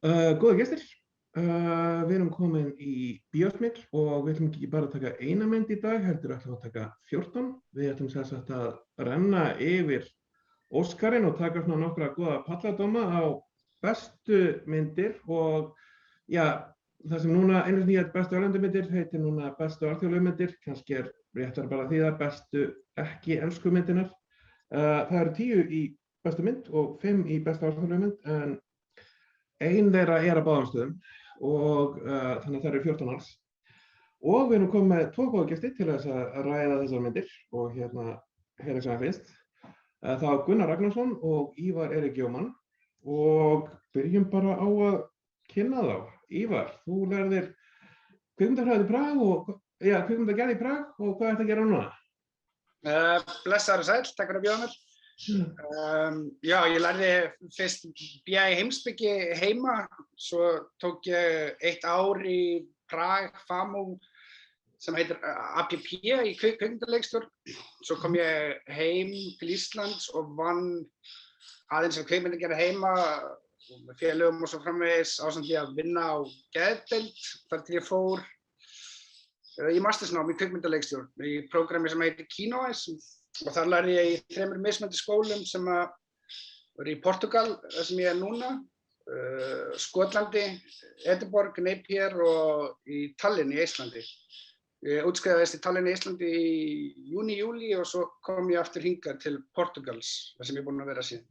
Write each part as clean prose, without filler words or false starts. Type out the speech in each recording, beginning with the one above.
Góða gestir, við erum komin í bíósmygl og við ætlum ekki bara að taka eina mynd í dag, heldur ætlum að taka 14. Við ætlum sem sagt að renna yfir Óskarinn og taka svona nokkra góða palladóma á bestu myndir og já, það sem núna einu sinni hét bestu erlendu myndir heitir núna bestu alþjóðlegu myndir, kannski réttar bara því að bestu ekki ensku myndinar. Það eru 10 í bestu mynd og 5 í bestu alþjóðlegu mynd, en ein þeirra að báðum stöðum og þannig að það eru 14 alls. Og við erum komið með 2 góða gesti til þess að ræða þessar myndir og heyra sem það finnst. Það er Gunnar Ragnarsson og Ívar Erik Jómann og byrjum bara á að kynna þá. Ívar, þú lærðir kvikmyndafræði í Prag og kvikmyndagerð í Prag og hvað ertu að gera núna? Blessaður og sæll, takk fyrir að bjóða mér. Já, ég lærði fyrst BA í heimspeki heima, svo tók ég 1 ár í Prag, FAMU, sem heitir APP í kvikmyndaleikstjórn. Svo kom ég heim til Íslands og vann aðeins sem kvikmyndagerð heima, með félögum og svo framvegis ásamt því að vinna á geðdeild, þar til ég fór í mastersnám í kvikmyndaleikstjórn í prógrami sem heitir Kinoes. Og þar lærði ég í 3 mismunandi skólum sem eru í Portugal, þar sem ég er núna, Skotlandi, Edinborg, Napier og í Tallinn í Íslandi. Ég útskrifaðist í Tallinn í Íslandi í júní, júlí og svo kom ég aftur hingað til Portugals, þar sem ég er búinn að vera síðan.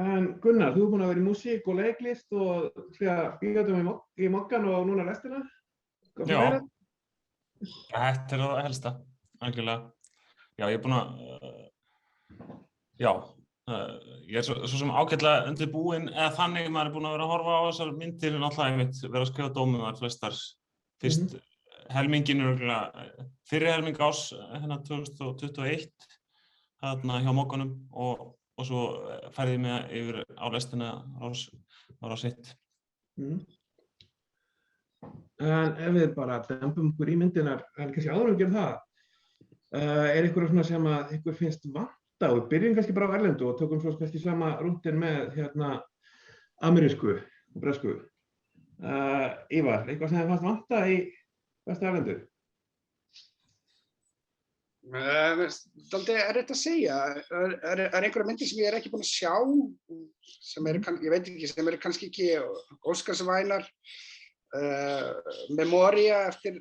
En Gunnar, þú er búinn að vera í músík og leiklist og bíódöfum í Mokkan og núna restina. Já. Þetta er það helsta, algjörlega. Já, ég er búinn að, ég er svo sem ágætlega undirbúinn eða þannig maður er búinn að vera að horfa á þessar myndir en alltaf einmitt vera að skrifa dómum þar flestar. Fyrst helmingin fyrri helming ás 2021 hjá Mokkanum og svo færði ég mig yfir á lestina á sitt. En ef við bara dempum okkur í myndinar, en kannski áður en við gerum það, er eitthvað svona sem að ykkur finnst vanta og við byrjum kannski bara á erlendu og tökum svo kannski sama rúntinn með amerísku og bresku. Ívar, eitthvað sem þið fannst vanta í bestu erlendu? Dálítið erfitt að segja. Er einhverjar myndir sem ég er ekki búinn að sjá, sem eru, ég veit ekki, sem eru kannski ekki Óskarsvænar. Memoria eftir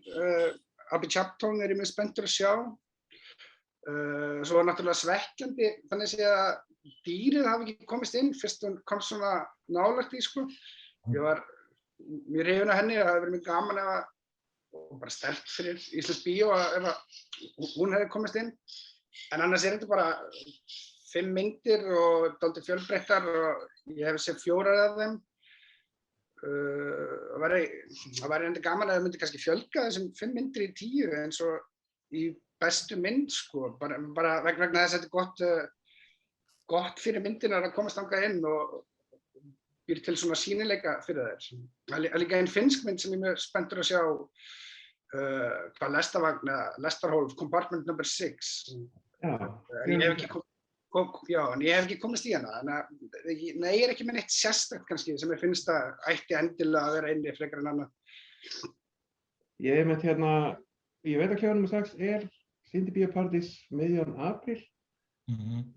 Abby Chapton er ég mjög spenntur að sjá. Svo var náttúrulega svekkjandi þannig að dýrið hafi ekki komist inn fyrst hún kom svona nálægt í sko. Ég var mjög hrifinn af henni, það hefði verið mjög gaman og bara sterkt fyrir íslensk bíó ef hún hefði komist inn. En annars er þetta bara 5 myndir og dálítið fjölbreyttar og ég hef séð 4 af þeim. Það væri enda gaman að það myndi kannski fjölga þessum 5 myndir í 10 eins og í bestu mynd sko, bara vegna þess að þetta er gott fyrir myndinar að komast þangað inn og býr til svona sýnileika fyrir þær. Það er líka ein finnsk mynd sem ég er mjög spenntur að sjá, hvað lestarvagn eða lestarhólf, Compartment number 6. En ég hef ekki komist í hana, þannig að ég er ekki með neitt sérstakt kannski sem ég finnst að ætti endilega að vera inni frekar en annað. Ég er með ég veit að kljóðanum 6 er Sýndi Bíóparadís miðjan apríl.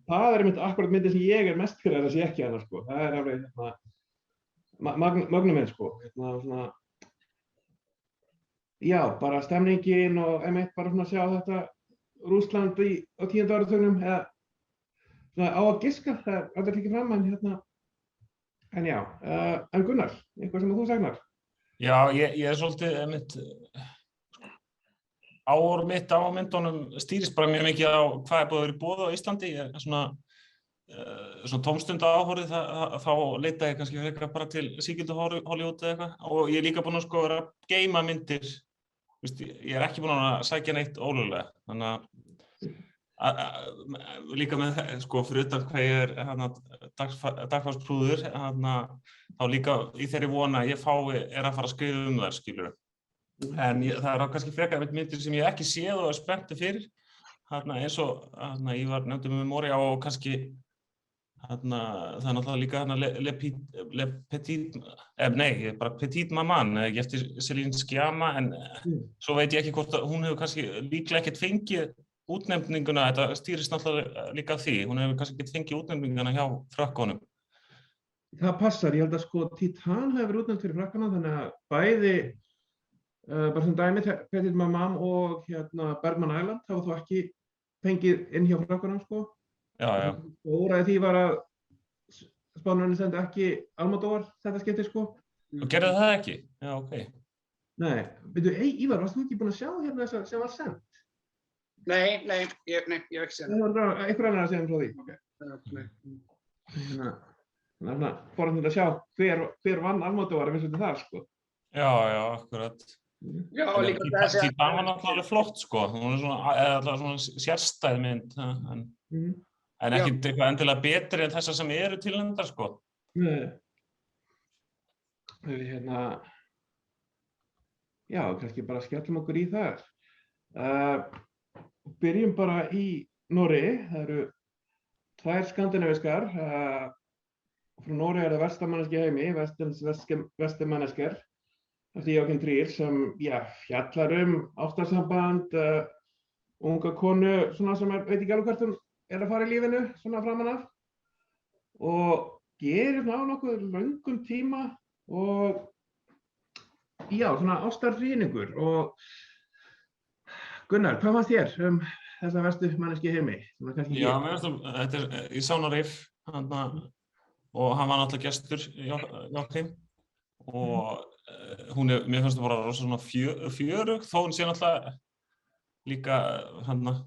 Það er akkurat myndin sem ég er mest fyrir að það sé ekki hana sko. Það er alveg mögnum mynd sko. Já, bara stemningin og einmitt bara svona sjá þetta Rússland á 10. áratugnum eða á að giska, það er aldrei ekki fram, en já. En Gunnar, eitthvað sem þú sagnar? Já, ég er svolítið, áhorf mitt á myndunum stýrist bara mjög mikið á hvað er búið að vera í boði á Íslandi. Ég er svona tómstunda áhorfið, þá leita ég kannski frekar bara til sígildu Hollywood eða eitthvað. Og ég er líka búinn að vera að geyma myndir, ég er ekki búinn að sækja neitt ólöglega, þannig að líka með fyrir utan hvað ég er dagfarsprúður þá líka í þeirri vona að ég er að fara að skrifa þær skilurðu. En það er kannski frekar myndir sem ég ekki séð og er spenntur fyrir eins og Ívar nefndi með Memoria og kannski það er náttúrulega líka Petite Maman, eftir Céline Sciamma, en svo veit ég ekki hvort hún hefur kannski líklega ekkert fengið útnefninguna, þetta stýrist náttúrulega líka af því, hún hefur kannski ekkert fengið útnefninguna hjá Frökkunum. Það passar, ég held að sko Titan hefur verið útnefnt fyrir Frakkana, þannig að bæði, bara sem dæmi, Petite Maman og Bergman Island hafa þó ekki fengið inn hjá Frökkunum, sko. Já. Óræði því var að Spánverjarnir sendu ekki Almodóvar þetta skipti, sko. Og gerðu það ekki? Já, ok. Nei, veitu, Ívar, varst þú ekki búinn að sjá þessa sem var send? Nei, ég hef ekki séð Það var einhver annar að segja frá því, ok. Þannig að fórum að sjá hver vann Almodóvar við þetta þar, sko. Já, akkurat. Já, líka þessi að... Titan var náttúrulega flott, sko. Hún svona sérstæð mynd, en ekkert eitthvað endilega betri en þessar sem eru tilnefndar, sko. Nei. Já, kannski bara skellum okkur í það. Byrjum bara í Noregi. Það eru 2 skandinavískar. Frá Noregi er það Verstamanneski heimi, Vestemanneskar, eftir Joachim Trier, sem fjallar ástarsamband, unga konu, svona sem veit ekki alveg hvert hún að fara í lífinu, svona framan af, og gerir á nokkuð löngum tíma og svona ástarhríningur. Og Gunnar, hvað fannst þér þessa Vestemanneskju heimi? Já, þetta ég sá hana Riff, og hann var náttúrulega gestur Joachim, og mér fannst það bara rosa svona fjörug, þó hún sé náttúrulega líka,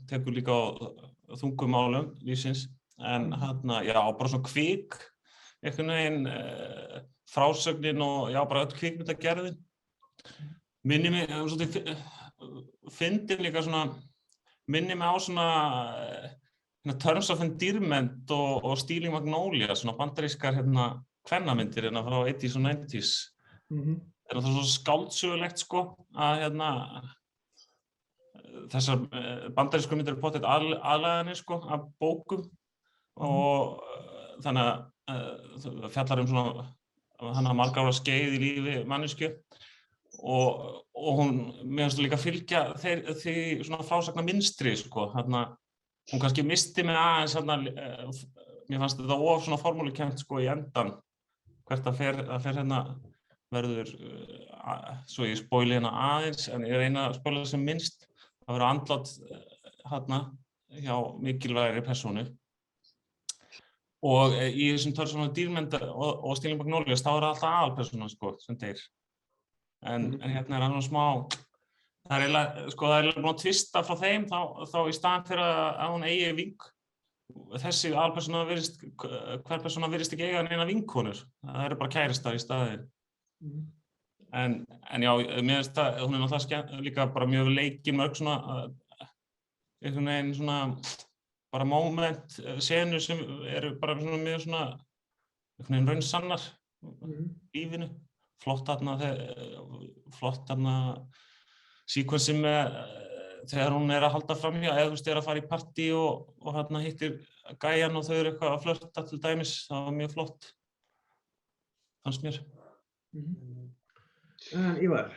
tekur líka á þungum málum lífsins, en bara svona kvik, einhvern veginn, frásögnin og bara öll kvikmyndagerðin. Minni mig, fyndin líka svona, minni mig á svona Terms of Endearment og Stealing Magnolia, svona bandarískar kvennamyndir frá 80s og 90s. Það er svo skáldsögulegt, sko, að þessar bandarísku myndir eru pottet aðlaganir, sko, af bókum, og þannig að það fjallar svona margra ára skeið í lífi manneskju, og hún, mér finnst líka fylgja því svona frásagna mynstri, sko, hún kannski misti mig aðeins, mér fannst þetta svona formúlukennt, sko, í endan, hvert það fer verður, svo ég spoili aðeins, en ég reyna að spoila sem minnst, það verður andlát hjá mikilvægri persónu. Og í þessum Terms of Endearment og Stealing Magnolia, þá er alltaf aðalpersónan, sko, sem deyr. En er hann smá, það er eiginlega búin að tvista frá þeim, þá í staðinn fyrir að hún eigi vink, þessi aðalpersóna hver persóna virðist ekki eiga neina vinkonur, það eru bara kæristar í staðinn. En já, mér finnst það, hún er náttúrulega líka bara mjög leikin mörg svona, einhvern veginn svona, bara moment, senur sem eru bara svona mjög svona, einhvern veginn raunsannar lífinu. Flott síkvensi með þegar hún er að halda framhjá, eða þú veist, er að fara í partí og hittir gæjan og þau eru eitthvað að flörta til dæmis, það var mjög flott, fannst mér. Ívar?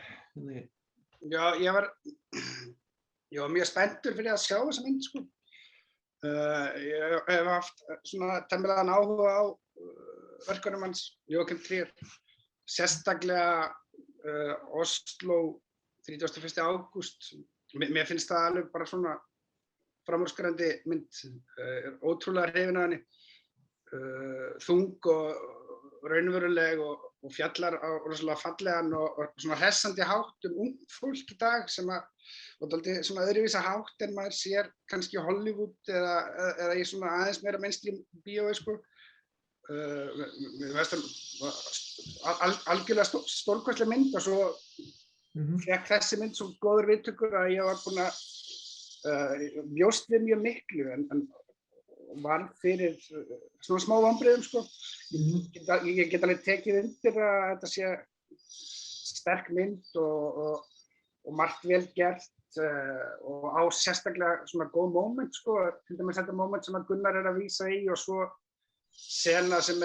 Já, ég var mjög spenntur fyrir að sjá þessa mynd, sko. Ég hef haft svona temmilegan áhuga á verkunum hans, Joachim Trier, sérstaklega Oslo 31. ágúst. Mér finnst það alveg bara svona framúrskarandi mynd, ótrúlega hrifin af henni, þung og raunveruleg og fjallar á rosalega fallegan og svona hressandi hátt ungt fólk í dag sem og dálítið svona öðruvísa hátt en maður sér kannski í Hollywood eða í svona aðeins meira mainstream bíói, sko. Mér finnst það algjörlega stórkostleg mynd og svo fékk þessi mynd svo góður viðtökur að ég var búinn að bjóst við mjög miklu en varð fyrir svona smá vonbrigðum, sko. Ég get alveg tekið undir að þetta sé sterk mynd og margt vel gert og á sérstaklega svona góð moment, sko. Til dæmis þetta moment sem að Gunnar er að vísa í og svo sena sem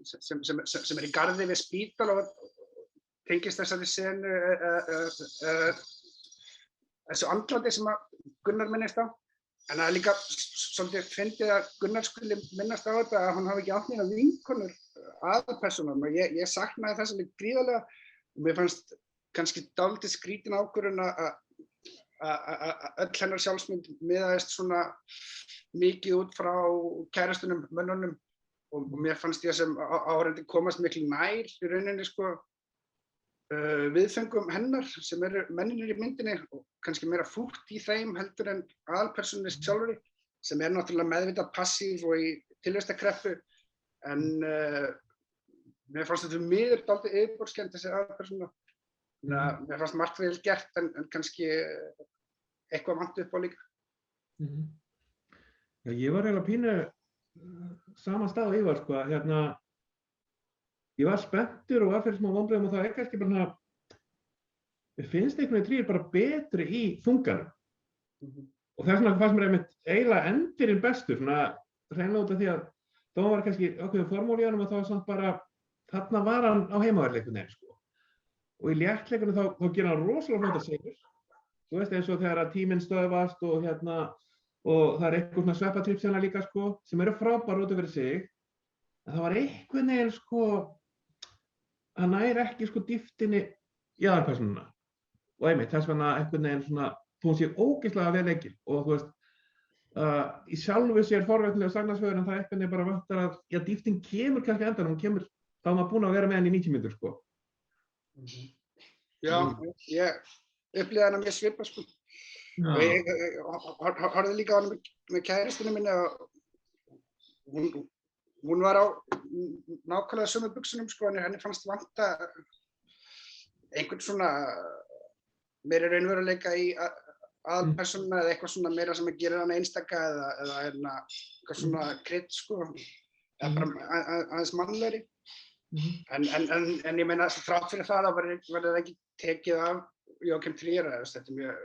sem í garði við spítal og tengist þessari senu þessu andlati sem að Gunnar minnist á. En það líka svolítið fyndið að Gunnar skuli minnast á þetta að hann hafi ekki átt neina vinkonur aðalpersónan og ég saknaði þess alveg gríðarlega og mér fannst kannski dálítið skrítin ákvörðun að öll hennar sjálfsmynd miðaðist svona mikið út frá kærastunum, mönnunum og mér fannst ég sem áhorfandi komast miklu nær í rauninni sko viðfengum hennar sem eru mennirnir í myndinni og kannski meira fúlt í þeim heldur en aðalpersónunni sjálfri sem náttúrulega meðvitað passív og í tilvistarkreppu en mér fannst þetta miður dálítið yfirborðskennd þessi aðalpersóna. Mér fannst margt vel gert en kannski eitthvað vant upp á líka. Já, ég var eiginlega pínu sama stað og ég var sko, ég var spenntur og var fyrir smá vonbrigðum og það kannski bara mér finnst einhvern veginn Trier bara betri í þunganum. Og þess vegna fannst mér eiginlega endirinn bestur, svona hreinlega út af því að þá var kannski ákveðin formúl í honum og þá var samt bara, þarna var hann á heimavelli einhvern veginn sko. Og í léttleikunum þá gerir hann rosalega flott að segjur. Þú veist eins og þegar að tíminn stöðvast og og það eitthvað svona sveppatrips hérna líka sko, sem eru frábær út af fyrir sig. En það var einhvern veginn sko, hann nær ekki sko dýptinni í aðalpersónuna. Og einmitt, þess vegna einhvern veginn svona, hún sé ógeðslega vel leikinn. Og þú veist, í sjálfu sér forvitnilegu sagnarsögur en það einhvern veginn bara vantar að, já dýptin kemur kannski endan, hún kemur, þá er maður búinn að vera með henni í 90 mínútur sko. Já, ég upplýði hana mjög svipað sko. Og ég horfði líka á hana með kærastunni minni og hún var á nákvæmlega sömu buxunum sko, en henni fannst vanta einhvern svona meiri raunveruleika í aðalpersónuna eða eitthvað svona meira sem að gera hana einstaka eða eitthvað svona krydd sko, eða bara aðeins mannlegri. En ég meina þrátt fyrir það verður það ekki tekið af Joachim Trier, þetta mjög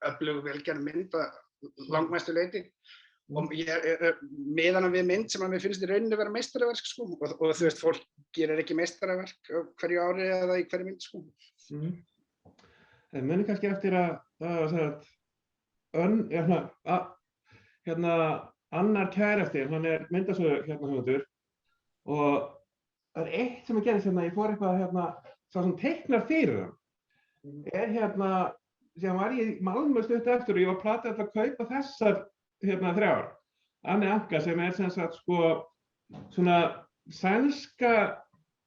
öflug velgerð mynd að langmestu leyti og miðan við mynd sem að mér finnst í rauninni vera meistaraverk sko og þú veist, fólk gerir ekki meistaraverk hverju ári eða í hverju mynd sko. En muni kannski eftir að annar kærasti, hann myndasögu höfundur og það eitt sem gerist ég fór eitthvað sá sem teiknar fyrir hann sem var ég í Malmö stutt eftir og ég var platað að kaupa þessar 3. Anni Anka sem sem sagt sko svona sænska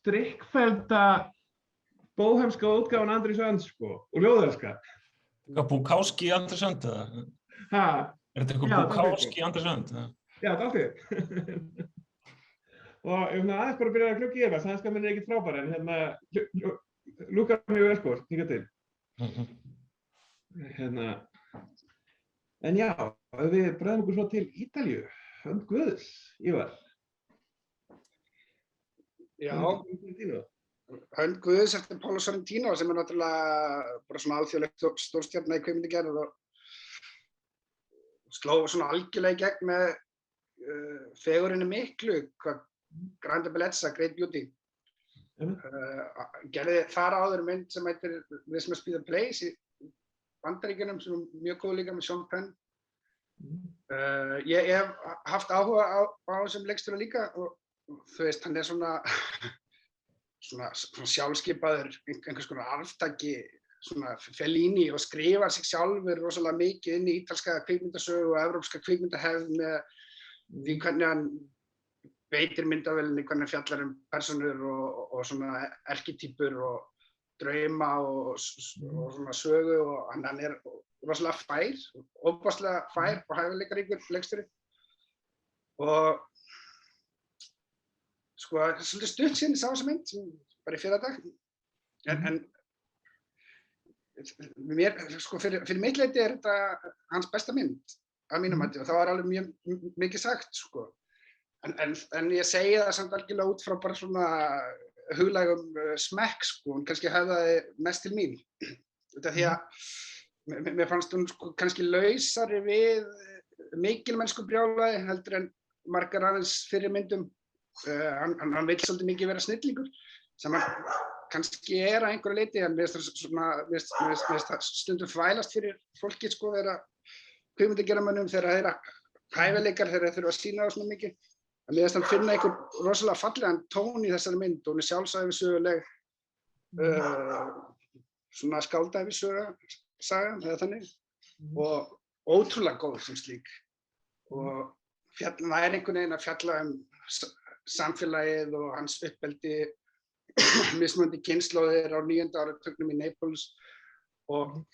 drikkfellda bóhemska útgáfan Andrés Önd sko og ljóðelska. Eitthvað Bukowski Andrés Önd eða? Ha? Þetta eitthvað Bukowski Andrés Önd eða? Já, dálítið. Og aðeins bara byrjaði að glugga í það, sænska minn ekkert frábær en lúkar mjög vel sko, hingað til. En já, við bregðum okkur svo til Ítalíu, hönd Guðs, Ívar. Já, hönd Guðs eftir Paolo Sorrentino sem náttúrulega bara svona alþjóðlegt stórstjarna í kvikmyndagerð og sló svona algjörlega í gegn með fegurinni miklu, Grande Bellezza, Great Beauty. Gerði þar áður mynd sem heitir This Must Be the Place í Bandaríkjunum sem mjög góð líka með Sean Penn. Ég hef haft áhuga á þessum leikstjóra líka og þú veist, hann svona sjálfskipaður, einhvers konar arftaki, svona Fellini og skrifar sig sjálfur rosalega mikið inn í ítalska kvikmyndasögu og evrópska kvikmyndahefð með því hvernig hann beitir myndavélinni, hvernig hann fjallar persónur og svona erkitýpur og drauma og svona sögu og hann rosalega fær, ofboðslega fær og hæfileikaríkur leikstjóri. Og sko, það svolítið stutt síðan ég sá þessa mynd, bara í fyrradag. En mér, sko, fyrir mitt leyti þetta hans besta mynd að mínum mati og það var alveg mjög mikið sagt, sko. En ég segi það samt algjörlega út frá bara svona huglægum smekk sko, hún kannski höfðaði mest til mín. Þetta því að mér fannst hún sko kannski lausari við mikilmennsku brjálæði heldur en margar aðeins fyrir myndum. Hann vill svolítið mikið vera snillingur, sem hann kannski að einhverju leyti, en mér finnst það stundum þvælast fyrir fólki sko þegar kvikmyndagerðarmönnum þegar þeirra hæfileikar þegar þeir þurfa að sýna það svona mikið. En mér finnst hann finna einhver rosalega fallegan tón í þessari mynd og hún sjálfsævisöguleg, svona skáldævisöga eða þannig, og ótrúlega góð sem slík. Og það einhvern veginn að fjalla samfélagið og hans uppeldi, mismunandi kynslóðir á 9. áratugnum í Naples og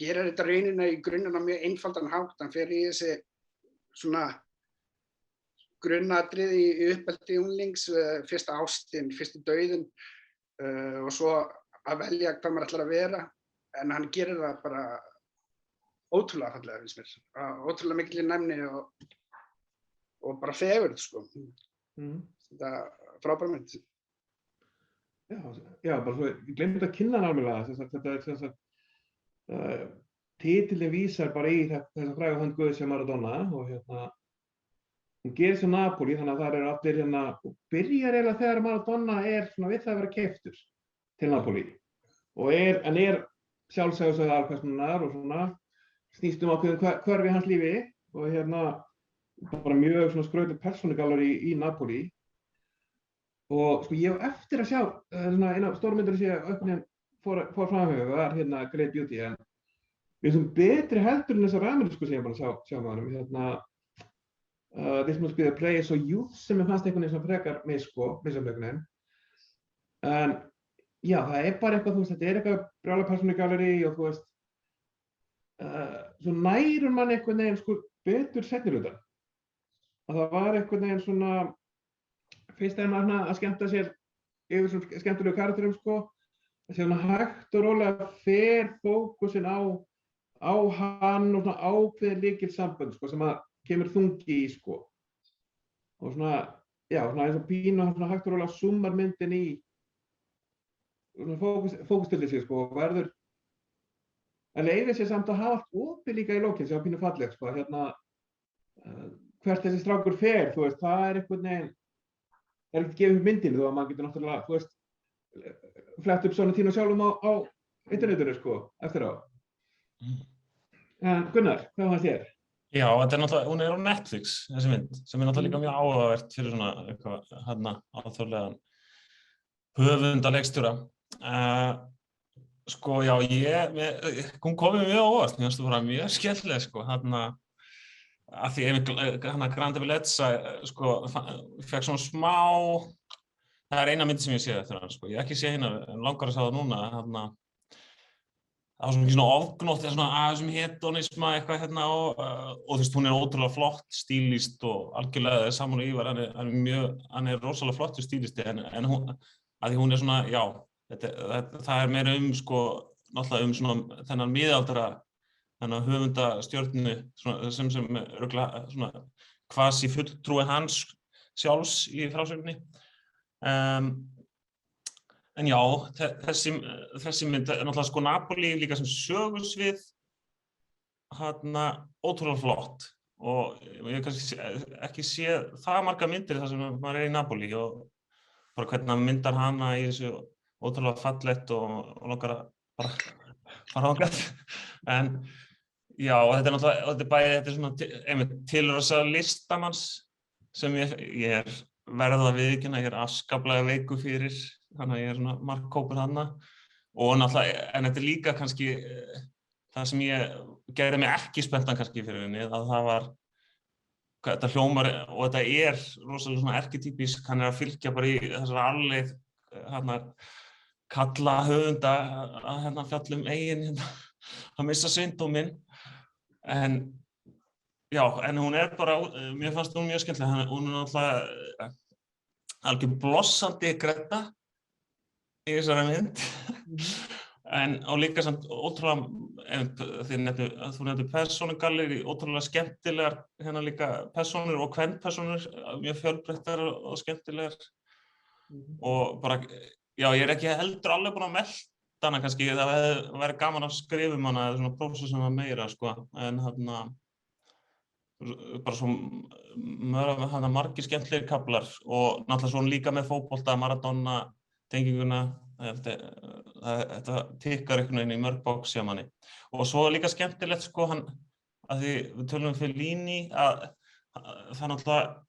gerir þetta raunina í grunninn á mjög einfaldan hátt. Hann fer í þessi svona grunnatriði í uppeldi unglings, fyrsta ástin, fyrsti dauðinn og svo að velja hvað maður ætlar að vera, en hann gerir það bara ótrúlega fallega, finnst mér, ótrúlega mikil næmni og bara fegurð sko. Þetta frábær mynd. Já, bara svo, ég glemdi að kynna hann alveglega, þetta titillinn vísar bara í þessa fræga hönd Guðs hjá Maradona og hún gerist hjá Napoli, þannig að það eru allir og byrjar eiginlega þegar Maradona svona við það að vera keyptur til Napoli og en sjálfsægusögð alpersónunnar og svona snýst ákveðin hverfi hans lífi og bara mjög svona skrautleg persónugallerí í Napoli. Og sko ég hef eftir að sjá, eina stórmyndir sem ég fór framhugað var Great Beauty, en við erum betri heldur en þessar amerísku sem ég bara sjá með honum. This Must Be the Place og Youth sem ég fannst einhvern veginn sem frekar misjafnleikunin. En já, það bara eitthvað, þú veist, þetta eitthvað brjála persónugallerí og þú veist, svo nærur mann einhvern veginn sko betur seinni hlutann. Að það var einhvern veginn svona fyrst að skemmta sér yfir svona skemmtilegu karakterum sko, að sé hægt og rólega fer fókusinn á hann og svona ákveðin lykilsambönd sko, sem að kemur þungi í sko. Og svona, já, svona eins og pínu svona hægt og rólega súmmar myndin í fókustillir sig sko, og verður að leyfa sér samt að hafa allt opið líka í lokin sem var pínu fallegt sko, hvert þessi strákur fer, þú veist, það einhvern veginn ekki gefið upp myndinu þó að maður getur náttúrulega, þú veist, flett upp svona tínu sjálfum á internetinu sko, eftir á. En Gunnar, hvað fannst þér? Já, þetta náttúrulega, hún á Netflix, þessi mynd, sem náttúrulega líka mjög áhugavert fyrir svona eitthvað alþjóðlegan höfunda leikstjóra. Sko, já, hún kom mér mjög óvart, mér fannst það bara mjög skemmtileg sko, af því Grande Bellezza sko, fekk svona smá, það eina mynd sem ég séð eftir hann sko, ég hef ekki séð hérna, en langar að sjá það núna, það var svona ekki svona ofgnótt eða svona aðeins hedonisma eitthvað og þú veist, hún ótrúlega flott stílist og algjörlega saman og Ívar, hann rosalega flottur stílisti, en hún, að því hún svona, já, það meira sko, náttúrulega svona þennan miðaldra, þennan höfundastjörnu sem örugglega svona kvasi fulltrúi hans sjálfs í frásögninni. En já, þessi mynd náttúrulega sko Napoli líka sem sögusvið ótrúlega flott og ég hef kannski ekki séð það margar myndir þar sem maður í Napoli og bara hvernig hann myndar hana í þessu ótrúlega fallegt og langar að bara fara þangað. En já, þetta náttúrulega, þetta svona tilrausa listamanns sem ég verð að viðurkenna, ég afskaplega veikur fyrir, þannig að ég svona markkópur þarna og náttúrulega, en þetta líka kannski það sem ég gerði mig ekki spenntan kannski fyrir henni, að það var þetta hljómar og þetta rosalega svona erketýpísk, hann að fylgja bara í þessar arfleifð kalla höfunda að fjalla eigin að missa syndóminn. En já, en hún bara, mér fannst hún mjög skemmtileg, hún náttúrulega algjör blossandi Greta í þessari mynd, en á líka samt ótrúlega, þú nefnir persónugallerí, ótrúlega skemmtilegar líka persónur og kvenpersónur, mjög fjölbreyttar og skemmtilegar og bara, já, ég ekki heldur alveg búin að melta hana kannski, það væri gaman að skrifa hana eða svona prófessum hana meira sko, en bara svo margir skemmtlegir kaflar og náttúrulega svona líka með fótbolta, Maradona, tenginguna, þetta tikkar einhvern veginn í mörg box hjá manni. Og svo líka skemmtilegt sko að því við tölum Fellini að það náttúrulega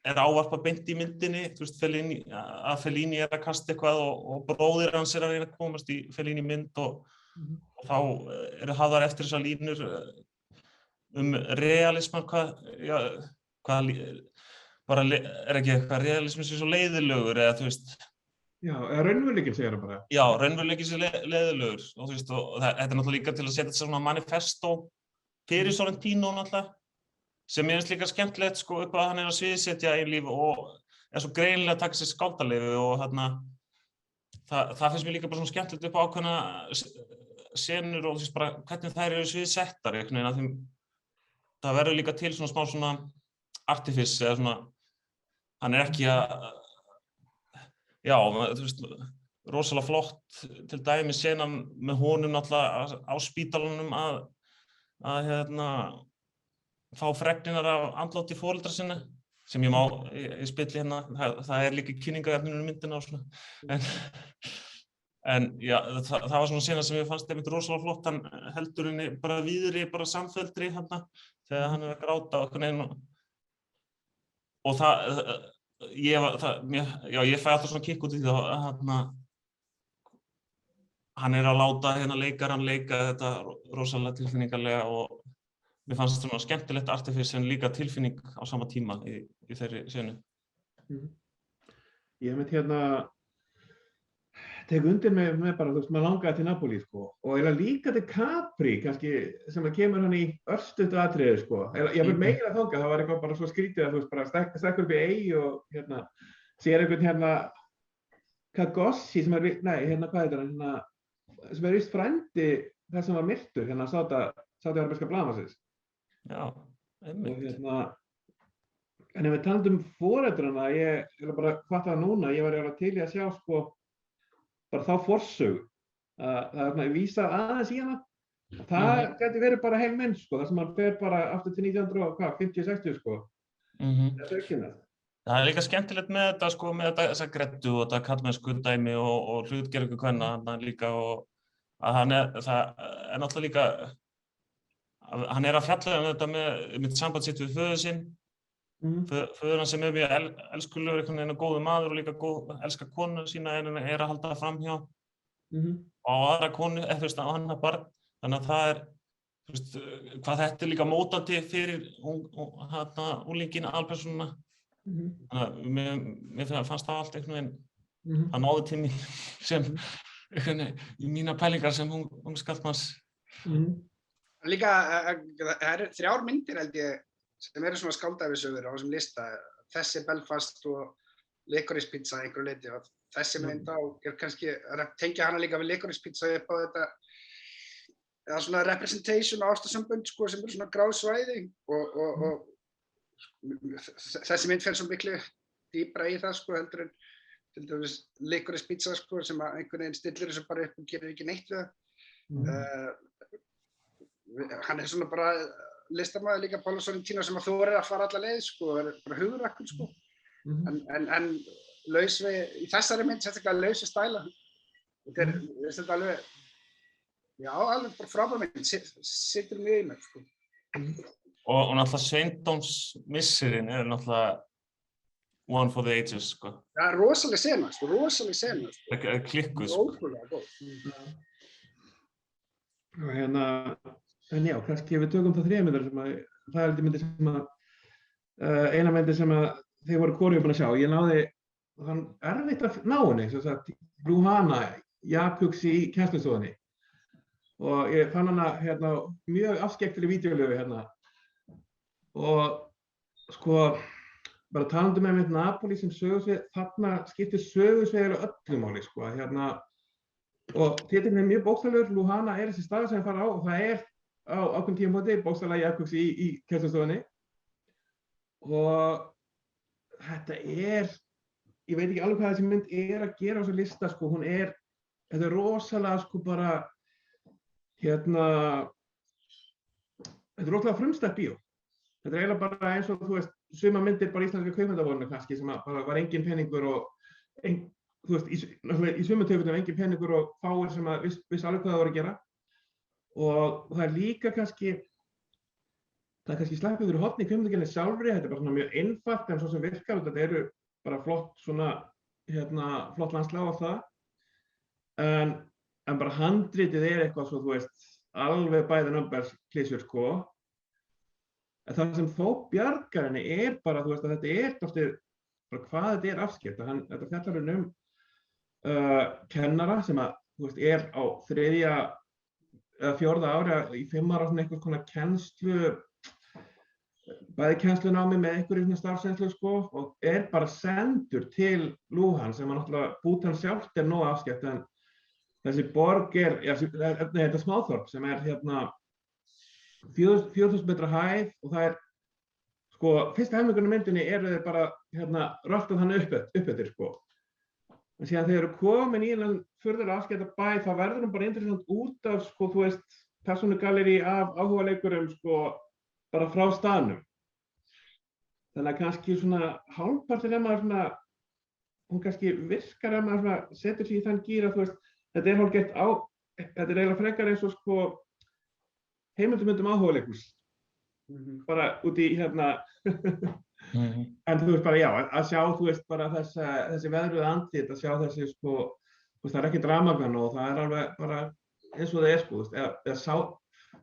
ávarpað beint í myndinni, þú veist, Fellini að kasta eitthvað og bróðir hans að reyna að komast í Fellini mynd og þá hafðar eftir þessar línur realisman, bara ekki eitthvað, realismin sé svo leiðilegur eða þú veist. Já, eða raunveruleikinn segir það bara. Já, raunveruleikinn sé leiðilegur og þú veist, og þetta náttúrulega líka til að setja þetta svona manifesto fyrir Sorrentino náttúrulega, sem finnst líka skemmtilegt sko upp að hann að sviðsetja í líf og svo greinilega að taka sér skáldarleyfi og það finnst mér líka bara svona skemmtilegt upp á ákveðna senur og þú veist bara hvernig þær eru sviðsettar einhvern veginn að því það verður líka til svona smá svona artifice eða svona, hann ekki já, þú veist, rosalega flott til dæmi senan með honum náttúrulega á spítalanum að fá fregninar af andláti foreldra sinna sem ég má í spilli hérna, það líka kynningarefninu myndina og svona en já, það var svona sena sem ég fannst einmitt rosalega flott, hann heldur henni bara víðri, bara samfelldri hérna þegar hann að gráta og einhvern veginn og ég fæ alltaf svona kikk út í því að hann að láta leikarann leika þetta rosalega tilfinningarlega og mér fannst þetta svona skemmtilegt artifice en líka tilfinning á sama tíma í þeirri senu. Ég mynd tek undir með bara, þú veist, maður langaði til Napoli sko og líka til Capri kannski sem kemur hann í örstuttu atriði sko. Ég vil meira þangað, það var eitthvað bara svo skrítið að þú veist bara stekkur upp í eyju og sér einhvern Kagossi sem hvað heitir hann, sem víst frændi þess sem var myrtur, sádi-arabíska blaðamannsins. Já, einmitt. En ef við talum foreldrana, ég bara fatta það núna, ég var til í að sjá sko bara þá forsögu, það vísar aðeins í hana, það gæti verið bara heil mynd sko, þar sem hann fer bara aftur til 1950-60 sko, þetta aukina. Það líka skemmtilegt með þetta sko, með þessa greddu og þetta karlmennsku dæmi og hlutgerðingu kvenna hann líka og að það náttúrulega líka, hann að fjalla þetta með samband sitt við föður sinn, föður hann sem mjög elskulegur, einhvern veginn góður maður og líka elskar konu sína en að halda framhjá á aðra konu eftir á hennar barn, þannig að það þú veist, hvað þetta líka mótandi fyrir unglinginn, alpersónuna. Þannig að mér fannst það allt einhvern veginn að náði til mín sem í mína pælingar sem skallmanns. Líka, það 3 myndir held ég sem eru svona skáldæfisögur á þessum lista, þessi Belfast og Licorice Pizza einhverju leyti og þessi mynd kannski tengja hana líka við Licorice Pizza upp á þetta eða svona representation á ástarsambönd sko sem eru svona grá svæði og þessi mynd fer svo miklu dýpra í það sko heldur en til dæmis Licorice Pizza sko sem einhvern veginn stillir þessu bara upp og gerir ekki neitt við það. Hann svona bara listamaður líka Paolo Sorrentino sem að þorir að fara alla leið sko, bara hugrakkur sko, en laus við, í þessari mynd sérstaklega laus við stæla. Þetta alveg, já, alveg bara frábær mynd, situr mjög í mig sko. Og náttúrulega Sveindómsmissirinn náttúrulega one for the ages sko. Já, rosaleg sena sko. Klikkuð sko. Ótrúlega góð. En já, kannski við tökum það 3 myndir sem það heldur myndir sem eina myndir sem þið voru hvorugur búin að sjá. Ég náði, þann erfitt að ná henni, sem sagt, Luhana Jakubs í kennslustofunni. Og ég fann hana mjög afskektileg vídeólögu Og sko, bara talandi með mynd Napoli sem sögusvið, þarna skiptir sögusvið öllu máli sko, og titillinn mjög bókstaflegur, Luhana þessi staður sem fara á og það á ákveðnum tímabóti bókstaflega Jakubs í kennslustofunni og þetta ég veit ekki alveg hvað þessi mynd að gera á þessu lista sko, þetta rosalega sko bara þetta rosalega frumstætt bíó þetta eiginlega bara eins og, þú veist, suma myndir bara íslenska kvikmyndavoninu kannski sem að bara var engin peningur og, þú veist, í sumum tilfellum engin peningur og fáir sem að viss alveg hvað það voru að gera. Og það er líka kannski, það er kannski slappið fyrir horn í kvikmyndagerðinni sjálfri, þetta er bara svona mjög einfalt en svo sem virkar, þetta eru bara flott svona, flott landslag og það. En bara handritið er eitthvað svo, þú veist, alveg bæði numbers klísjur, sko. En það sem þó bjargar henni er bara, þú veist, að þetta er dálítið, bara hvað þetta er afskekt. Þetta fjallar um kennara sem að, þú veist, er á 3. eða 4. ári í 5 ára svona einhvers konar kennslu, bæði kennslunámi með einhverju svona starfsreynslu, sko, og er bara sendur til Wuhan sem að náttúrulega Bútan sjálft nóg afskekt, en þessi borg þetta smáþorp sem er 4.000 metra hæð og það er, sko, fyrsta helmingurinn myndinni eru þeir bara, röltað hann upp eftir, sko. En síðan þegar þeir eru komin í þennan furðulega afskekkta bæ, þá verður hann bara interessant út af, sko, þú veist, persónugallerí af áhugaleikurum, sko, bara frá staðnum. Þannig að kannski svona hálfpartinn maður svona, hún kannski virkar maður svona, setur sig í þann gír að, þú veist, þetta er hálfgert þetta er eiginlega frekar eins og, sko, heimildumyndum áhugaleikhús. Bara út í en þú veist bara, já, að sjá, þú veist, bara þessi veðruðu andlit, að sjá þessi, sko, þú veist, það er ekki rafmagn og það er alveg bara eins og það er, sko, eða sá,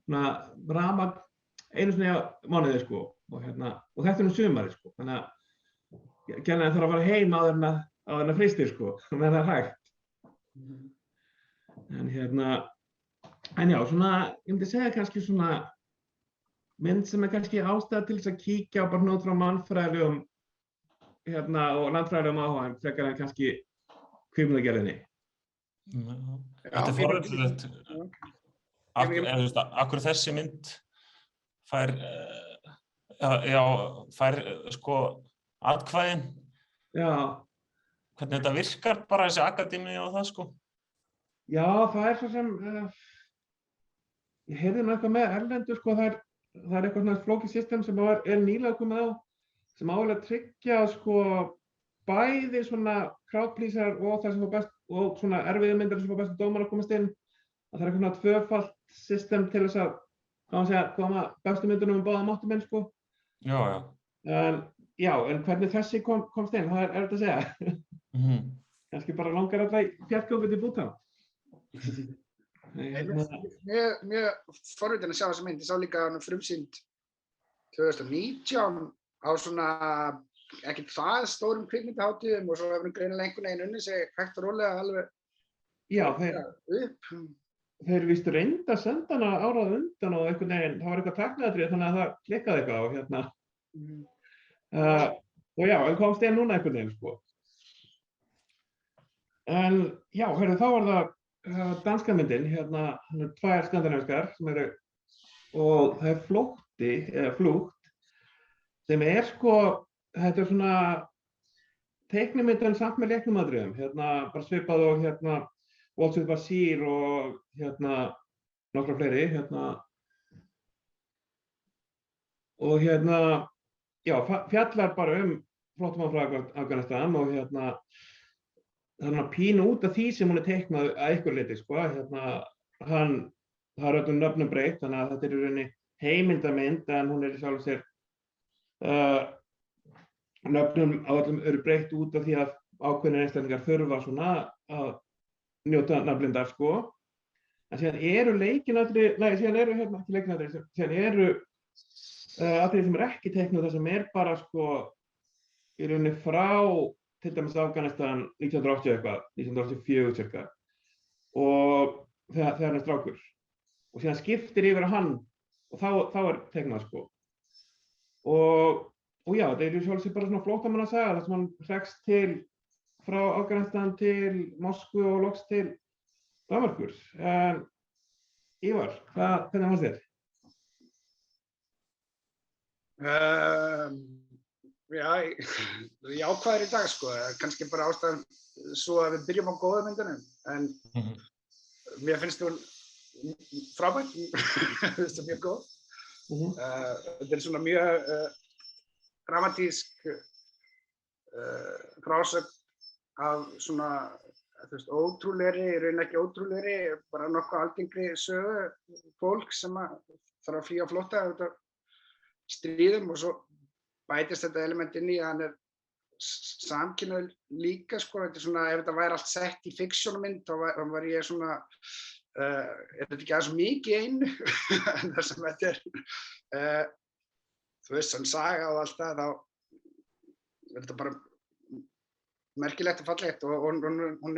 svona, rafmagn einu sinni á mánuði, sko, og þetta er sumari, sko, þannig að kennarinn þarf að fara heim áður en að frystir, sko, með það er hægt. En já, svona, ég myndi segja kannski svona mynd sem er kannski ástæða til þess að kíkja á bara út frá mannfræðilegum og landfræðilegum áhuga frekar en kannski kvikmyndagerðinni. Þetta er forvitnilegt. Af hverju þessi mynd fær sko atkvæðin? Já. Hvernig þetta virkar bara þessi akademi og það, sko? Já, það er svo sem, ég heyrði eitthvað með erlendu, sko, það er eitthvað svona flókið system sem er nýlega komið á, sem álega tryggja, sko, bæði svona crowd-pleaser og það sem fá best, og svona erfiðu myndir sem fá bestu dómar að komast inn, að það er eitthvað svona tvöfalt system til þess að, koma bestu myndunum báðum áttum inn, sko. Já. En hvernig þessi komst inn, það er erfitt að segja. Kannski bara langar alltaf í fjallgöngu til Bútan. Mjög forvitin að sjá þessa mynd. Ég sá líka hann frumsýnd 2019 á svona ekkert það stórum kvikmyndahátíðum og svo hefur hann greinilega einhvern veginn unnið sig hægt og rólega alveg upp. Þeir víst reyndu að senda hana árað undan og einhvern veginn, það var eitthvað tækniatriði þannig að það klikkaði eitthvað og já, en komst ég núna einhvern veginn, sko. En já, þá var það danska myndin, hann er 2 skandinavískar sem eru, og það er Flucht, sem er, sko, þetta er svona teiknimynd en samt með leiknum atriðum, bara svipað og Waltz with Bashir og nokkra fleiri, og já, fjallar bara flóttamann frá Afganistan og þannig að pínu út af því sem hún er teiknað að einhverju leyti, sko, það er öllum nöfnum breytt, þannig að þetta er í rauninni heimildamynd, en hún er í sjálfu sér, nöfnum á öllum eru breytt út af því að ákveðnir einstaklingar þurfa svona að njóta nafnlindar, sko, en síðan eru síðan eru atriði sem er ekki teiknuð, það sem er bara, sko, í rauninni frá til dæmis Afganistan 1980 eitthvað, 1984 cirka, og þegar hann er strákur. Og síðan skiptir yfir á hann og þá er teiknað, sko. Og já, þetta er sjálfsög bara svona flóttamannasaga, þar sem hann hrekst til frá Afganistan til Moskvu og loks til Danmerkur. Ívar, hvernig fannst þér? Já, jákvæður í dag, sko, kannski bara ástæðan svo að við byrjum á góða myndunum, en mér finnst hún frábært, það er mjög góð. Þetta svona mjög dramatísk frásögn af svona, þú veist, ótrúlegri, í raun ekki ótrúlegri, bara nokkuð algengri sögu fólk sem þarf að flýja á flótta út af stríðum og svo bætist þetta element inn í að hann samkynhneigður líka, sko. Þetta svona, ef þetta væri allt sett í fiksjónumynd, þá var ég svona, þetta ekki aðeins mikið einu, en það sem þetta þú veist, sem saga og allt það, þá þetta bara merkilegt og fallegt og hún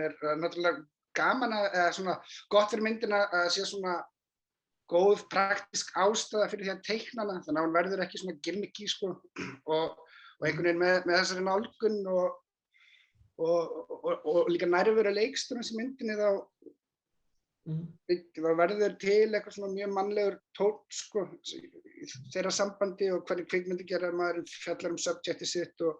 náttúrulega gaman eða svona gott fyrir myndina að sé svona góð praktísk ástæða fyrir því að teikna hana, þannig að hún verður ekki svona gimmicky, sko, og einhvern veginn með þessari nálgun og líka nærveru leikstjórans í myndinni þá verður til eitthvað svona mjög mannlegur tónn, sko, þeirra sambandi og hvernig kvikmyndagerðar maður fjallar subjectið sitt og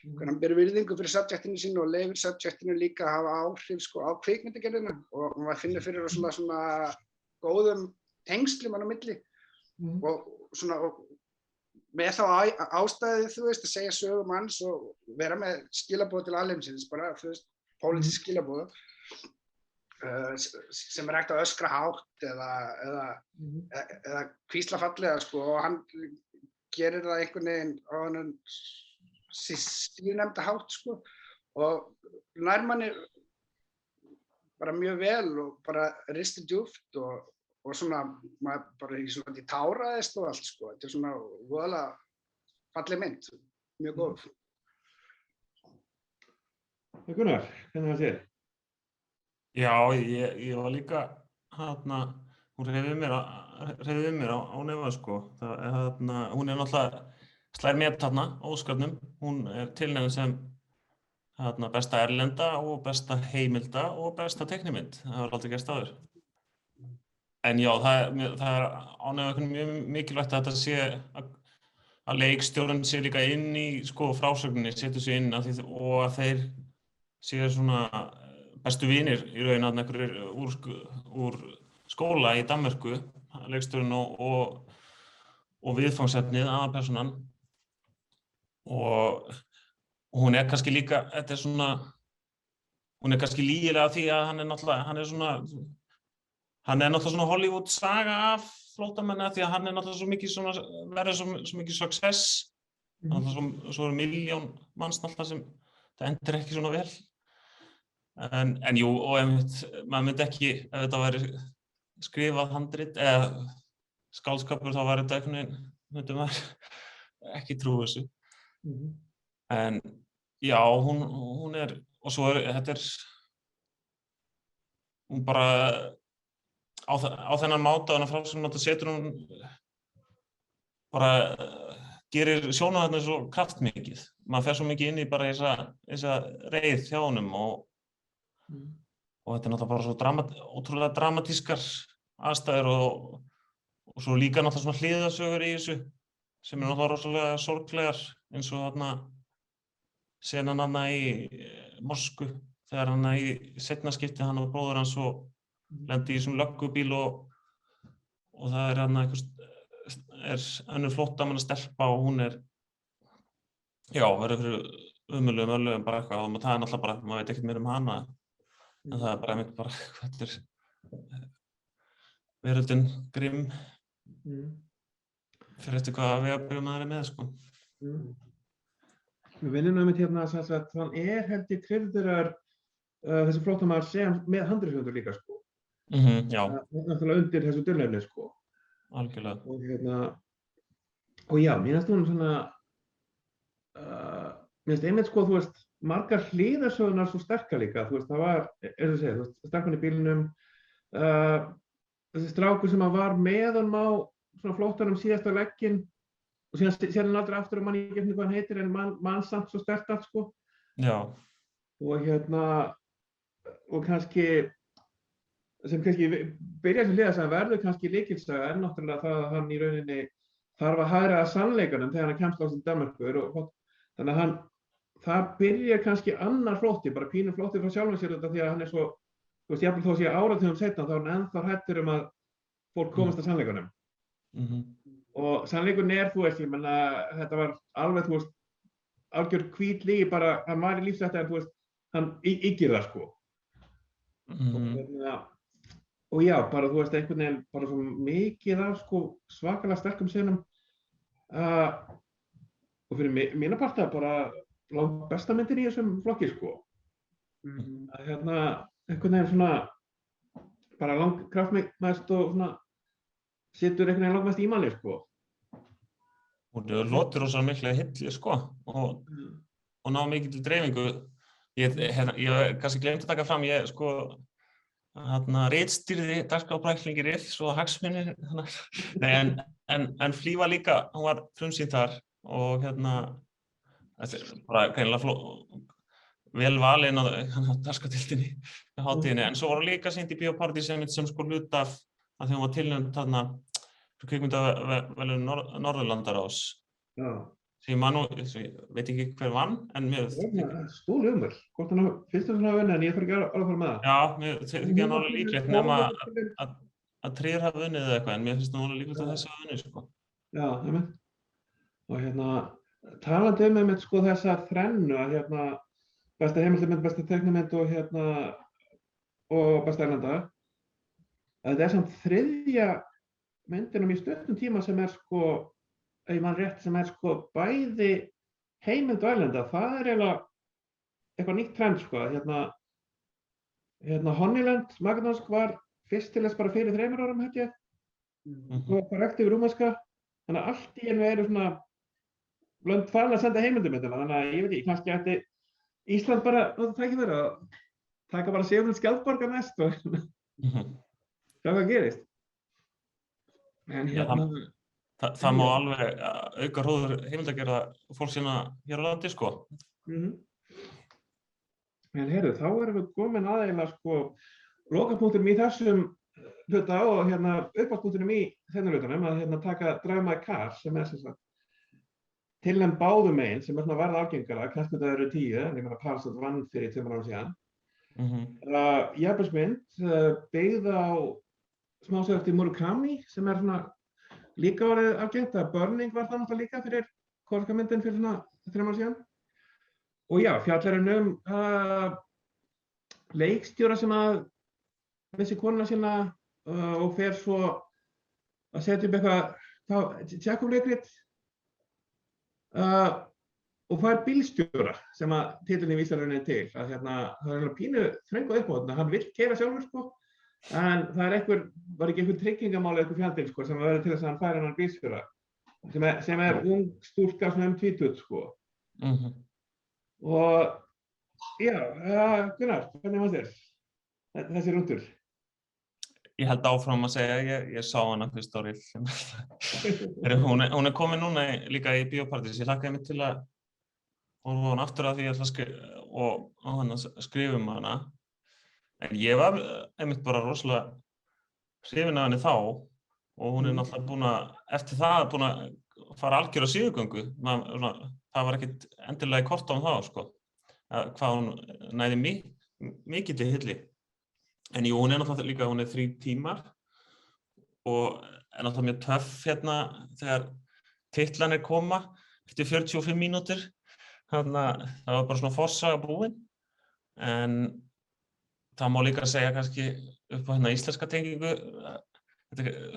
hvernig hann ber virðingu fyrir subjectinu sínu og leyfir subjectinu líka að hafa áhrif, sko, á kvikmyndagerðina og maður finnur fyrir svona góðum tengslum á milli og svona með þá ástæði, þú veist, að segja sögu manns og vera með skilaboð til alheimsins, bara, þú veist, pólitísk skilaboð sem hægt að öskra hátt eða hvísla fallega, sko, og hann gerir það einhvern veginn á hann síðnefnda hátt, sko, og nær manni bara mjög vel og bara ristir djúpt og svona, maður bara í svona táraðist og allt, sko. Þetta svona voðalega falleg mynd, mjög góð. Gunnar, hvernig það séð? Já, ég var líka, hún hreyfði mér á nefna, sko. Hún náttúrulega slær met Óskarnum. Hún tilnefnd sem besta erlenda og besta heimilda og besta teiknimynd. Það var aldrei gerst áður. En já, það ánægður mjög mikilvægt að þetta sé að leikstjórinn sé líka inn í, sko, frásögninni, setur sig inn og að þeir séu svona bestu vinir í raun að einhverjir úr skóla í Danmörku, leikstjórinn og viðfangsefnið, aðalpersónan. Og hún kannski líka, þetta svona, hún kannski lygilega því að hann náttúrulega svona Hollywood saga af flóttamenni því að hann náttúrulega svo mikið svona, verður svo mikið success. Svo milljón manns náttúrulega sem það endur ekki svona vel. En jú, og maður myndi ekki, ef þetta væri skrifað handrit eða skáldskapur, þá var þetta einhvern veginn, myndi maður ekki trúa þessu. En já, hún og svo þetta hún bara á þennan máta, þennan frásögn setur hún bara, gerir sjónarhornið svo kraftmikið. Maður fer svo mikið inn í bara þessa reið hjá honum og þetta náttúrulega bara svo ótrúlega dramatískar aðstæður og svo líka náttúrulega svona hliðarsögur í þessu sem náttúrulega rosalega sorglegar, eins og senan í Moskvu þegar í seinna skipti hann og bróðir hans og lendi í þessum löggubíl og það önnur flóttamannastelpa og hún verður fyrir ömurlegum örlögum bara eitthvað og það náttúrulega bara, maður veit ekkert meira hana en það bara einmitt bara hvað veröldin grimm fyrir eftir hvaða vegabréf maður með, sko. Við vinnum einmitt hérna að hann held ég tryggður þessi flóttamaður sem með handritshöfundur líka, sko. Já. Náttúrulega undir þessu dulnefni, sko. Algjörlega. Og já, mér finnst hún svona, mér finnst einmitt, sko, þú veist, margar hliðarsögunar svo sterkar líka, þú veist, það var, eins og segja, þú veist, stelpan í bílnum, þessi strákur sem var með honum á svona flóttanum síðasta legginn og síðan hann aldrei aftur mann ekki eftir hvað hann heitir en mann samt svo sterkt allt, sko. Já. Og kannski sem kannski byrjar sem hliðarsaga verður kannski lykilsaga er náttúrulega það að hann í rauninni þarf að hagræða sannleikanum þegar hann kemst á sem Danmerkur og þannig að það byrjar kannski annar flótti, bara pínu flótti frá sjálfum sér þetta því að hann svo, þú veist, jafnvel þó sé áratugum seinna þá er hann ennþá hræddur að fólk komast að sannleikanum. og sannleikurinn þú veist, ég menna, þetta var alveg, þú veist, algjör hvít lygi bara, hann var í lífshættu en þú veist, hann yggir það, sko. Og já, bara þú veist, einhvern veginn bara svo mikið af sko svakalega sterkum senum og fyrir mína parta bara langt besta myndin í þessum flokki, sko. Einhvern veginn svona bara langt kraftmest og svona situr einhvern veginn langmest í manni, sko. Hún lotur rosa mikla hilli, sko, og ná mikið til dreifingu. Ég kannski glemt að taka fram, ég sko ritstýrði dagskrárpæklingi RIF svo hagsmunir en Flý var líka, hún var frumsýnd þar og bara greinilega vel valin á dagskrárdeildinni á hátíðinni, en svo var hún líka sýnd í Bíóparadís sem sko hluta af að því hún var tilnefnd þarna fyrir kvikmyndaverðlaun Norðurlandaráðs. Ég veit ekki hver vann, en mér... Stór umur, hvort hann finnst það svona að vinna, en ég þarf ekki alveg að með það. Já, mér þykir hann alveg líklegt nema að Trier hafi vunnið eða eitthvað, en mér finnst það alveg líklegt að þessi hafi vunnið, sko. Já, einmitt. Og talandi einmitt sko þessa þrennu að besta heimildamynd, besta teiknimynd og besta erlenda, að þetta samt þriðja myndinum í stuttum tíma sem sko ef ég man rétt sem sko bæði heimild og erlenda, það eiginlega eitthvað nýtt trend, sko. Honeyland, makedónsk var fyrst til þess bara fyrir 3 árum, held ég. Og bara rekt yfir rúmenska. Þannig að allt í einu svona lönd farin að senda heimildamyndina. Þannig að ég veit ekki, kannski ætti Ísland bara tækifæri að taka bara Sigurður Skjaldborgar næst og sjá hvað gerist. En Það má alveg auka hróður heimildagerða fólk sína hér á landi, sko. En heyrðu, þá erum við komin aðeiginlega, sko, lokapunktinum í þessum hluta og uppáhaldspunktinum í þennan hlutanum að taka Drive My Car sem sem sagt tilnefnd báðum megin sem svona verða algengara, knattspyrna eru 10, en ég meina Parasite vann fyrir 2 árum síðan. Japansmynd byggð á smásögu eftir Murakami sem svona líka orðið algengt, að Burning var það náttúrulega líka fyrir kóreska myndin fyrir svona 3 árum síðan. Og já, fjallar leikstjóra sem að missi konuna sína og fer svo að setja upp eitthvað Tjekhov-leikrit og fær bílstjóra sem að titillinn vísar rauninni til. Að það er pínu þröng og uppáhaldna, hann vill keyra sjálfur, sko. En það var ekki einhver tryggingamál eða einhver fjandinn, sko, sem verður til þess að hann fær hennar bílstjóra sem ung stúlka svona tvítugt, sko. Og já, Gunnar, hvernig fannst þér þessi rúndur? Ég held áfram að segja, ég sá hana fyrst á RIF. Hún komin núna líka í Bíóparadís, ég hlakkaði mig til að horfa á hana aftur að því ég ætla að skrifa hana. En ég var einmitt bara rosalega hrifinn af henni þá og hún náttúrulega búin að, eftir það, búin að fara algjör á sigurgöngu. Það var ekkert endilega í korta þá, sko, hvað hún næði mikilli hilli. En jú, hún náttúrulega líka, hún 3 tímar og náttúrulega mjög töff þegar titlarnir koma eftir 45 mínútur. Þannig að það var bara svona forsaga búin. En það má líka segja kannski upp á íslenska tengingu,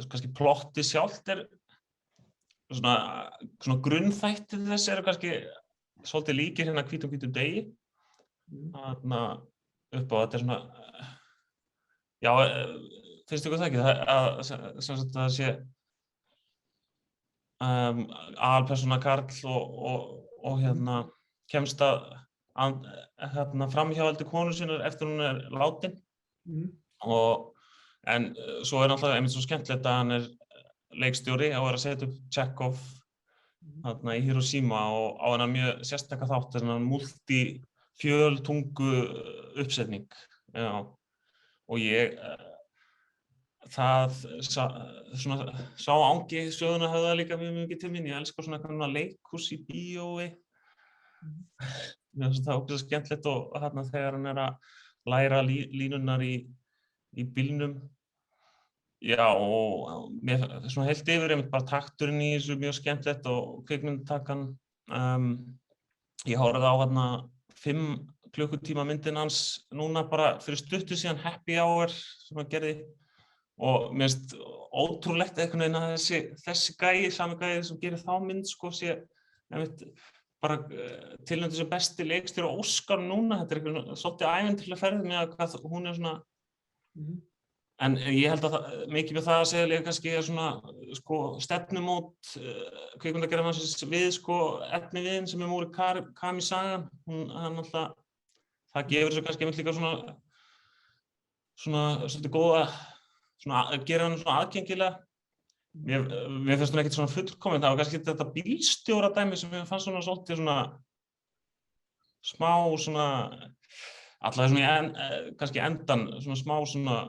kannski plotti sjálft svona grunnþættir þess eru kannski svolítið líkir hvítum degi. Þannig upp á þetta svona, já, finnst ykkur það ekki, að það sé aðalpersóna Karl og kemst að framhjáhaldi konu sinnar eftir hún látin. En svo náttúrulega einmitt svo skemmtilegt að hann leikstjóri og að setja upp Tjekhov í Hiroshima og á hennar mjög sérstaka þátt, þennan multi-fjöltungu uppsetning. Já. Og ég sá angi söguna höfða líka mjög mikið til mín. Ég elska svona leikhús í bíói. Mér finnst það ógeðslega skemmtilegt og þegar hann að læra línurnar í bílnum Já, og mér svona heilt yfir einmitt bara takturinn í þessu mjög skemmtilegt og kvikmyndatakan. Ég horfði á hérna 5 klukkutíma myndin hans núna bara fyrir stuttu síðan Happy Hour sem hann gerði og mér finnst ótrúlegt einhvern veginn að þessi gæi, sami gæi sem gerir þá mynd sko sé einmitt bara tilnefndur sem besti leikstjóri á Óskar núna. Þetta eitthvað svolítið ævintýraleg ferð með að hvað hún svona en ég held að mikið með það að segja líka kannski svona sko stefnumót kvikmyndagerðarmannsins við sko efniviðinn sem Murakami sagan. Hann alltaf það gefur þessu kannski einmitt líka svona svolítið góða svona gera hann svona aðgengilega. Mér finnst hún ekkert svona fullkominn. Það var kannski þetta bílstjóra dæmi sem mér fannst svona svolítið svona smá svona allavega svona kannski endan svona smá svona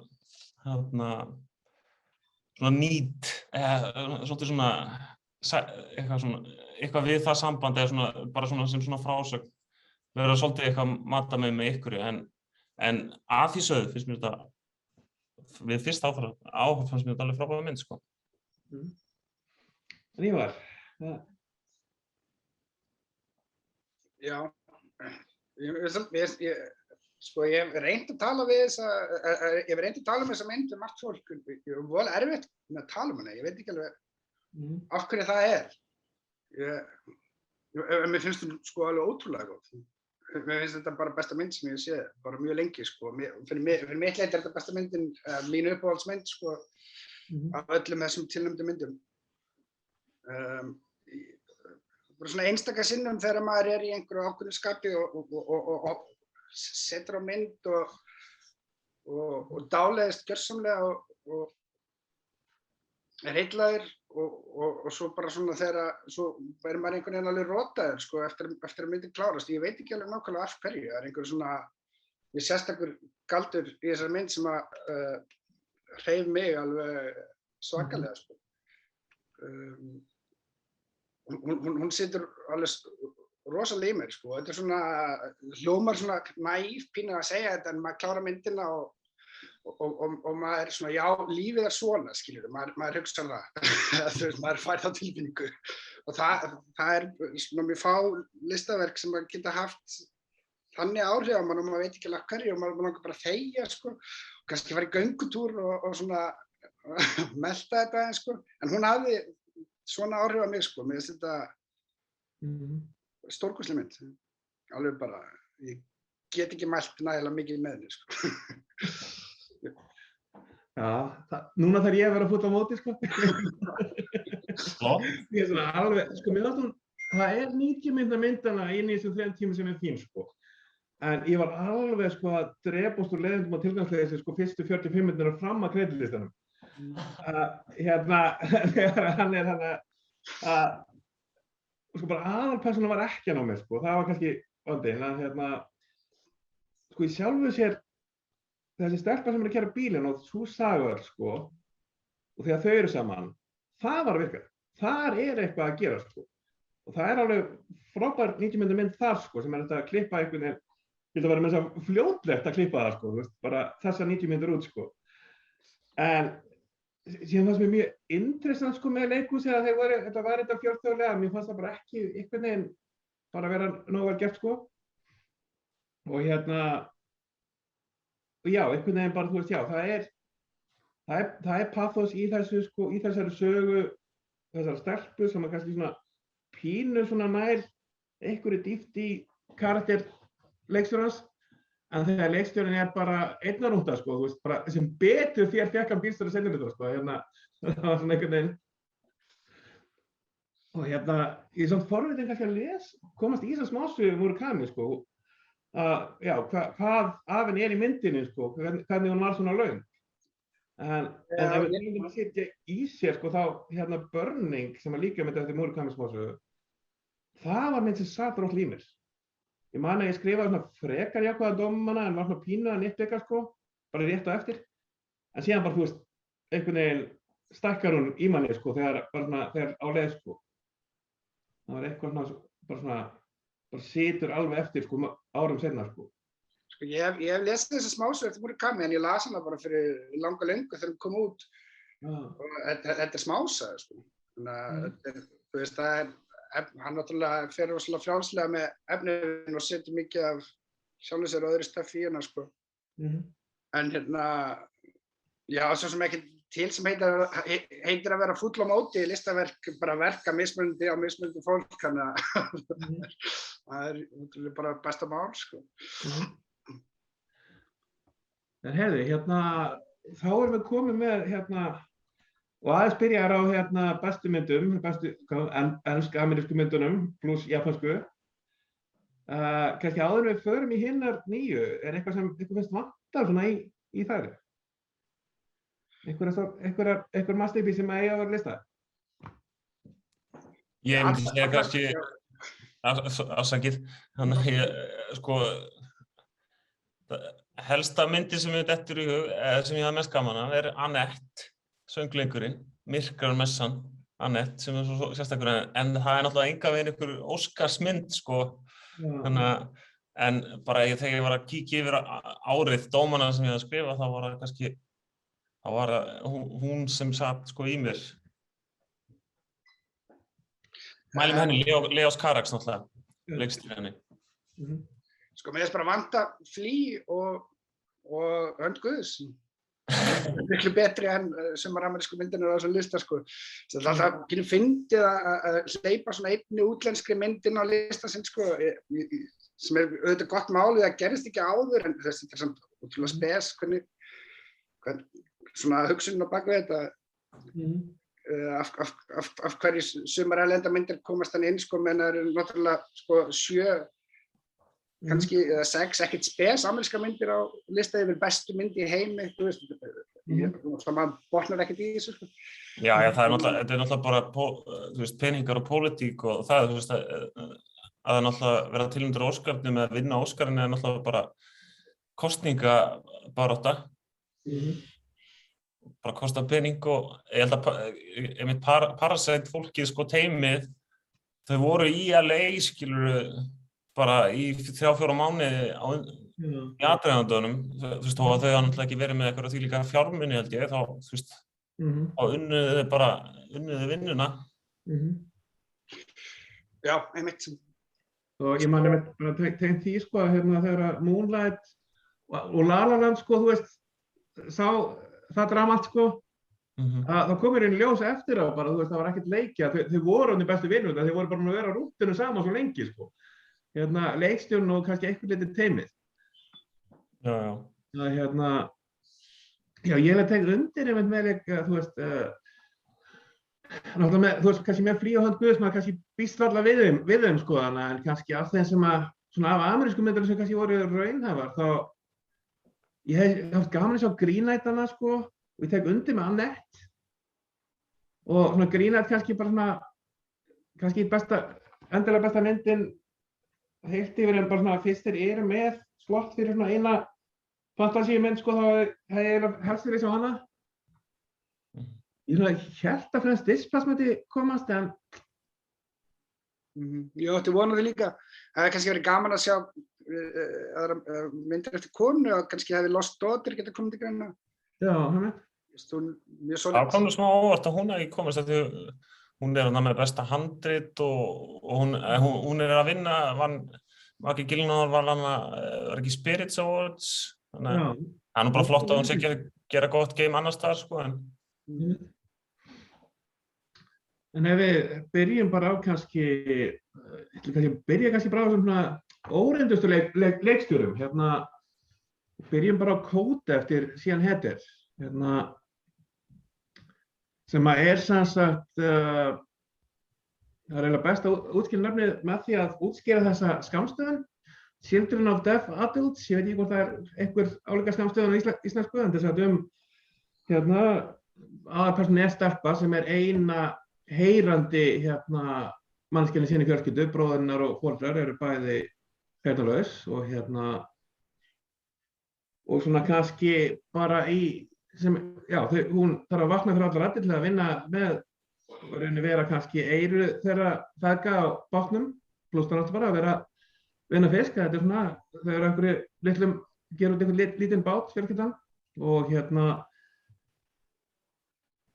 svona nýt svolítið svona eitthvað við það samband eða svona bara svona sem svona frásögn vera svolítið eitthvað mata með ykkur en að því sögðu finnst mér þetta við fyrst áhugað fannst mér þetta alveg frábæra mynd sko. En Ívar? Já, sko ég hef reynt að tala við þessa mynd við margt fólk. Ég er voðalega erfitt með að tala um hana. Ég veit ekki alveg af hverju það er. Mér finnst hún sko alveg ótrúlega góð. Mér finnst þetta bara besta mynd sem ég sé, bara mjög lengi sko. Fyrir mitt leyti er þetta besta myndin, mín uppáhaldsmynd sko, af öllum þessum tilnefndu myndum. Bara svona einstaka sinnum þegar maður er í einhverju ákveðnu skapi og setur á mynd og dáleiðist gjörsamlega og er heillaður og svo bara svona þegar svo verður maður einhvern veginn alveg rotaður sko eftir að myndin klárast. Ég veit ekki alveg nákvæmlega af hverju. Það er einhver svona sérstakur galdur í þessari mynd sem að hreif mig alveg svakalega sko. Hún situr alveg rosalega í mér sko. Þetta er svona hljómar svona naív pínu að segja þetta en maður klárar myndina og maður er svona já, lífið er svona skilurðu, maður hugsa það maður fær þá tilfinningu og það er svona mjög fá listaverk sem maður geta haft þannig áhrif á mann og maður veit ekki alveg hverju og maður langar bara að þegja sko og kannski fara í göngutúr og svona melta þetta sko en hún hafði svona áhrif á mig sko, mér finnst þetta stórkostleg mynd, alveg bara, ég get ekki mælt nægilega mikið með henni sko. Já, núna þarf ég að vera fúll á móti sko. Ég er svona alveg, sko mér finnst hún, það er 90 myndana inn í þessum 3 tímum sem er fín sko. En ég var alveg sko að drepast úr leiðindum og tilgangsleiðis sko fyrstu 45 myndina fram að kreditlistanum. Þegar hann er að sko bara aðalpersónan var ekki á mér sko, það var kannski vandinn að sko í sjálfu sér þessi stelpa sem er að keyra bílinn og sú saga sko og þegar þau eru saman, það var að virka. Þar er eitthvað að gera sko og það er alveg frábær 90 mynd þar sko sem er þetta að klippa einhvern veginn, ég vil vera með þess að fljótlegt að klippa það sko, þú veist, bara þessar 90 myndir út sko. En síðan fannst mér mjög interessant sko með leikhúsið að þetta var þetta fjölþjóðlega, mér fannst það bara ekki einhvern veginn bara vera nógu vel gert sko. Og já, einhvern veginn bara, þú veist, já, það er pathos í þessu sko, í þessari sögu, þessari stelpu sem er kannski svona pínu svona nær einhverju dýpt í karakter leikstjórans. En þegar leikstjórinn er bara einnarúnda sko, þú veist, bara sem betur fékk hann bílstjóri seinni hluta sko, það var svona einhvern veginn. Og ég er svona forvitin kannski að komast í þessa smásögu Murakami sko, já, hvað af henni er í myndinni sko, hvernig hún var svona löng. En ef við myndum að setja í sér sko, þá Burning sem að líka mynd eftir Murakami smásögu, það var mynd sem sat rótt í mér. Ég man að ég skrifaði svona frekar jákvæða dómana en var svona pínu að nitpika sko, bara rétt á eftir. En síðan bara, þú veist, einhvern veginn stækkar hún í manni sko, þegar á leið sko. Það var eitthvað bara situr alveg eftir sko, árum seinna sko. Sko ég hef lesið þessa smásögu eftir Murakami en ég las hana bara fyrir langa löngu þegar hún kom út. og þetta smásaga, sko. Þannig að, þú veist, hann náttúrulega fer rosalega frjálslega með efnið og setur mikið af sjálfum sér og öðru stöffi í hana, sko. En já, svo sem ekki til sem heitir að vera fúll á móti, listaverk bara verka mismunandi á mismunandi fólk, þannig að það náttúrulega bara besta mál, sko. En heyrðu, þá erum við komið með, og aðeins byrjar á bestu myndum, bestu ensk-amerísku myndunum pluss japansku. Kannski áður en við förum í hinnar nýju, eitthvað sem ykkur finnst vantar svona í þær? Einhver masterpiece sem eiga að vera lista? Ég myndi segja kannski, afsakið, þannig sko, helsta myndin sem við dettur í hug, sem ég hafði mest gaman af, Annette, söngleikurinn, Myrkrar messan, Annette, sem svo sérstakur, en það náttúrulega engan veginn ykkur Óskarsmynd, sko, þannig að, en bara þegar ég var að kíkja yfir árið dómana sem ég hafði skrifað, þá var það kannski, þá var það hún sem satt, sko, í mér. Mælum henni, Leos Carax, náttúrulega, leikstýrði henni. Sko, mér finnst bara vanta Flea og Hönd Guðs. Miklu betri en sumar-amerísku myndirnar á þessum lista, sko. Það er alltaf ekki fyndið að hleypa svona einni útlenskri myndin á lista sinn, sko, sem auðvitað gott málið, það gerist ekki áður, en þetta er samt útrúlega spes, hvernig svona hugsunin á bak við þetta, af hverju sumar-erlenda myndir komast hann inn, sko, menn það eru náttúrulega, sko, 7 kannski 6 ekkert spes ameríska myndir á lista yfir bestu myndi í heimi, þú veist, það maður botnar ekkert í þessu, sko. Já, það er náttúrulega bara, þú veist, peningar og pólitík og það, þú veist, að náttúrulega vera tilnefndur á Óskarnum eða vinna Óskarinn er náttúrulega bara kosningabarátta, bara kosta pening og ég held að Parasite fólkið, sko, teymið, þau voru í LA, skilurðu, bara í 3-4 mánuði í aðdragandunum, þú veist, þó að þau hafa náttúrulega ekki verið með eitthvað þvílíka fjármuni, held ég, þá, þú veist, þá unnuðu vinnuna. Já, einmitt. Og ég man bara tengt því, sko, þegar Moonlight og La La Land, sko, þú veist, það dramalt, sko, það komur inn ljós eftir á bara, þú veist, það var ekkert leikja, þau voru hann í bestu vinnur, þau voru bara að vera á rútinu saman svo lengi, sko. Leikstjórn og kannski eitthvað litið teymið. Já, ég hef tengt undir einmitt með þú veist, náttúrulega með, þú veist, kannski með Flea og Hönd Guðs, maður kannski býst varla við þeim, sko, en kannski af þeim sem svona af amerísku myndir sem kannski voru raunhæfar, þá ég hef haft gaman að sjá Green Knight-ana, sko, og ég tek undir með Annette, og svona Green Knight kannski bara svona, kannski endilega besta myndin heilt yfir, en bara svona fyrst þeir eru með slott fyrir svona eina fantasíumynd, sko, þá hefði ég helst verið sjá hana. Ég svona hélt að Frans Displas myndi komast, en Ég átti vonað því líka. Það hefði kannski verið gaman að sjá myndir eftir konu, og kannski hefði Lost Daughter getað komið til greina. Já, hann Það kom nú smá óvart að hún hefði komist, að hún með besta handrit og hún að vinna, var ekki Gyllenhaal, var ekki Spirits Awards, þannig að það er nú bara flott að hún sé ekki að gera gott game annars staðar, sko, En ef við byrjum bara á kannski bara á svona óreindustu leikstjórum, byrjum bara á Kóda eftir Sian Heder, sem er sem sagt, það er eiginlega best að útskýra nafnið með því að útskýra þessa skammstöfun, Children of Deaf Adults, ég veit ekki hvort það er einhver álíka skammstöfun á íslensku, en þess að aðalpersónan er stelpa sem er eina heyrandi manneskjunni sinni fjölskyldu, bróðurinnar og foreldrar eru bæði heyrnarlaus og svona kannski bara hún þarf að vakna fyrir allar raddir til að vinna með og vera kannski eyru þeirra feðga á bátnum, pluss það náttúrulega bara að vera vinna fisk, þetta er svona, þau eru einhverju gera út einhvern lítinn bát fjölskyldan og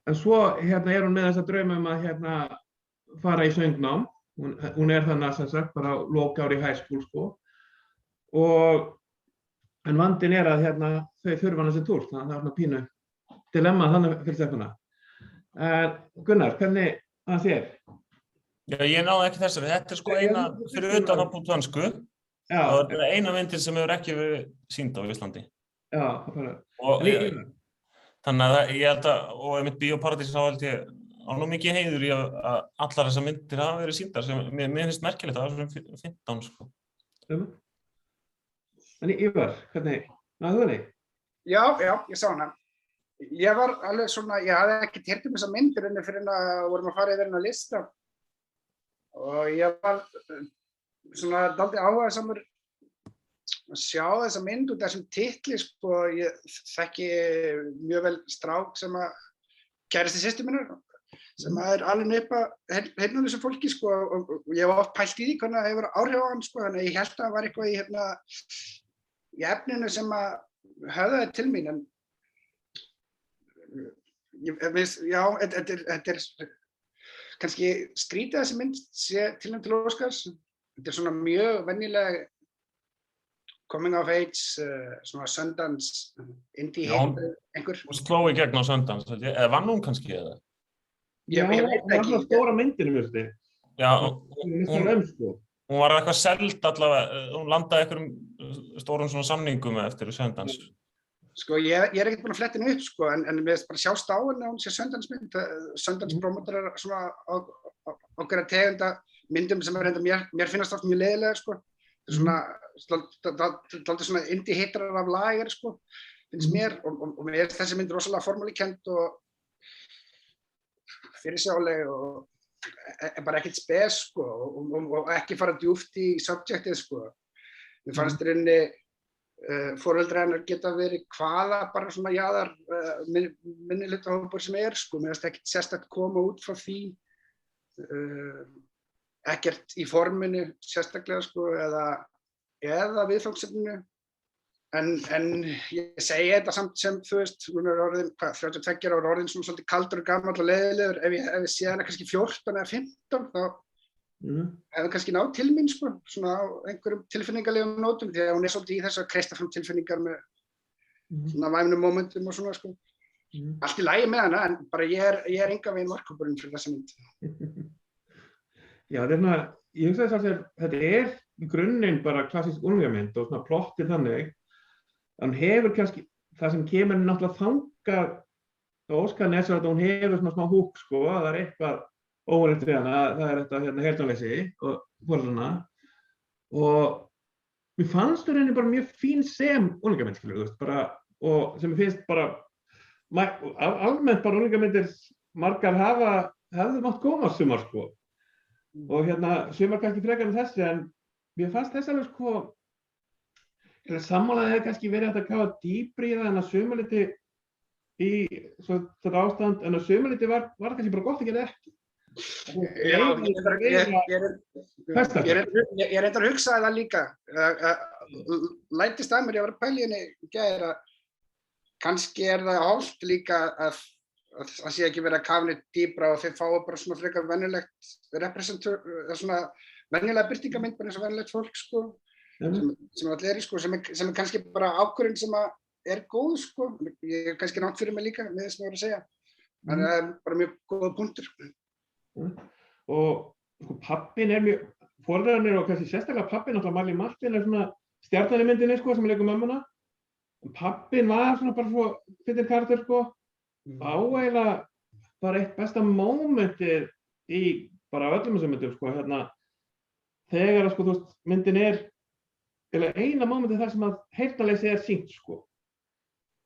en svo hérna hún með þessa drauma að fara í söngnám. Hún þannig sem sagt bara lokaári í high school sko. En vandinn að þau þurfa hana sem túlk, þannig að það pínu dilemma þannig fyrir stelpuna. Gunnar, hvernig að þér? Já, ég náði ekki þessari. Þetta sko eina fyrir utan á bútansku. Það eina myndin sem hefur ekki verið sýnd á Íslandi. Já, þannig að ég held og mitt Bíóparadís þá held ég á nú mikið heiður í að allar þessar myndir hafa verið sýndar sem mér finnst merkilegt að það var svona 15 sko. En Ívar, hvernig náðu þú henni? Já, ég sá hana. Ég var alveg svona, ég hafði ekki heyrt þessa myndir fyrir að vorum að fara yfir hennar lista. Og ég var svona dálítið áhugasamur að sjá þessa mynd út þessum titli sko. Ég þekki mjög vel strák sem að kærasti systur minnar sem alveg upp að heyrnarlausu fólki sko, og ég var oft pælt í því hvernig það hefur áhrif á hann sko, þannig að ég held að það var eitthvað í efninu sem að höfðaði til mín, en þetta kannski skrítið þessi mynd sé tilnefnd til Óskars. Þetta svona mjög venjuleg coming of age, svona Sundance, indie heimur, einhver. Hún sló í gegn á Sundance, eða vann hún kannski eða? Já, hún var alltaf stóra myndinu, mjög Já, hún var eitthvað seld allavega, hún landaði einhverjum stórum svona samningum eftir Sundance. Sko, ég ekkert búinn að fletta henni upp, sko, en mér bara sjást á henni að hún sé Sundance mynd. Sundance promoterar svona ákveðna tegunda myndum sem mér finnast oft mjög leiðilegar, sko. Dálítið svona indie hitrar af lager, sko, finnst mér, og mér þessi mynd rosalega formúlíkennd og fyrirsjáanleg og bara ekkert spes, sko, og ekki fara djúpt í subjectið, sko. Mér fannst foreldrar hennar geta verið hvaða bara svona jaðar minnihlutahópur sem sko. Mér finnst ekkert sérstakt koma út frá því, ekkert í forminu sérstaklega, sko, eða viðfangsefninu. En ég segi þetta samt sem, þú veist, hún orðin, 32 ára orðin svona svolítið kaldur og gamall og leiðilegur. Ef ég sé hana kannski 14 eða 15, þá hefði kannski náð til mín, sko, svona á einhverjum tilfinningalegum nótum, því að hún svolítið í þess að kreista fram tilfinningar með svona væmnum momentum og svona, sko. Allt í lagi með hana, en bara ég engan veginn markhópurinn fyrir þessa mynd. Já, ég hugsa þess að þetta í grunninn bara klassísk unglingamynd og svona plottið þannig. Hún hefur kannski, það sem kemur náttúrulega þangað á Óskarinn er að hún hefur svona smá húk, sko, að það eitthvað óvænt við hana, það þetta heyrnarleysi og foreldrana, og mér fannst henni bara mjög fín sem unglingamind, skilur, þú veist, bara, og sem ég finnst bara, almennt bara unglingamyndir margar hefðu mátt koma sumar, sko, og sumar kannski frekar en þessi, en mér fannst þess alveg, sko, sammálaði hefði kannski verið að kafa dýpri í það, en að sumarliti í þetta ástand, en að sumarliti var kannski bara gott að gera ekki. Já, ég reyndar að hugsa það líka, lætist að mér, ég var að pæla í henni gær að kannski það hollt líka að sé ekki verið að kafa henni dýpra og þeir fái bara svona frekar venjulegt svona venjulega birtingamynd bara eins og venjulegt fólk, sko, sem allir sko, sem kannski bara ákvörðun sem góð, sko, ég kannski nátt fyrir mig líka með það sem ég var að segja, en það bara mjög góða punktur. Og sko, pappinn mjög, foreldrarnir og kannski sérstaklega pappinn, náttúrulega Marley Martin svona stjarnan í myndinni, sko, sem leikur mömmuna. Pappinn var svona bara svo fyndinn karakter, sko, áeiginlega bara eitt besta mómentið í bara öllum þessum myndum, sko, þegar sko, þú veist, myndin eina mómentið þar sem að heyrnarleysi sýnt, sko.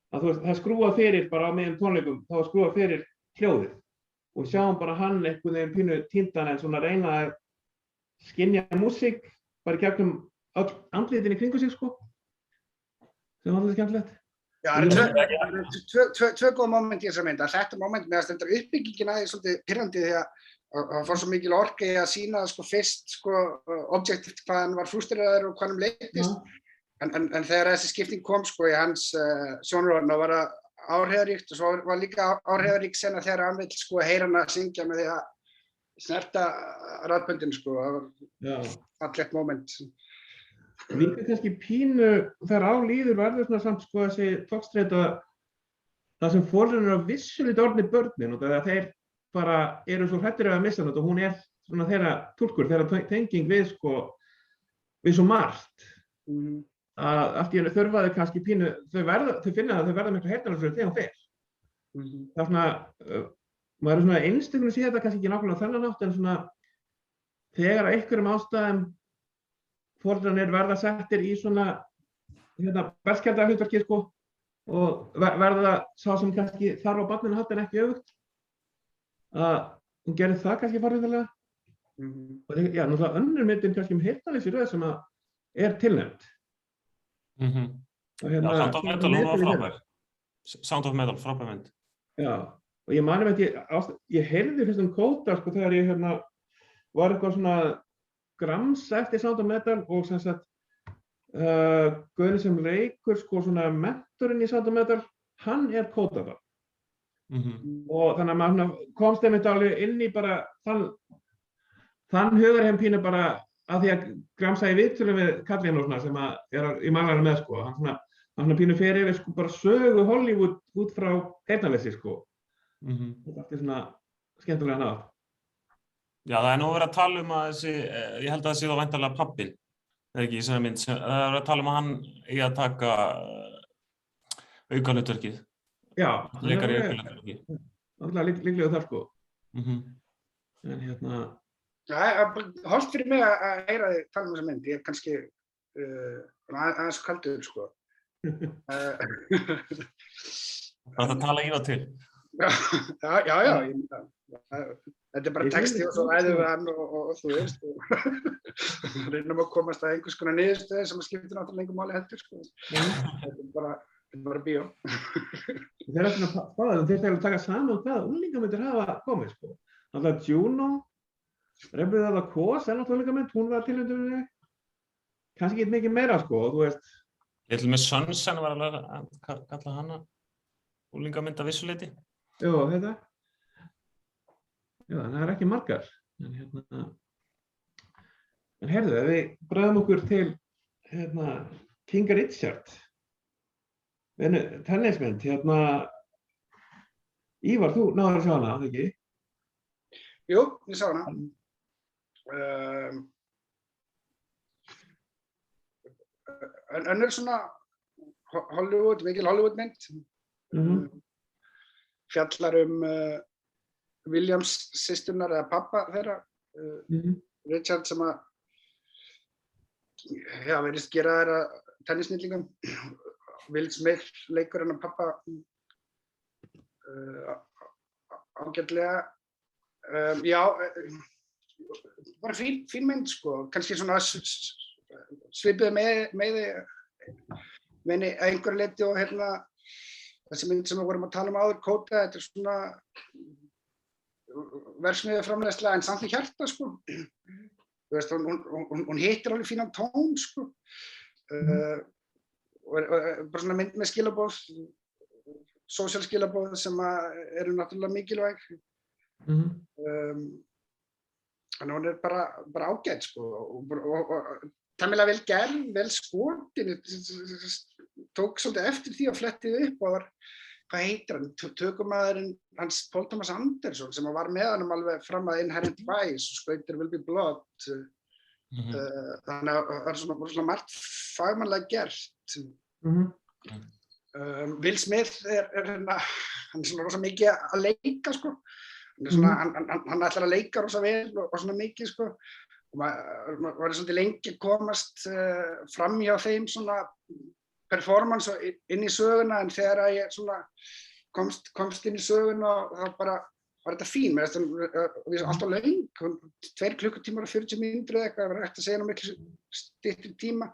Að þú veist, það skrúað fyrir bara á miðjum tónleikum, þá var skrúað fyrir hljóðið. Og sjáum bara hann einhvern veginn pínu týndan en svona reyna að skynja músík bara í gegnum öll andlitin í kringu sig, sko. Sem var alltaf skemmtilegt. Já, það tvö góða moment í þessari mynd. Þetta moment með að stendra uppbyggingin aðeins svolítið pirrandi því að það fór svo mikil orka í að sýna sko fyrst sko objektíft hvað hann var frústreraður og hvað hann leittist. En þegar þessi skipting kom sko í hans sjónarhorn, þá var það áhrifaríkt og svo var líka áhrifarík sena þegar hann vill sko heyra hana syngja með því að snerta raddböndin sko, það var fallegt moment. Líka kannski pínu þegar á líður verður svona samt sko þessi togstreita það sem foreldrarnir eru vissulítið orðnir börnin og það þeir bara eru svo hræddir að missa þetta og hún svona þeirra túlkur, þeirra tenging við sko við svo margt. Að allt í einu þurfa þau kannski pínu, þau finna að þau verða miklu heyrnarlausari þegar hún fer. Það er svona, maður er svona einstökunum sé þetta kannski ekki nákvæmlega þennan átt en svona þegar að einhverjum ástæðum foreldrarnir verða settir í svona berskjaldaða hlutverki sko og verða sá sem kannski þarf á barninu að halda en ekki öfugt. Að hún gerir það kannski forvitnilega. Og já, náttúrulega önnur myndin kannski heyrnarleysi röð sem að tilnefnd. Sound of Metal, hún var frábær. Sound of Metal, frábær mynd. Já, og ég mani með ég heyrði fyrst kóta sko þegar ég var eitthvað svona gramsa eftir Sound of Metal og sem sagt Guðni sem leikur sko svona mentorinn í Sound of Metal, hann kóta það. Og þannig að maður komst einmitt alveg inn í bara þann hugarheim pínu bara að því að gramsa í viðtölum við kallinn og svona sem að í manglarinn með sko, hann svona pínu fer yfir sko bara sögu Hollywood út frá heyrnarleysi sko. Það svona skemmtilega náð. Já, það nú verið að tala um að þessi, ég held að það sé þá væntanlega pabbinn, ekki í þessari mynd, það verið að tala um að hann eigi að taka aukahlutverkið. Já, leikari aukahlutverkið. Náttúrulega líklega þar sko. En Já, holdt fyrir mig að heyra þig tala um þessa mynd, ég kannski aðeins kaldur sko. Það tala í það til. Já, þetta bara texti og svo ræðum við hann og þú veist og reynum að komast að einhvers konar niðurstöðu sem skiptir náttúrulega engu máli heldur sko. Þetta bara bíó. Þeir svona spáðum, þeir að taka saman hvaða unglingamyndir hafa komið sko. Náttúrulega Juno, Rebel of the Cause náttúrulega unglingamynd, hún var tilnefnd kannski ekki mikið meira sko, þú veist. Little Miss Sunshine var alveg að kalla hana unglingamynd að vissu leyti. Jú, þetta. Já, það ekki margar. En heyrðu, ef við bregðum okkur til King Richard. Tennismynd, Ívar, þú náður að sjá hana, ekki? Jú, ég sá hana. Önnur svona Hollywood, mikil Hollywoodmynd. Fjallar Williams systurnar eða pappa þeirra, Richard sem að verðist gera þeirra tennissnillingum. Will Smith leikur hann að pappa ágætlega. Já, bara fín mynd sko, kannski svona svipuð með einhverju leyti og þessi mynd sem við vorum að tala um áður, Kóta, þetta svona verksmiðjuframleiðsla en samt í hjarta sko. Þú veist, hún hittir alveg fínan tón sko. Og bara svona mynd með skilaboð, sósíal skilaboð sem eru náttúrulega mikilvæg. Þannig hún bara ágæt sko og tæmilega vel gerð, vel skotin, tók svolítið eftir því að flettið upp og hvað heitir hann, tökumaðurinn hans Paul Thomas Anderson sem var með honum alveg fram að Inherent Vice og skaut There Will Be Blood. Þannig að það svona margt fagmannlega gert. Will Smith hann svona rosa mikið að leika sko. Hann ætlar að leika rosa vel og svona mikið sko. Og maður var svolítið lengi að komast fram hjá þeim svona performance inn í söguna en þegar að ég svona komst inn í söguna þá bara var þetta fín, við erum alltaf löng, 2 klukkutímar og 40 mínútur eða eitthvað, það var hægt að segja miklu styttri tíma,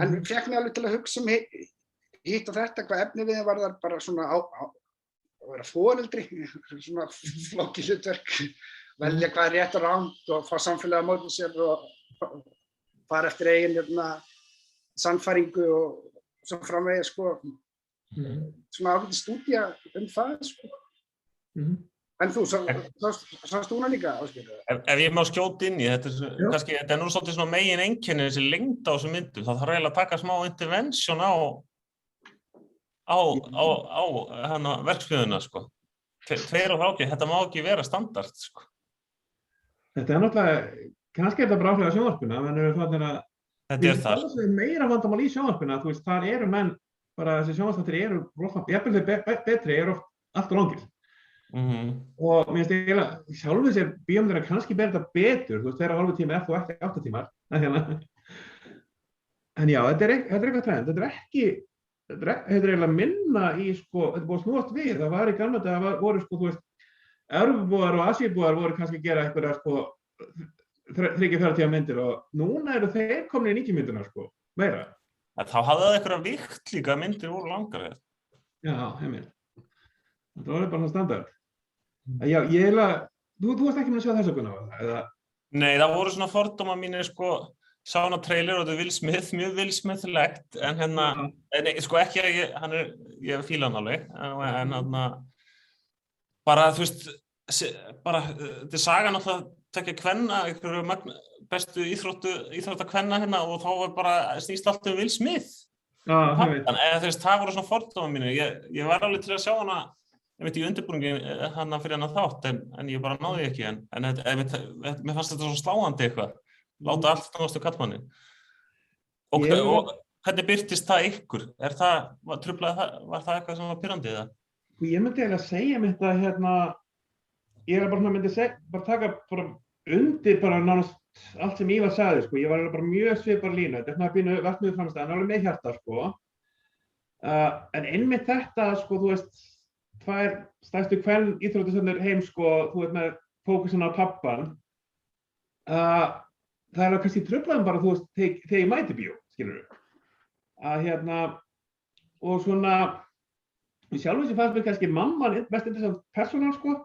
en fékk mig alveg til að hugsa hitt og þetta, hvað efni við var þar bara svona að vera foreldri, svona flókið hlutverk, velja hvað er rétt og rangt og fá samfélagið á móti sér og fara eftir eigin sannfæringu og svo framvegis sko. svona ágætis stúdía það, sko. En þú, sást þú hana líka, Ásgeir? Ef ég má skjóta inn í, þetta er nú svolítið svona megin einkenni þessi lengd á þessum myndum, þá þarf eiginlega að taka smá intervention á hana verksmiðjuna, sko. 2,30, þetta má ekki vera standard, sko. Þetta náttúrulega, kannski þetta bara áhrif á sjónvarpinu, menn eru þannig að það er meira vandamál í sjónvarpinu, þú veist, þar eru menn, bara þessi sjónvarpsþættir eru, jafnvel þeir betri, eru oft allt og langir. Og mér finnst eiginlega, sjálfur sér bíómyndir kannski ber þetta betur, þú veist, 2,5 tíma ef þú ekki 8 tímar. En já, þetta er eitthvað trend, þetta er eiginlega minna í, sko, þetta er búið að snúast við, það var í gamla daga, það voru, sko, þú veist, Evrópubúar og Asíubúar voru kannski að gera einhverja, sko, 30-40 tíma myndir og núna eru þeir komin í 90 myndina, sko, meira. Þá hafði það einhverja vikt líka myndir voru langar. Já, heimil. Þetta var bara standard. Já, ég eiginlega, þú varst ekki með að sjá þessa Gunnar, eða? Nei, það voru svona fordóma mínir, sko, sá hana trailer og þetta er Will Smith, mjög Will Smith-legt, en sko ekki að ég fíla hann alveg, en bara, þú veist, bara, þetta er sagan alltaf tekja kvenna, einhverju bestu íþróttakvenna og þá var bara snýst allt Will Smith. Það voru svona fordóma mínir, ég var alveg til að sjá hana, ég veit í undirbúningi hana fyrir hana þátt, en ég bara náði ekki, en mér fannst þetta svo sláandi eitthvað. Láta allt náðastu kallmannin. Og hvernig birtist það ykkur? Var það eitthvað sem var pirrandi eða? Ég myndi eiginlega segja þetta, ég myndi bara taka undir nánast allt sem Ívar sagði, sko. Ég var bara mjög svipar línu, þetta er pínu verksmiðjuframleiðsla, alveg með hjarta, sko. En einmitt þetta, sko, þú veist, 2 stærstu íþróttasöfnur heims, sko, þú veist, með fókusin á pabbann. Það er kannski truflaðum bara, þú veist, þegar ég mæti bíó, skilurðu. Og svona, í sjálfu sem fannst mér kannski mamman mest interessant persónan, sko.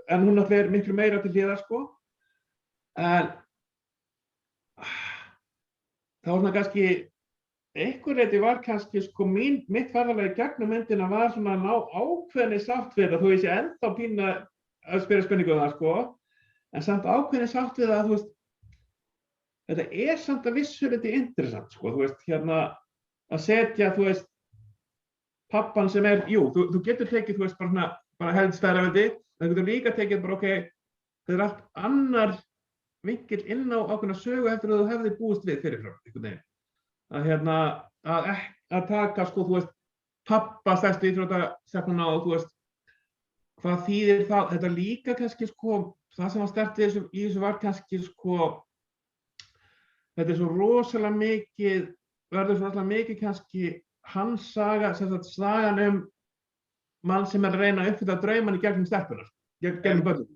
En hún er miklu meira til hliðar, sko. En það var svona kannski, einhver leyti var kannski, sko, mitt ferðalagi gegnum myndina var svona að ná ákveðinni sátt við það, þó ég sé ennþá pínu að spyrja spurningu það, sko. En samt ákveðinni sátt við það, þú veist, þetta er samt að vissu leyti interessant, sko, þú veist, að setja, þú veist, pappan sem þú getur tekið, þú veist, bara helst stærðarveldi, en þú getur líka tekið bara, þetta er allt annar vinkill inn á ákveðna sögu eftir að þú hefði búist við fyrirfram, einhvern veginn. Að taka, sko, þú veist, pappa stærstu íþróttastefnuna og þú veist, hvað þýðir það, þetta líka kannski, sko, það sem var sterkt í þessu var kannski, sko, þetta er svo rosalega mikið, verður svo rosalega mikið kannski hans saga, sem sagt sagan mann sem er að reyna að uppfylla draumann í gegnum stelpunar, gegnum börnum.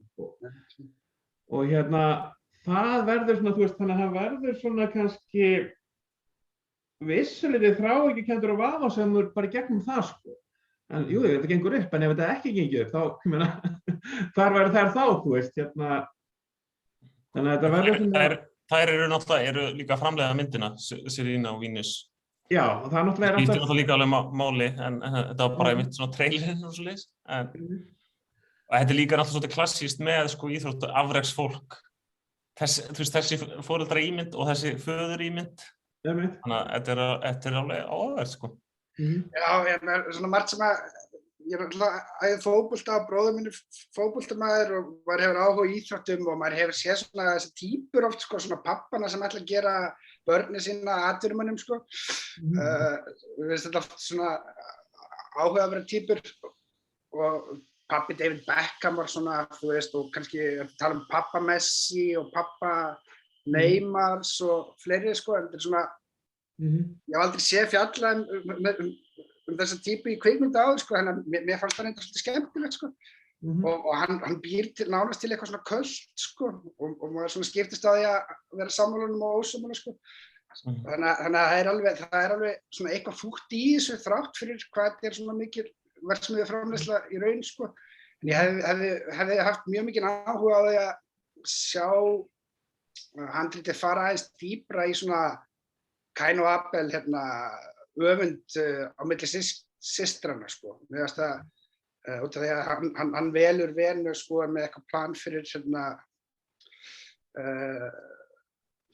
Og það verður svona, þú veist, þannig að það verður svona kannski vissulega þráhyggjukenndur og vafasamur bara gegnum það, sko. En jú, þetta gengur upp, en ef þetta ekki gengur upp, þá, ég meina, þar væru þær þá, þú veist, þannig að þetta verður svona... Þær eru líka að framleiða myndina, Serena og Venus. Já, og það náttúrulega alltaf... Það náttúrulega líka alveg máli, en þetta var bara einmitt svona trailerinn og svo leiðis. Og þetta er líka náttúrulega svolítið klassískt með, sko, íþróttu afreksfólk. Þessi foreldra ímynd og þessi föður ímynd. Þannig að þetta er alveg áhugavert, sko. Já, svona margt sem að ég er alltaf æðið fótbolta, bróðir minn er fótboltamaður og maður hefur áhuga í íþróttum og maður hefur séð svona þessi týpur oft, sko, svona pappana sem ætla að gera börnin sína atvinnumönnum, sko. Við veist þetta oft svona áhugaverðar týpur og pappi David Beckham var svona, þú veist, og kannski tala pappa Messi og pappa Neymars og fleiri, sko, en þetta er svona, ég hef aldrei séð fjalla þessa týpu í kvikmynda áður, sko, þannig að mér fannst það reynda svolítið skemmtilegt, sko. Og hann býr nánast til eitthvað svona költ, sko, og maður svona skiptist á því að vera sammálanum og ósammála, sko. Þannig að það er alveg svona eitthvað fúkt í þessu þrátt fyrir hvað þetta er svona mikil verksmiðjuframleiðsla í raun, sko. En ég hefði haft mjög mikinn áhuga á því að sjá handritið fara aðeins dýpra í svona Kain og Abel, öfund á milli systrana, sko. Mér finnst það, út af því að hann velur Venu, sko, með eitthvað plan fyrir Seríuna?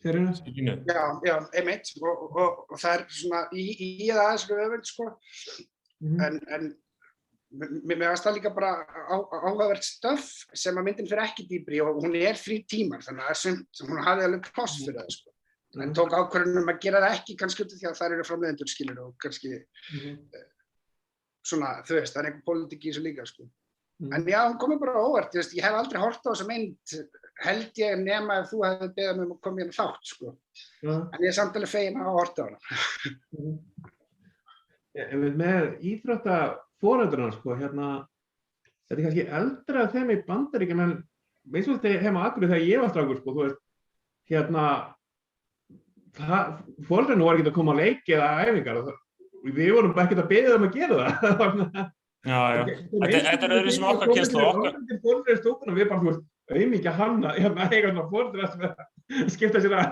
Já, einmitt, og það svona í það aðeins öfund, sko. En mér finnst það líka bara áhugavert stöff sem að myndin fer ekki dýpri og hún 3 tímar, þannig að hún hafði alveg pláss fyrir það, sko. En tók ákvörðun að gera það ekki kannski út af því að þær eru framleiðendur, skilur, og kannski svona, þú veist, það einhver pólitík í þessu líka, sko. En já, hún komið bara óvart, þú veist, ég hef aldrei horft á þessa mynd, held ég, nema ef þú hefði beðið mig að koma hérna þátt, sko. En ég er samt alveg fegin að hafa horft á hana. Með íþróttaforeldrana, sko, þetta er kannski eldra þeim í Bandaríkjunum, en eins og þetta heima á Akureyri þegar ég var strákur, sko, þú veist, foreldrarnir voru ekkert að koma á leiki eða æfingar og við vorum bara ekkert að beðið að gera það. Já. Þetta er öðru sem okkar kynslu og okkar. Foreldrar í stúkunum, við bara, þú veist, auðmikið hanna, eiga svona foreldrar sem skipta sér að.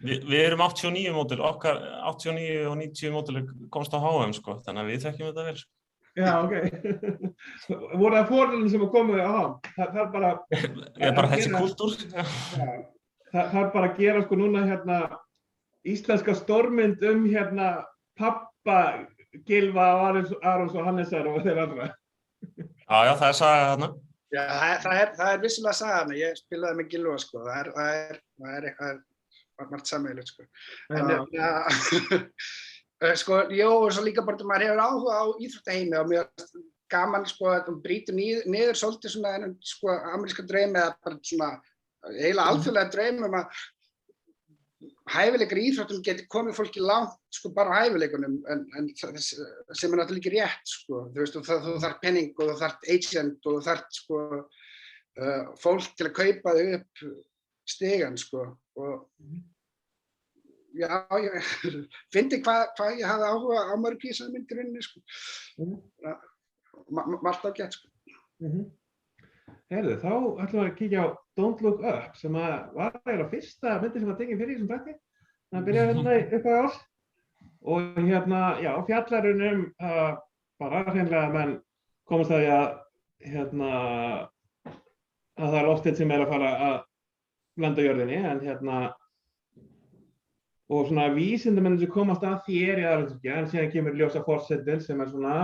Við erum 89 módel, okkar 89 og 90 módel komst á HM, sko, þannig að við þekkjum þetta vel, sko. Já, ok. Voru það foreldrarnir sem komu á HM? Það er bara... Ég er bara þessi kúltúr. Það er bara að gera, sko, núna, íslenska stórmynd pappa Gylfa, Arons og Hannesar og þeir andra. Já, það er saga þarna. Já, það er vissulega saga þarna. Ég spilaði með Gylfa, sko. Það er margt sameiginlegt, sko. En sko, og svo líka bara maður hefur áhuga á íþróttaheimi og mjög gaman, sko, að hún brýtur niður svolítið svona þennan, sko, ameríska draum eða bara svona eiginlega alþjóðlega draum að hæfileikar í íþróttum geti komið fólki langt, sko, bara á hæfileikunum, en sem er náttúrulega ekki rétt, sko. Þú veist, þú þarft penning og þú þarft agent og þú þarft, sko, fólk til að kaupa þig upp stigann, sko. Og já, ég fyndi hvað ég hafði áhuga á mörg í þessari mynd í rauninni, sko. Margt ágætt, sko. Heyrðu, þá ætlum við að kíkja á Don't Look Up sem var eiginlega fyrsta myndin sem var tekin fyrir í þessum þætti. Það byrjaði upp á árs og já, fjallar bara hreinlega að menn komast að því að það er loftið sem er að fara að landa jörðinni, en og svona vísindamenn sem komast að því í aðalhlutverki, en síðan kemur ljósa forsetinn sem er svona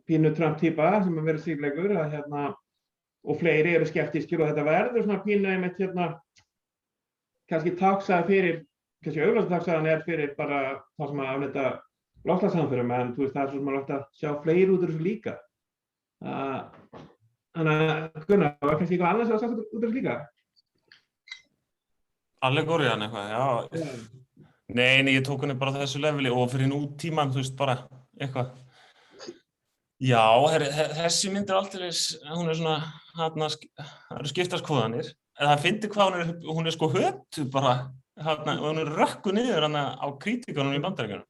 pínu Trump-týpa sem er verið síðleikur að og fleiri eru skeptískir og þetta verður svona pínu einmitt kannski táksaði fyrir, kannski augljósa táksaðan er fyrir bara það sem að afneita loftslagshamförum, en þú veist það er svo sem maður átt að sjá fleiri út úr þessu líka. Þannig að Gunnar, var kannski eitthvað annars að sagt út úr þessu líka? Allegórian eitthvað, já. Nei, ég tók henni bara þessu leveli og fyrir nútímann, þú veist, bara eitthvað. Já, þessi mynd aldeilis, hún er svona, það eru skiptarskoðanir, en það fyndi hvað hún er sko hötuð bara, hún er rökkuð niður á krítíkunum í Bandaríkjunum,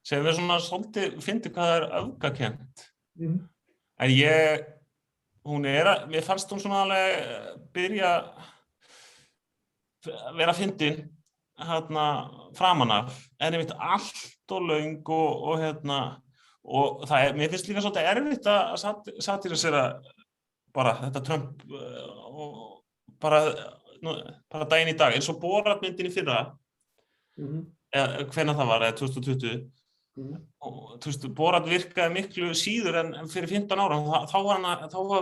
sem við svona svolítið fyndi hvað það er öfgakennt. En mér fannst hún svona alveg byrja að vera fyndin, framan af, en ég veit allt og löng og mér finnst líka svolítið erfitt að satírisera bara þetta Trump og bara daginn í dag, eins og Borat-myndin í fyrra, eða hvenær það var, eða 2020, og þú veist, Borat virkaði miklu síður en fyrir 15 ára, þá var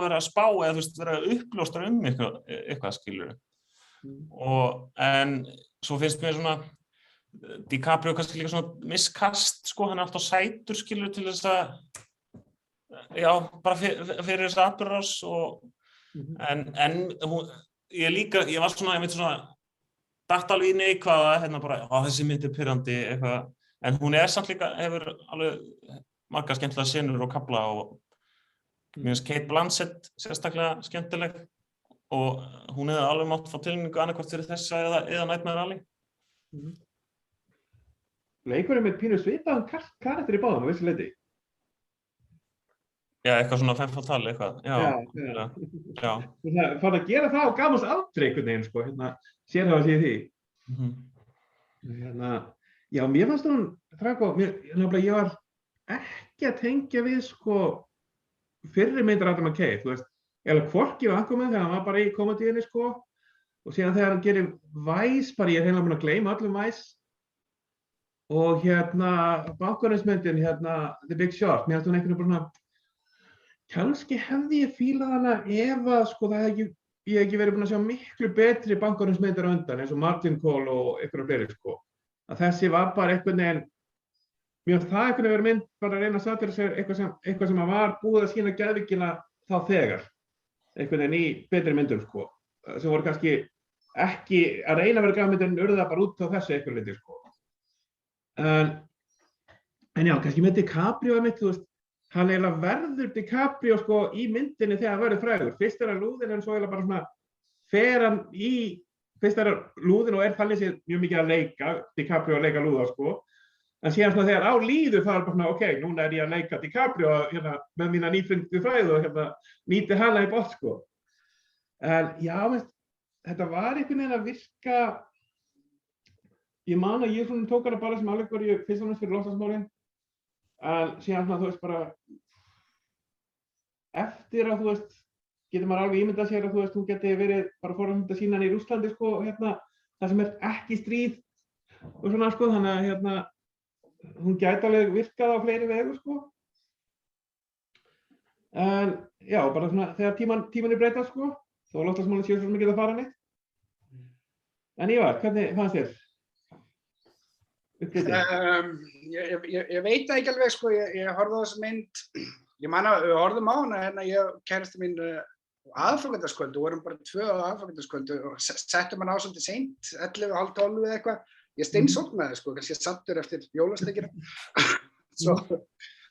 verið að spá eða þú veist, verið að uppljóstra eitthvað skilur. En svo finnst mér svona DiCaprio kannski líka svona miskast, sko, hann er alltaf sætur, skilur, til þess að, já, bara fyrir þess atburðarás en ég var svona, ég veit svona, datt alveg í neikvæða, bara, þessi mynd er pirrandi, eitthvað, en hún er samt líka, hefur alveg margar skemmtilega senur og kafla og mér finnst Kate Blanchett sérstaklega skemmtileg og hún hefði alveg mátt fá tilnefningu annarkvort fyrir þessa eða Nightmare Alley. Leikurinn með pínu svipaðan karakter í báðum á vissu leyti. Já, eitthvað svona femme fatale, eitthvað. Já. Það fann að gera það á gamals aldrei einhvern veginn, sko, sérhafa sér því. Já, mér fannst hún Drago, ég var ekki að tengja við sko fyrri myndir Adam McKay, þú veist, eða hvorki við Aquaman þegar hann var bara í komedíunni sko og síðan þegar hann gerir Vice, bara ég er hreinlega búinn að gleyma öllum Vice og bankaræðismyndin, The Big Short, mér fannst hún einhvern veginn bara svona, kannski hefði ég fílað hana ef að sko ég ekki verið búinn að sjá miklu betri bankaræðismyndir á undan eins og Martin Cole og einhverja fleiri sko. Að þessi var bara einhvern veginn, mér finnst það einhvern veginn mynd bara að reyna að satirisera eitthvað sem var búið að sýna geðveikina þá þegar, einhvern veginn í betri myndum sko, sem voru kannski ekki að reyna að vera gafmyndir en urða bara út á þessu einhver liti sko. En já, kannski með DiCaprio mitt, þú veist, hann eiginlega verður DiCaprio sko í myndinni þegar hann verður frægur. Fyrst er hann lúðinn en svo eiginlega bara svona fer hann fyrst er lúðinn og þannig séð mjög mikið að leika, DiCaprio að leika lúða sko. En síðan svona þegar á líður það bara svona, ok, núna er ég að leika DiCaprio með mína nýfundu fræðu og nýti hana í botn sko. En já, þetta var einhvern veginn að virka, ég man að ég svona tók hana bara sem allegóríu fyrst og fremst fyrir loftslagsmálin. En síðan svona, þú veist, bara eftir að, þú veist, getur maður alveg ímyndað sér að, þú veist, hún geti verið bara forræðsmynd að sýna hann í Rússlandi, sko, það sem er ekki stríð og svona, sko, þannig að, hún gæti alveg virkað á fleiri vegu, sko. En, já, bara svona, þegar tímanni breytast, sko, þó loftslagsmálin séu svo mikið að fara neitt. En Ívar, hvernig fannst þér? Ég veit það ekki alveg, sko, ég horfði á þessa mynd, ég man að við horfðum á hana, ég og kærasti mín aðfangadagskvöldu, vorum bara 2 aðfangadagskvöldu og settum hana á svolítið seint, 11, hálf 12 eða eitthvað, ég steinsofnaði, sko, kannski sattur eftir jólasteikina, svo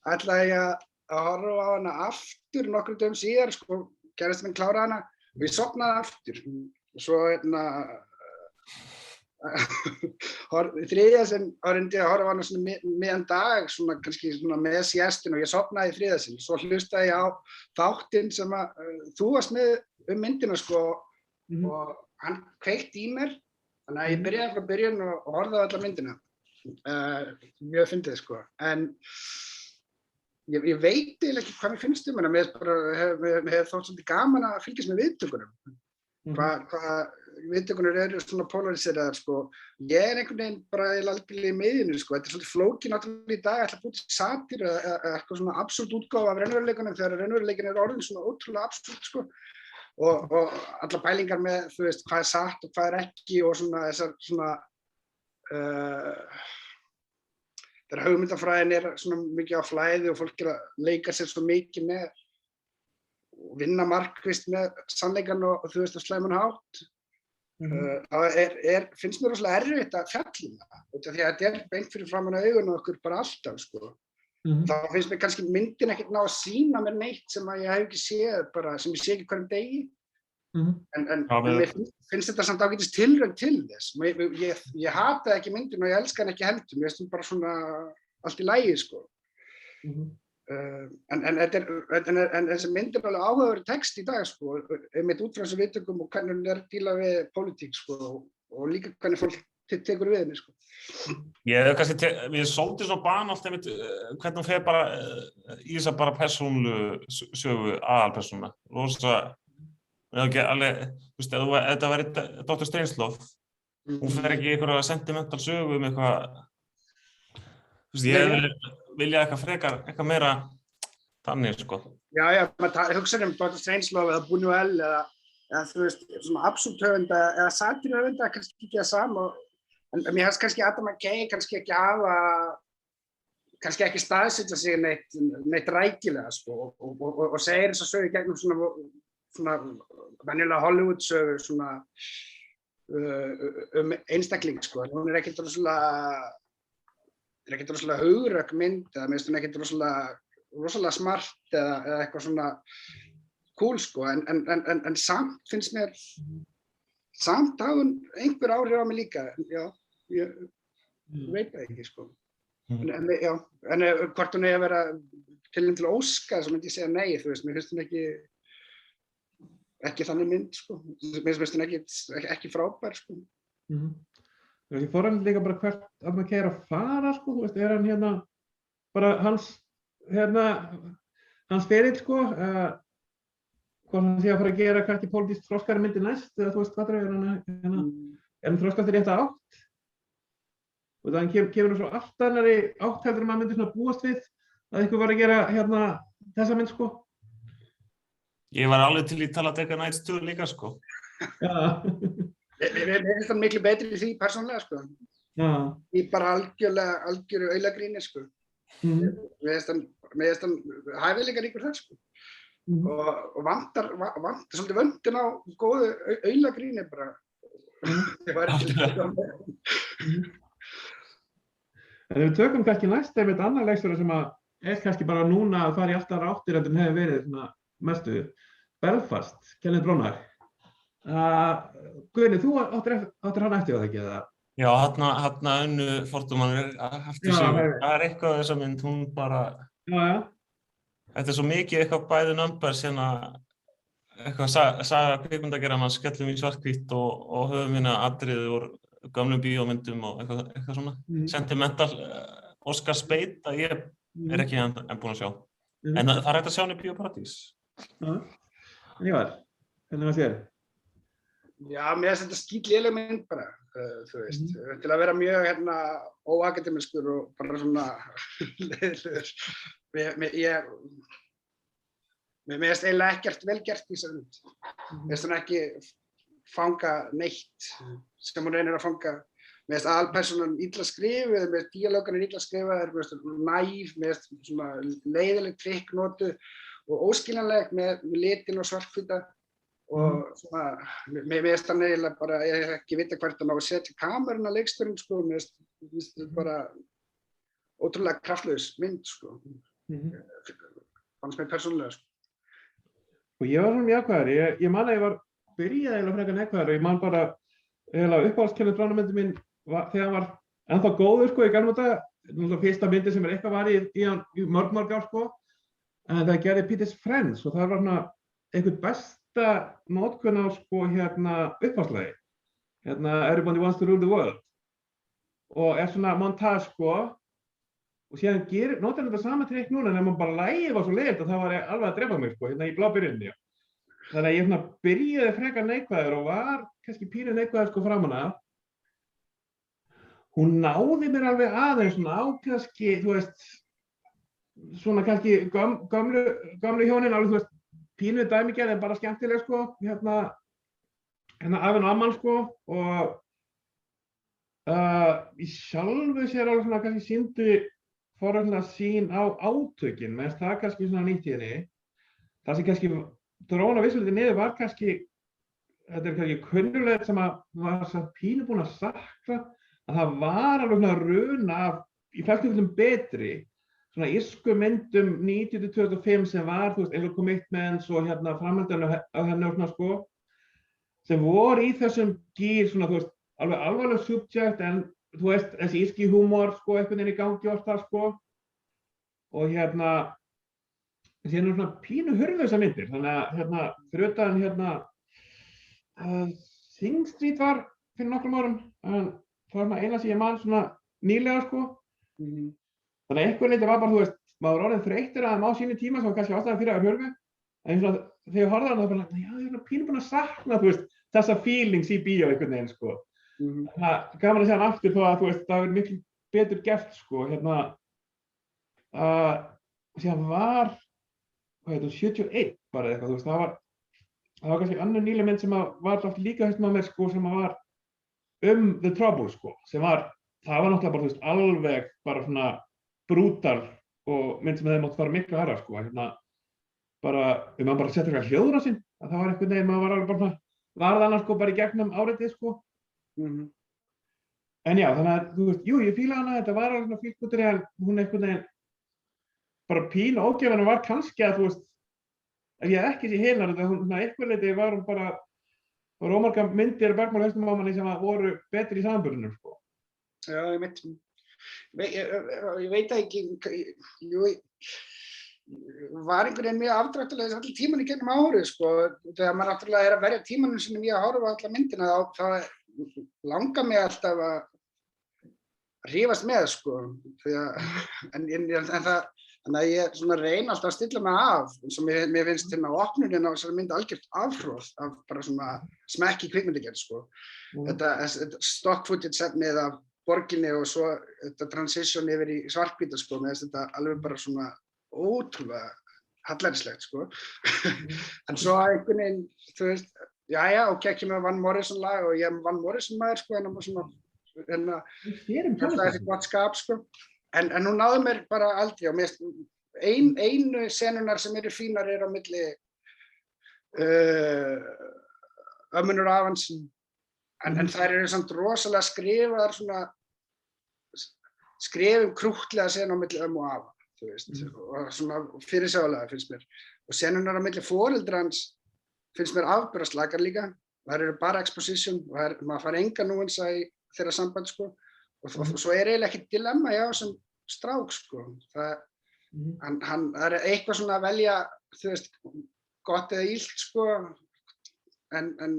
ætlaði ég að horfa á hana aftur nokkrum dögum síðar, sko, kærasti mín kláraði hana og ég sofnaði aftur, og svo þriðja sinn reyndi að horfa á hana svona miðjan dag, svona kannski svona með siestun og ég sofnaði í þriðja sinn. Svo hlustaði ég á þáttinn sem að þú varst með myndina sko og hann kveikti í mér, þannig að ég byrjaði frá byrjun og horfði á alla myndina. Mjög fyndið sko, en ég veit eiginlega ekki hvað mér finnst hana, mér hef þótt svolítið gaman að fylgjast með viðtökunum. Hvað viðtökunar eru svona polariseraðar sko. Ég er einhvern veginn bara algjörlega í miðjunni sko. Þetta er svolítið flókið náttúrulega í dag, ætla að búið til satír eða eitthvað svona absúrt útgáfa af raunveruleikanum þegar raunveruleikin er orðin svona ótrúlega absúrt sko. Og allar pælingar með, þú veist, hvað er satt og hvað er ekki og svona þessar svona þegar hugmyndafræðin er svona mikið á flæði og fólk er að leika sér svo mikið með og vinna markvisst með sannleikann og þú veist á slæman hátt. Það finnst mér rosalega erfitt að fjalla það, því að þetta er beint fyrir framan augun og okkur bara alltaf sko. Þá finnst mér kannski myndin ekkert ná að sýna mér neitt sem að ég hef ekki séð, bara sem ég sé ekki hverjum degi. En mér finnst þetta samt ágætis tilraun til þess. Ég hataði ekki myndin og ég elska hann ekki heldur, mér finnst hún bara svona allt í lagi sko. En þessi mynd er alveg áhugaverður text í dag sko, einmitt út frá þessu viðtökum og hvernig hún er að díla við pólitík sko og líka hvernig fólk tekur við henni sko. Ég hef kannski, við svolítið svo banalt einmitt hvernig hún fer bara í þessa bara persónulegu sögu aðalpersónuna. Rosa, ekki alveg, þú veist, ef þetta væri Dr. Strangelove, hún fer ekki í einhverja sentimental sögu eitthvað, þú veist, ég vilja eitthvað frekar, eitthvað meira þannig, sko. Já, maður hugsa Dr. Strangelove eða Buñuel eða þú veist, svona absúrthöfunda eða satírhöfunda, kannski ekki það sama. En mér hefst kannski Adam McKay kannski ekki staðsetja sig neitt rækilega, sko, og segir þess að sögu gegnum svona venjulega Hollywood sögu, svona einstakling, sko. Hún er ekkert rosalega hugrökk mynd, eða mér finnst hún ekkert rosalega smart eða eitthvað svona cool sko, en samt finnst mér samt hafði hún einhver áhrif á mig líka, já, ég veit það ekki sko. En hvort hún eigi að vera tilnefnd til Óskar, svo myndi ég segja nei, þú veist, mér finnst hún ekki þannig mynd sko, mér finnst hún ekki frábær sko. Ég fór hann líka bara hvert að maður kæra að fara, sko, þú veist, hann bara hans ferill, sko, hvort hann sé að fara að gera kannski pólitískt þroskari myndi næst, eða þú veist, hvað hann þroskast í rétta átt. Og þannig kemur svo allt annarri átt heldur maður myndi svona búast við að einhver var að gera þessa mynd, sko. Ég var alveg til í Talladega Nights 2 líka, sko. Já. Mér finnst það miklu betri í því persónulega, sko. Já. Í bara algjöru aulagríni, sko. Mér finnst hann hæfileika ríkur þar, sko. Og vantar svolítið vöndin á góðu aulagríni bara. Ég var ekki En við tökum kannski næst einmitt annar leikstjóri sem kannski bara núna að fara í alltaf áttir en hefur verið mestu. Belfast, Kenneth Branagh. Guðni, þú áttir hann eftir það ekki, eða? Já, hann unnu fordómanir eftir sig. Það eitthvað þessa mynd, hún bara... Já. Þetta svo mikið eitthvað bæði numbers eitthvað saga kvikmyndagerðarmanns skellum í svarthvítt og höfum atriði úr gamlum bíómyndum og eitthvað svona sentimental Oscar Speit að ég ekki enn búinn að sjá. En það hægt að sjá hann í Bíó Paradís. Ívar, hvernig það sér? Já, mér finnst þetta skítléleg mynd bara, þú veist, til að vera mjög óakademiskur og bara svona leiðilegur. Mér finnst eiginlega ekkert vel gert í þessari mynd. Mér finnst hann ekki fanga neitt sem hún reynir að fanga. Mér finnst aðalpersónan illa skrifuð, mér finnst díalógarnir illa skrifaðir, mér finnst næf, mér finnst svona leiðileg trikk notuð og óskiljanleg með litin og svarthvíta og svona, mér finnst hann eiginlega bara, ég ekki vita hvert hann á að setja kameruna leikstjórinn, sko, mér finnst bara ótrúlega kraftlaus mynd, sko. Fannst mér persónulega, sko. Og ég var svona jákvæður, ég man að ég var byrjaði eiginlega frekar neikvæður og ég man bara eiginlega uppáhaldskennið Branagh-myndi mín þegar hann var ennþá góður, sko, í gamla daga. Náttúrulega fyrsta myndi sem eitthvað var í mörg ár, sko. En það gerði Peter's Friends og það var svona einhvern besta notkun á, sko, uppáhaldslagi. Everybody Wants to Rule the World. Og svona montage, sko. Og síðan notar hann þetta sama trikk núna en ef maður bara lagið var svo leiðilegt að það var alveg að drepa mig, sko, í blábyrjunni. Þannig að ég byrjaði frekar neikvæður og var kannski pínu neikvæður, sko, framan af. Hún náði mér alveg aðeins svona á kannski, þú veist, svona kannski gömlu hjónin, alveg, þú veist, pínu dæmigerð en bara skemmtileg, sko, afinn og amman, sko, og í sjálfu sér alveg svona kannski sýndu forvöldlega sín á átökin, meðan það kannski svona nýtt í henni. Það sem kannski dróna vissulega niður var kannski, þetta kannski kunnulegt sem að var samt pínu búin að sakna, að það var alveg svona runa af, í flestum tilfellum betri, svona írsku myndum 90-2005 sem var, þú veist, eins og Commitments og framhaldinu af henni og svona, sko, sem voru í þessum gír, svona, þú veist, alveg alvarleg subject, en þú veist, þessi írski húmor, sko, einhvern veginn í gangi oft það, sko, og síðan svona pínu hurfu þessar myndir, þannig að fyrir utan Sing Street var fyrir nokkrum árum, en það var svona eina sem ég man svona nýlega, sko. Þannig að einhvern leyti var bara, þú veist, maður orðinn þreyttur að þeim á sínu tíma sem var kannski ástæðan fyrir að hurfu, en svona þegar ég horfði á það, það var bara, já, ég er pínu búin að sakna, þú veist, þessa feelings í bíó einhvern veginn, sko. Það er gaman að segja hann aftur þó að, þú veist, það verður miklu betur gert, sko, síðan var, hvað heitir, 71 bara eitthvað, þú veist, það var kannski annar nýleg mynd sem var líka haustum á mér, sko, sem var The Trouble, sko, sem var, það var náttúrulega bara, þú veist, alveg bara svona brútal og mynd sem hefði mátt fara miklu hærra, sko, bara, ef maður bara setja eitthvað hljóður á sinn, að það var einhvern veginn, maður var alveg bara svona, varð annars, sko, bara í gegnum áreitið, sko. En já, þannig að, þú veist, jú, ég fíla hana, þetta var alveg svona fílgútur en hún einhvern veginn bara pínu ógefin og var kannski að, þú veist, ef ég ekki sé hinar, þetta hún, einhver leiti var hún bara, það voru ómarga myndir og bergmál haustum á manni sem voru betri í samanburðinum, sko. Já, ég veit ekki, var einhvern veginn mjög afdráttulega allir tíman í gegnum árið, sko, þegar maður náttúrulega að verja tímanum sinni í að horfa á alla myndina, þá langar mig alltaf að rífast með, sko. En það, þannig að ég svona reyna alltaf að stilla mig af, eins og mér finnst hérna á opnunin á þessari mynd algjört afhroð af bara svona smekki kvikmyndagerð, sko. Þetta stock footage efnið af borginni og svo þetta transition yfir í svarthvíta, sko, með þetta alveg bara svona ótrúlega hallærislegt, sko. En svo einhvern veginn, þú veist, ok, ekki með Van Morrison lag og ég er Van Morrison maður, sko, en það var svona, þetta er gott skap, sko. En hún náði mér bara aldrei og einu senunar sem eru fínar á milli ömmunur Afansen, en þær eru samt rosalega skrifaðar svona skrifum krúttlega senu á milli ömmu og afa, þú veist, og svona fyrirsjáanlega finnst mér. Og senunar á milli foreldrans finnst mér afburðaslakar líka, þær eru bara exposition og maður fær enga núansa í þeirra samband, sko. Og svo er eiginlega ekkert dilemma hjá þessum strák, sko. Það er eitthvað svona að velja, þú veist, gott eða illt, sko, en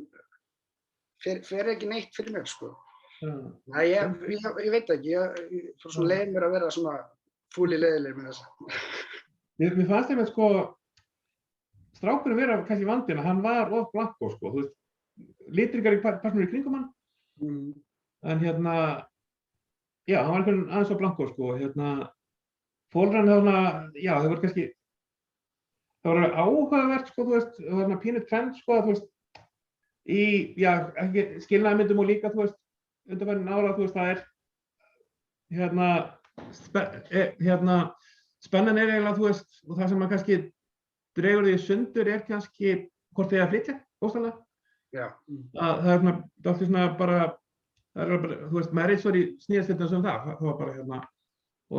fer ekki neitt fyrir mér, sko. Ég veit ekki, ég fór svona leið mér að vera svona fúli leiðileg með þessa. Mér fannst einmitt, sko, strákurinn vera kannski vandinn að hann var of blankó, sko, þú veist, litringar í personur í kringum hann, en hérna, já, hann var einhvern aðeins á blankó, sko, fólkrann þau voru kannski, það voru áhugavert, sko, þú veist, það var pínu trend, sko, þú veist, ekki skilnaðarmyndum og líka, þú veist, undanfarin ára, þú veist, það er, spennan er eiginlega, þú veist, og það sem maður kannski dregur því sundur er kannski hvort þið að flytja, bókstaflega. Já. Það er alltaf svona bara, þú veist, Marriage Story snýðast þetta sem það var bara og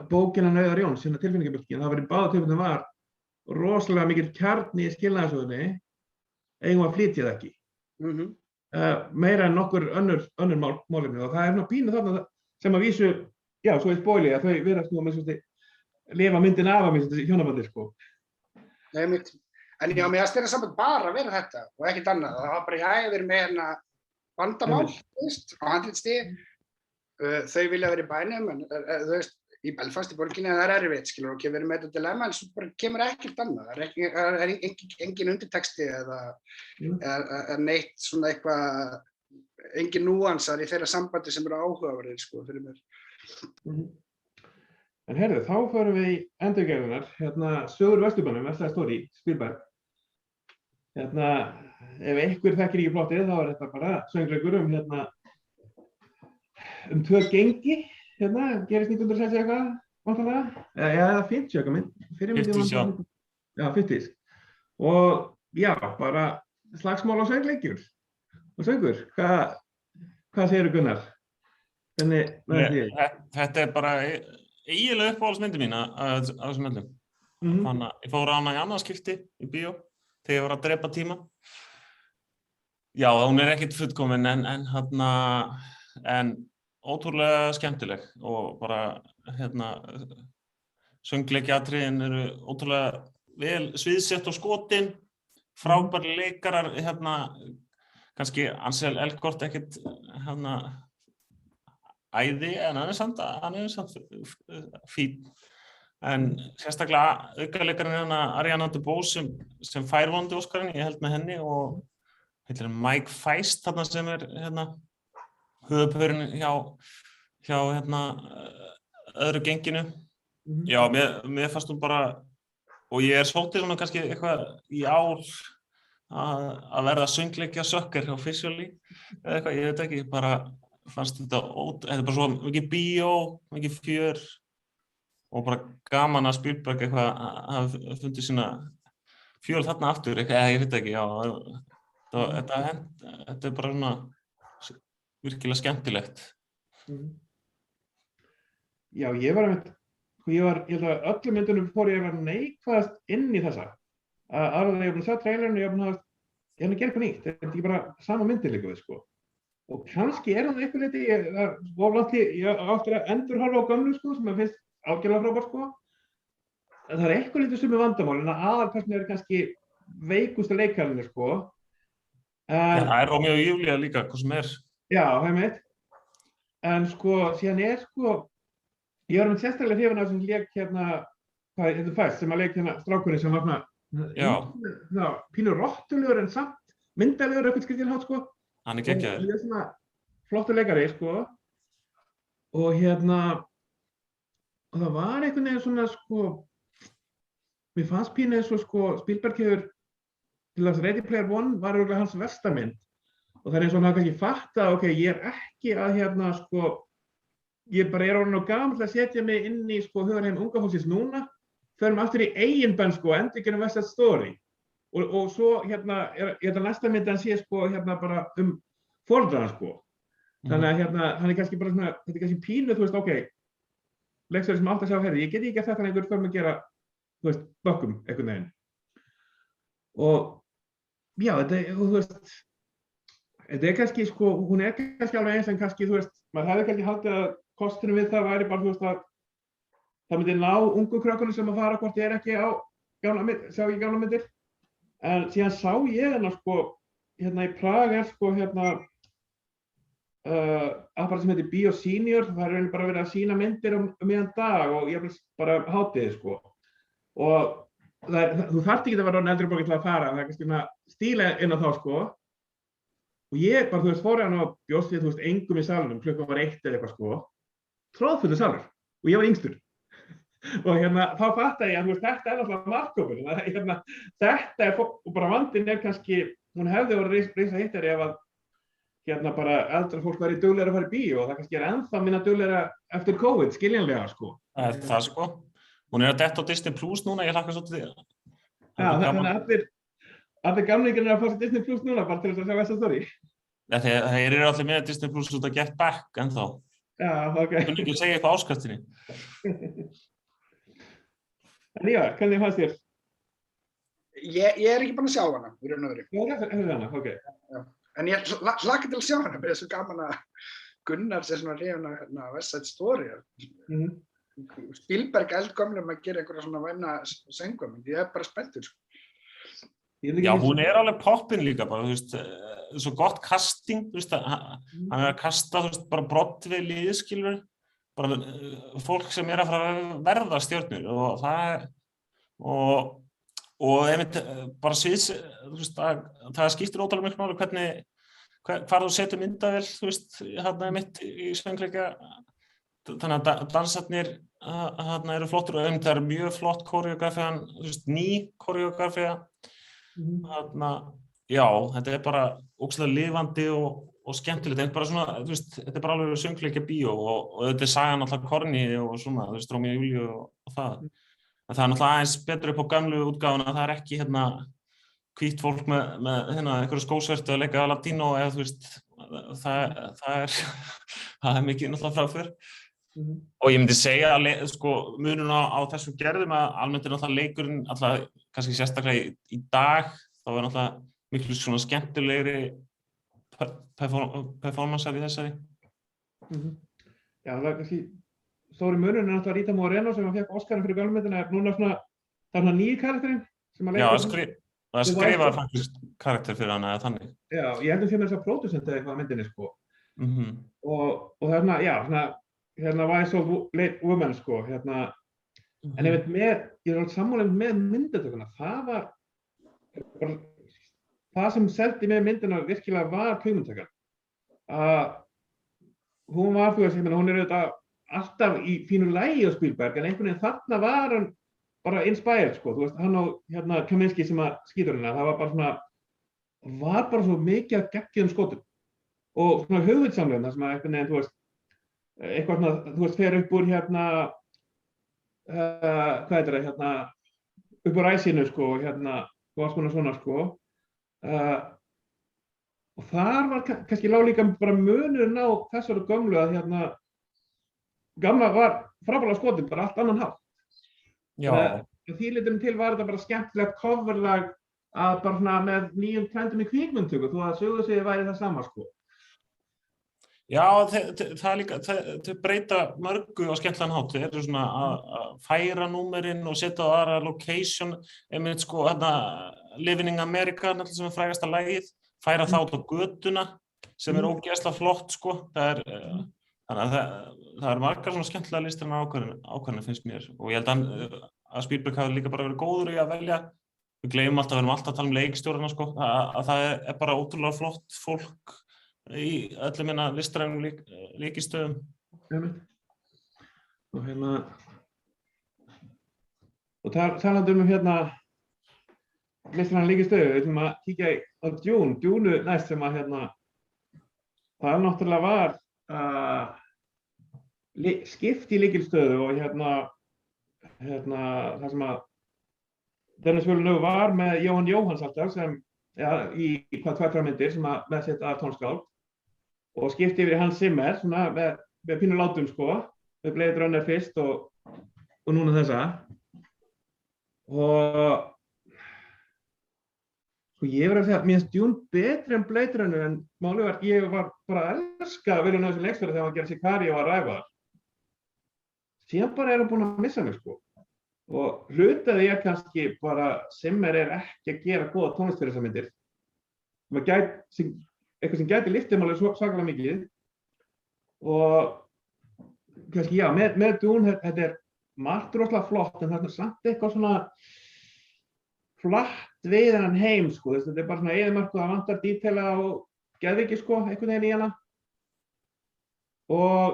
bókin hann Auðar Jóns, tilfinningabylgin, það var í báða tilfellum var rosalega mikill kjarni í skilnaðarsögunni, eigum að flytja það ekki. Meira en nokkur önnur málefni og það er pínu þarna sem að vísu, já, svo í spoili að þau virðast nú með svona lifa myndin af að þessi hjónabandi, sko. Nei, mitt. En já, mér finnst þeirra samband bara að vera þetta og ekkert annað. Það var bara, við erum með vandamál, þú veist, á handritstigi. Þau vilja vera í bænum, en þú veist, í Belfast í borginni, en það er erfitt, skilur, ok, við erum með þetta dilemma, en svo bara kemur ekkert annað. Það er engin undirtexti eða neitt svona eitthvað, engin núansar í þeirra sambandi sem eru áhugaverðir, sko, fyrir mér. En heyrðu, þá förum við í endurgerðunar, Sögur Vesturbænum, West Side Story, Spielberg. Ef einhver þekkir ekki plottið, þá er þetta bara söngleikur tvö gengi, gerist 1960 eitthvað, vantanlega, eða 50 eitthvað mynd, fyrir myndið. 50s, já. Já, 50s. Og já, bara slagsmál og söngleikjur. Og söngur, hvað segirðu Gunnar? Þetta er bara eiginlega uppáhaldsmyndi mín að þessum öllum. Þannig að ég fór á hana í annað skipti í bíó þegar ég var að drepa tíma. Já, hún er ekkert fullkomin en ótrúlega skemmtileg og bara söngleikjaatriðin eru ótrúlega vel sviðsett og skotin, frábæri leikarar, kannski Ansel Elgort ekkert æði, en hann er samt fínn. En sérstaklega aukaleikarinn Ariana DeBose sem fær vonandi Óskarinn, ég held með henni, og heitir Mike Feist þarna sem er höfuðpaurinn hjá öðru genginu. Já, mér fannst hún bara, og ég er svolítið svona kannski eitthvað í ár að verða söngleikja sökker á Visually eða eitthvað, ég veit ekki, bara fannst þetta er bara svo mikið bíó, mikið fjör og bara gaman að Spielberg eitthvað hafa fundið sína fjöl þarna aftur, eitthvað, ég veit ekki, já, þetta er bara svona virkilega skemmtilegt. Já, ég held að öllum myndunum fór ég að vera neikvæðast inn í þessa. Aðra þegar ég var búin að sjá trailerinu, ég var að gera eitthvað nýtt, þetta er ekki bara sama myndin líka við, sko. Og kannski er það eitthvað liti, ég áttur að endurhorfa á gömlu, sko, sem finnst ágæðlega frábært, sko. En það er eitthvað liti sumi vandamál, en aðalpersónan er kannski veikustu leikararnir, sko. Það er Rómeó og Júlía líka, hvað sem er. Já, einmitt. En sko, síðan sko, ég var með sérstaklega hrifin af sem lék hérna, hvað þetta fæst, sem að leik hérna strákurinn sem var svona pínur rottulegur en samt myndalegur eitthvað skriftin hátt sko. Hann geggjaður. Og ég svona flottur leikari sko. Og hérna, og það var einhvern veginn svona sko, mér fannst pínu eins og sko Spielberg hefur til þess Ready Player One var örugglega hans versta mynd. Og það eins og hann hafði kannski fattað, ok, ég ekki að hérna sko, ég bara orðinn of gamall að setja mig inn í sko hugarheim unga fólksins núna, förum aftur í eigin band sko, endurgerðum West Side Story. Og svo hérna, næsta mynd hann sé sko hérna bara foreldrana sko. Þannig að hérna, hann kannski bara svona, þetta kannski pínu, þú veist, ok, leikstjóri sem átt að sjá, herri, ég get ekki að þetta einhver fyrir að gera, þú veist, bökkum einhvern veginn. Og já, þú veist, þetta kannski sko, hún kannski alveg eins en kannski, þú veist, maður hefði kannski haldið að kosturinn við það væri bara, þú veist, að það myndi ná ungu krökkunum sem að fara hvort ekki á sjá ekki gamla myndir. En síðan sá ég hérna sko, hérna í Prag sko, hérna apparat sem heitir Bio Senior, það er bara verið að sýna myndir miðjan dag og ég bara hátíði sko. Og þú þarft ekki að vera eldri borgari til að fara, það er kannski svona stíla inn á þá sko. Og ég bara, þú veist, fór hérna og bjóst við, þú veist, engum í salnum, klukkan var 1 eða eitthvað sko. Troðfullur salur og ég var yngstur. Og hérna, þá fattaði ég að, þú veist, þetta náttúrulega markkópur. Hérna, þetta og bara vandinn kannski, hún hefði verið risa hittari ef að hérna bara eldra fólk væri duglegra að fara í bíó og það kannski ennþá minna duglegra eftir COVID, skiljanlega sko. Það sko. Hún að detta á Disney Plus núna, ég hlakka svo til því. Já, þannig að allir gamlingir að fá sér Disney Plus núna bara til þess að sjá West Side Story. Þeir allir með Disney Plus út að Get Back ennþá. Já, ok. Þú ekki segja eitthvað áskriftinni. En já, hvernig fannst þér? Ég ekki búinn að sjá hana, í raun og veru. Já, hana, ok. Já. En ég hlakka til að sjá hana, mér svo gaman að Gunnar sé svona hrifinn af West Side Story. Spielberg eldgömlum að gera einhverja svona væna söngum, ég bara spenntur sko. Já, hún alveg poppin líka bara, þú veist, svo gott casting, þú veist, hann að kasta, þú veist, bara Broadway liðskilur, bara fólk sem að fara að verða stjörnur og það og einmitt bara sviðs, þú veist, það skiptir ótrúlega miklu máli hvernig, hvar þú setur myndavél, þú veist, hérna einmitt í söngleika, þannig að dansarnir hérna eru flottur og einmitt það mjög flott koreografía, þú veist, ný koreografía, hérna, já, þetta bara ógeðslega lifandi og skemmtilegt, en bara svona, þú veist, þetta bara alveg söngleika bíó og þetta sagan alltaf Korni og svona, þú veist, Rómeó og Júlíu og það. En það náttúrulega aðeins betur upp á gamlu útgáfuna að það ekki hérna hvítt fólk með hérna einhverju skósvertu að leika latínó eða þú veist það mikið náttúrulega fráför. Og ég myndi segja að sko munurinn á þessum gerðum að almennt náttúrulega leikurinn alltaf kannski sérstaklega í dag þá náttúrulega miklu svona skemmtilegri performance í þessari. Já, það kannski stóri munurinn náttúrulega Rita Moreno sem að fekk Oscarinn fyrir gamlumyndina núna svona, það svona nýji karakterinn sem að leika. Já, það skrifaði faktisk karakter fyrir hana eða þannig. Já, ég held sem þess að pródusent eða eitthvað á myndinni sko. Og það svona, já, svona, hérna Wise Old Woman sko, hérna, en ég alveg sammála með myndatökuna, það var, það sem seldi með myndina virkilega var kvikmyndatökan. Hún var, þú veist, hún auðvitað alltaf í fínu lagi á Spielberg, en einhvern veginn þarna var hann bara inspired, sko, þú veist, hann og hérna Kaminski sem að skýtur hérna, það var bara svo mikið að geggjuðum skotum og svona hugvitsamlega, það sem að einhvern veginn, þú veist, eitthvað svona, þú veist, fer upp úr hérna, hvað heitir það, hérna, upp úr ræsinu, sko, hérna, og alls konar svona, sko, og þar var kannski lág líka bara munurinn á þessari gömlu að hérna, gamla var frábærlega skotin, bara allt annan hátt. Já. Því liturinn til var þetta bara skemmtilegt coverlag að bara svona með nýjum trendum í kvikmyndatöku, þó að sögusviðið væri það sama, sko. Já, það er líka, þau breyta mörgu á skemmtilegan hátt, þau eru svona að færa númerinn og setja á aðra location, einmitt sko, hérna, Living in America, sem er frægasta lagið, færa það út á götuna, sem er ógeðslega flott, sko, það Þannig að það margar svona skemmtilega listrænar ákvarðanir finnst mér og ég held að Spielberg hafi líka bara verið góður í að velja. Við gleymum alltaf, við erum alltaf að tala leikstjórana sko, að það bara ótrúlega flott fólk í öllum listrænum líkistöðum. Og talandi listrænan líkistöðu, við ætlum að kíkja á Dune næst sem að það náttúrulega var skipt í lykilstöðu og það sem að Denis Villeneuve var með Jóhann Jóhanns alltaf sem í 2-3 myndir sem að með sitt að tónskáld og skipti yfir í Hans Zimmer svona með pínu látum sko með Blade Runner fyrst og núna þessa og sko ég verð að segja, mér finnst Dune betri en Blade Runner en málið var, ég var bara að elska Villeneuve sem leikstjóri þegar hann gerði Sicario og Arrival. Síðan bara hann búinn að missa mig sko. Og hlutaði ég kannski bara Zimmer ekki að gera góða tónlist fyrir þessar myndir. Eitthvað sem gæti lyftið alveg svakalega mikið. Og kannski já, með Dune, þetta margt rosalega flott en það samt eitthvað svona flatt við þennan heim sko, þetta bara svona eyðimerkur að vantar dítela og geðviki sko, einhvern veginn í hana. Og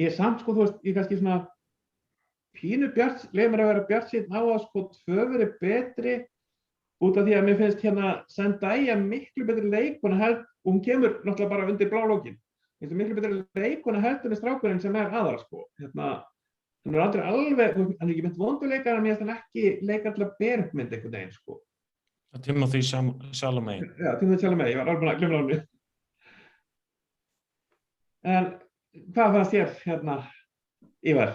ég samt sko, þú veist, ég kannski svona pínu leið mér að vera bjartsýnn á að sko 2 verið betri út af því að mér finnst Zendaya miklu betri leikona og hún kemur náttúrulega bara undir blálókin. Miklu betri leikona heldur en strákurinn sem aðra sko. Hann aldrei alveg, hann ekki mynd vonduleikar en mér finnst hann ekki leika alltaf bergmynd einhvern veginn sko. Timothy Chalamet. Já, Timothy Chalamet, ég var alveg að glemma hann. En hvað fannst þér Ívar?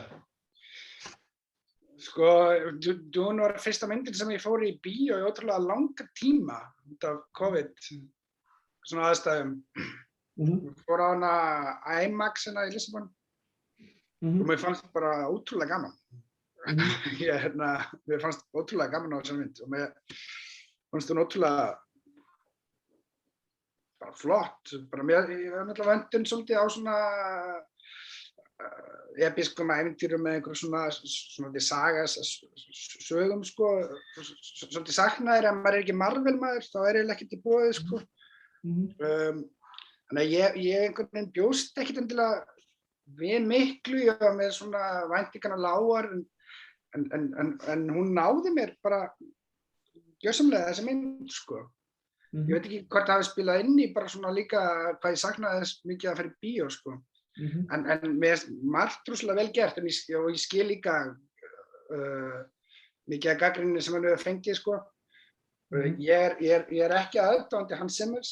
Sko, Dune var fyrsta myndin sem ég fór í bíó í ótrúlega langa tíma út af COVID, svona aðstæðum. Fór á hana IMAX í Lissabon og mér fannst bara ótrúlega gaman. Mér fannst ótrúlega gaman á þessari mynd og mér fannst hún ótrúlega bara flott. Ég var náttúrulega vöndun svolítið á svona episkum ævintýrum með einhverjum svona sögum sko, svolítið saknaðir ef maður ekki Marvel maður, þá eiginlega ekkert í boði sko. Þannig að ég einhvern veginn bjóst ekkert endilega við miklu, ég var með svona væntingarnar lágar en hún náði mér bara gjörsamlega þessi mynd sko. Ég veit ekki hvort það hafi spilað inn í bara svona líka hvað ég saknaði þess mikið að fara í bíó sko. En mér er margt rosalega vel gert og ég skil líka mikið af gagnrýninni sem hann hefur fengið sko. Ég er ekki aðdáandi Hans Zimmer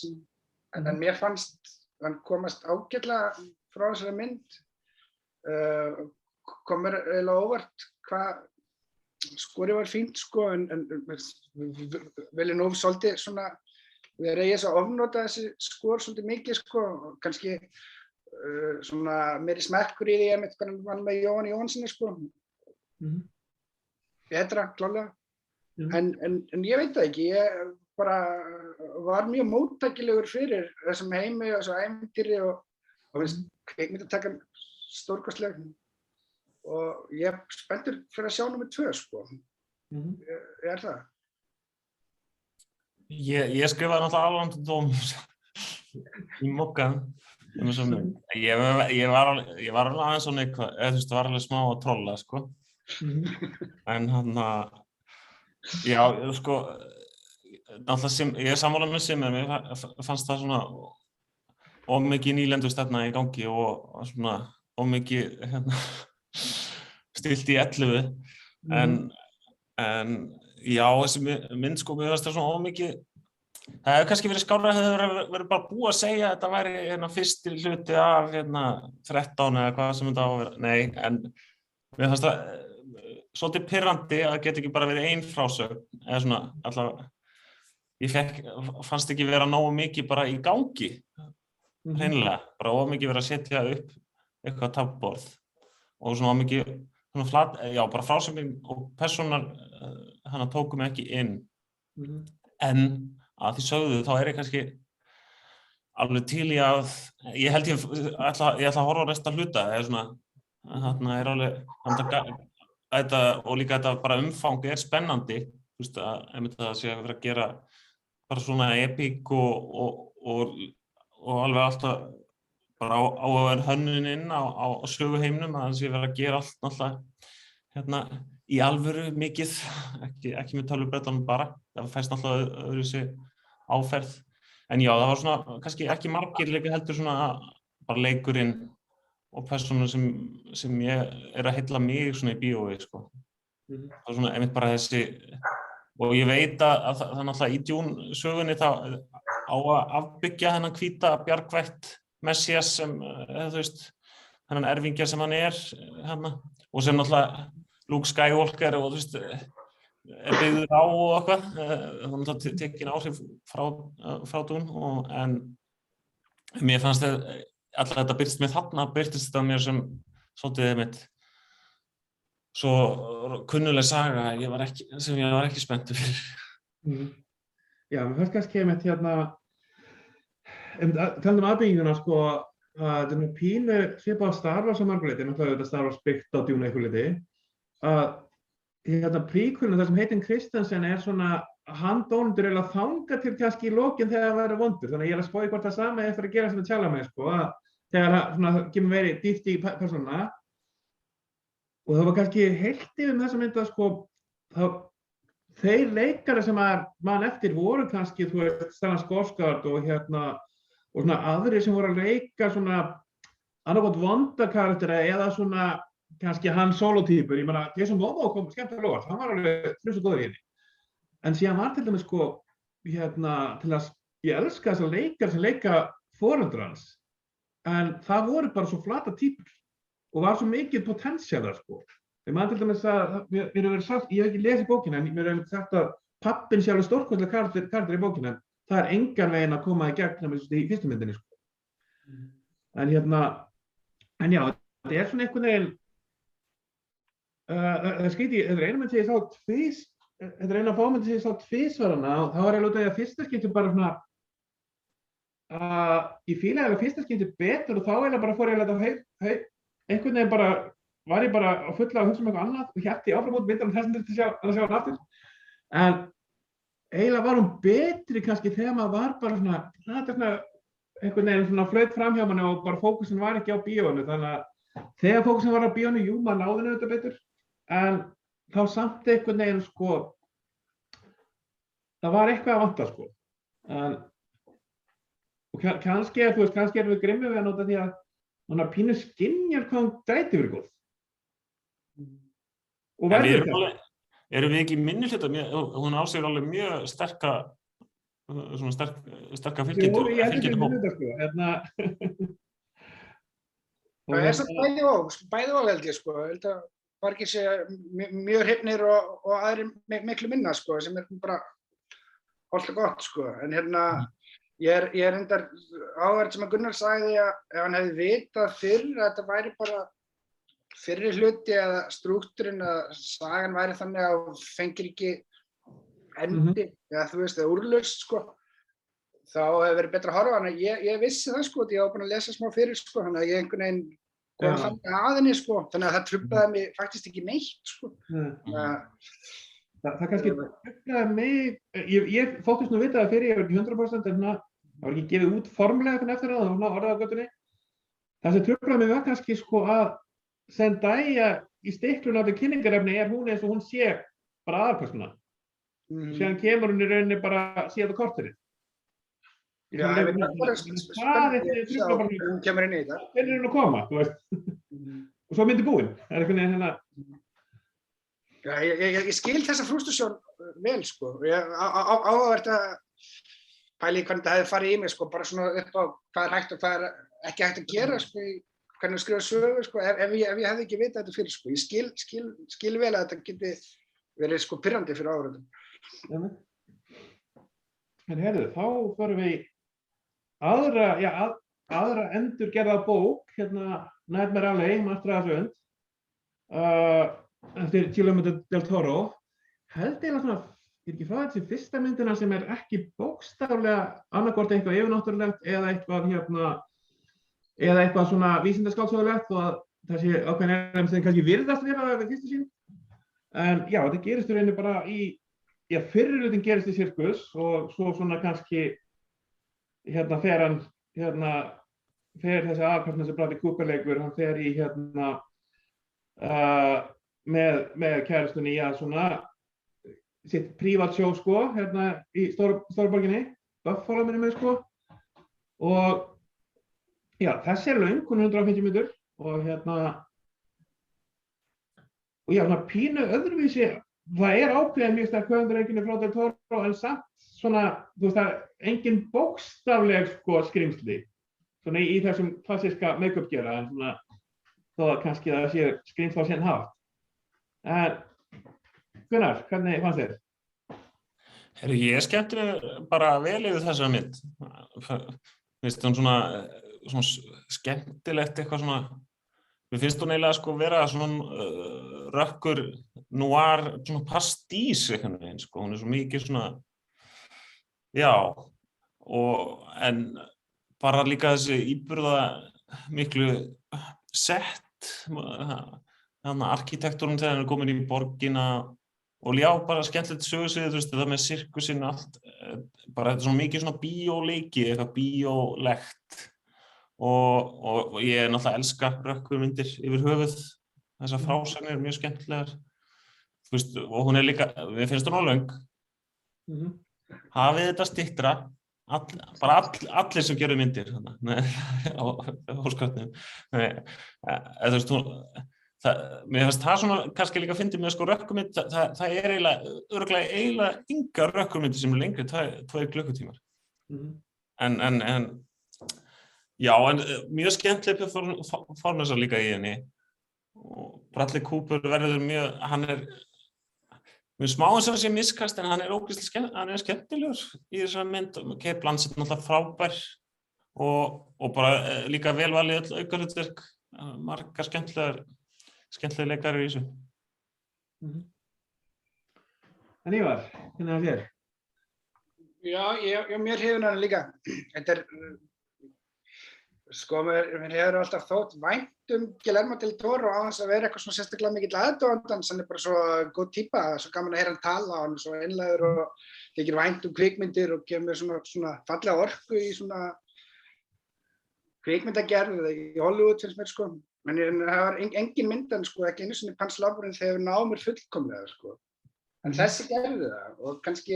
en mér fannst hann komast ágætlega frá þessari mynd. Kom mér eiginlega óvart hvað skorið var fínt sko en Villeneuve svolítið svona þegar ég svo ofnota þessi skor svolítið mikið sko kannski svona meiri smekkur í því hvernig hann var með Jóhann Jóhannssoni sko. Betra, klálega. En ég veit það ekki, ég bara var mjög móttækilegur fyrir þessum heimi og þessu ævintýri og finnst kvikmyndatakan stórkostleg og ég er spenntur fyrir að sjá númer 2 sko. Ég er það. Ég skrifaði náttúrulega alveg dóm í mokkan. Ég var alveg aðeins svona eitthvað, það var alveg smá að trolla sko. En já, sko, náttúrulega ég er sammála með Zimmer, mér fannst það svona of mikið nýlendustefna í gangi og svona of mikið stilt í 11. En já, þessi mynd sko, mér fannst það svona of mikið. Það hefur kannski verið skárra að það hefur verið bara búið að segja að þetta væri fyrsti hluti af 13 eða hvað sem þetta á að vera. Nei, en mér fannst það svolítið pirrandi að það geti ekki bara verið ein frásögn eða svona allavega. Ég fannst ekki vera nógu mikið bara í gangi, hreinlega. Bara of mikið verið að setja upp eitthvað taflborð og svona mikið, svona flat, já bara frásögnin og persónar hana tóku mig ekki inn. En að því sögðu þá er ég kannski alveg til í að, ég held ég ætla að horfa á resta hluta, eða svona, þarna alveg, þetta, og líka þetta bara umfang spennandi, þú veist, einmitt það sé að vera að gera bara svona epík og alveg alltaf bara á að vera hönnunin á söguheimnum, að það sé vera að gera allt náttúrulega hérna í alvöru mikið, ekki með tölvubrettunum bara, það fæst náttúrulega öðruvísi áferð. En já, það var svona, kannski ekki margir líka heldur svona bara leikurinn og persónur sem ég að heilla mig svona í bíói, sko. Það var svona einmitt bara þessi, og ég veit að það náttúrulega í Dune sögunni þá á að afbyggja þennan hvíta bjargvætt Messias sem, þú veist, þennan erfingja sem hann hana, og sem náttúrulega Luke Skywalker og þú veist, byggður á og eitthvað, þannig að tekin áhrif frá Dune, en mér fannst alltaf þetta byrtist með þarna, byrtist þetta mér sem svolítið mitt svo kunnuleg saga sem ég var ekki spenntur fyrir. Já, mér fannst kannski einmitt talað aðbygginguna, sko, að þetta pínu svipað Star Wars að mörgu leyti, náttúrulega þetta Star Wars byggt á Dune einhverju leyti, að príkulinn, það sem Hayden Christensen svona handónundur eiginlega þangað til kannski í lokin þegar það verður vondur, þannig að ég að spá í hvort það sama eftir að gera sem að tjala með, sko, að þegar það kemur verið dýpt í persónuna, og það var kannski heilt yfir með þessa mynda, sko, þeir leikara sem mann eftir voru kannski, þú veist, Stellan Skarsgård og svona aðrir sem voru að leika svona annarkot vonda karaktera eða svona kannski hann solo-týpur, ég meina, Jason Momoa kom skemmtilega á óvart, hann var alveg frussu góður í henni. En síðan var til dæmis, sko, til að ég elska þessa leikar sem leika foreldrar hans, en það voru bara svo flata týpur og var svo mikið potential þar, sko. Ég man til dæmis að, mér hefur verið sagt, ég hef ekki lesið bókina, en mér hefur sagt að pappinn sé alveg stórkostlegur karakter í bókina, en það engan veginn að koma í gegn í fyrstu myndinni, sko. En já, þetta svona einhvern veginn, það skrítið, þetta eina mynd sem ég sá þetta eina fámynd sem ég sá tvisvarana, og þá var ég að fyrsta skipti bara svona, ég fílaði að fyrsta skipti betur og þá bara fór ég að einhvern veginn bara, var ég bara á fulla að hugsa eitthvað annað og hélt ég áfram út myndan þessum til að sjá hann aftur. En eiginlega var hún betri kannski þegar maður var bara svona, einhvern veginn svona flaut fram hjá manni og bara fókusin var ekki á bíóinu, þannig að þegar fókusin var á bíóinu, jú, maður náði henni þetta betur, en þá samt einhvern veginn, sko, það var eitthvað að vanta, sko. Og kannski, þú veist, kannski erum við grimmir við að nota því að hún pínu skynjar hvað hún gæti verið góð. Og verður það. Erum við ekki í minnihluta, hún á sig alveg mjög sterka fylgjendur. Jú, ég held ekki minnihluta, sko, Það samt bæði og held ég, sko, held að margir sé mjög hrifnir og aðrir miklu minna, sko, sem bara hollt og gott, sko, en ég reyndar áhverð sem að Gunnar sagði að ef hann hefði vitað fyrr að þetta væri bara fyrri hluti eða strúkturinn að sagan væri þannig að fengir ekki endi, eða þú veist, eða úrlaust, sko, þá hefði verið betra að horfa hana. Ég vissi það, sko, ég var búin að lesa smá fyrir, sko, þannig að ég einhvern veginn kom þannig að henni, sko, þannig að það truflaði mig faktist ekki neitt, sko. Það kannski truflaði mig, ég þóttist nú vita það fyrir, ég var ekki 100%, en það var ekki gefið út formlega eftir það, það var orðað á götunni. Það sem truflaði mig var kannski, sko, að Zendaya í stiklunni af kynningarefni hún eins og hún sé bara aðalpersóna. Síðan kemur hún í rauninni bara síðan á korterið. Já, ég veit hún kemur inn í þetta. Hvernig hún að koma, þú veist. Og svo myndi búin. Það einhvern veginn Já, ég skil þessa frústusjón vel, sko. Áhugavert að pæli hvernig það hefði farið í mig, sko, bara svona upp á hvað hægt og hvað ekki hægt að gera, sko, hvernig skrifa sögu, sko, ef ég hefði ekki vitað þetta fyrir, sko. Ég skil vel að þetta geti verið, sko, pirrandi fyrir áhugaverdum. En heyrðu, þá förum við aðra endurgerða bók, Nightmare Alley, Master of the Wind, eftir Guillermo del Toro. Held eiginlega svona, ég ekki frá þessi fyrsta myndina sem ekki bókstaflega annarkvort eitthvað yfirnáttúrulegt eða eitthvað svona vísindaskáldsögulegt og að það sé ákveðin element sem kannski virðast vera við fyrstu sýn. En já, þetta gerist í rauninni bara fyrri hlutin gerist í sirkus og svo svona kannski fer þessi aðkvæmna sem Bradley Cooper leikur, hann fer í með kærustunni í að svona sitt prívat sjó sko, í stórborginni, Buffalo minnum við sko. Og já, þessi löng, hún 150 mínútur og já, svona pínu öðruvísi, það ákveðin mjög sterk höfundareinkenni frá Del Toro en samt svona, þú veist það engin bókstafleg sko skrimsli, svona í þessum klassíska make-up gera, en svona þó að kannski það sé skrimsli á sinn hátt. En Gunnar, hvernig fannst þér? Herru, ég skemmti mig bara vel yfir þessa mynd. Finnst hún svona skemmtilegt eitthvað svona. Mér finnst hún eiginlega sko vera svona rökkur noir, svona pastís einhvern veginn sko. Hún svo mikið svona, já, en bara líka þessi íburða miklu sett, arkitektúrinn þegar hann komin í borgina og já, bara skemmtilegt sögusvið, þú veist, það með sirkusinn allt, bara þetta svona mikið svona bíóleiki, eitthvað bíólegt. Og ég náttúrulega elska rökkurmyndir yfir höfuð, þessar frásagnir mjög skemmtilegar. Þú veist, og hún líka, við finnst hún á löng. Hafið þetta styttra, allir sem gerðu myndir á Óskarnum. Þú veist, mér finnst það svona kannski líka fyndið með sko rökkurmynd, það eiginlega engar rökkurmyndir sem lengri 2 klukkutímar. Já, en mjög skemmtileg performance líka í henni og Bradley Cooper verður mjög, hann mjög smá eins og sé miskast en hann ógeðslega hann skemmtilegur í þessari mynd og Cate Blanchett náttúrulega frábær og bara líka vel valið öll aukahlutverk, margar skemmtilega leikari í þessu. En Ívar, hvernig er þér? Já, mér hefur hann líka. Þetta sko, mér hefur alltaf þótt vænt Guillermo del Toro á þess að vera eitthvað svona sérstaklega mikill aðdáandans, hann bara svo góð típa, svo gaman að heyra hann tala og hann svo einlægur og þykir vænt kvikmyndir og gefur mér svona fallega orku í svona kvikmyndagerð í Hollywood finnst mér sko, en það var engin myndan sko, ekki einu sinni Pan's Labyrinth hefur náð mér fullkomlega sko, en þessi gerði það og kannski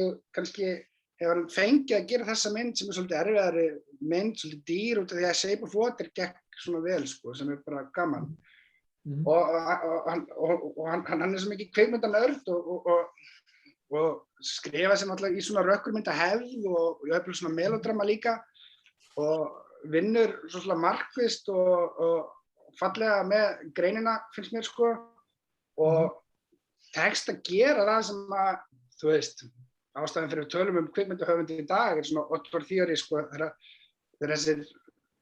hefur hann fengið að gera þessa mynd sem svolítið erfiðari mynd, svolítið dýr út af því að Shape of Water gekk svona vel sko, sem bara gaman. Og hann svo mikið kvikmyndanörd og skrifa sér náttúrulega í svona rökkurmyndahefð og jafnvel svona melodrama líka og vinnur svona markvisst og fallega með greinina finnst mér sko og tekst að gera það sem að, þú veist, ástæðan fyrir tölum kvikmyndahöfundi í dag svona Otto Theory sko, þegar þessir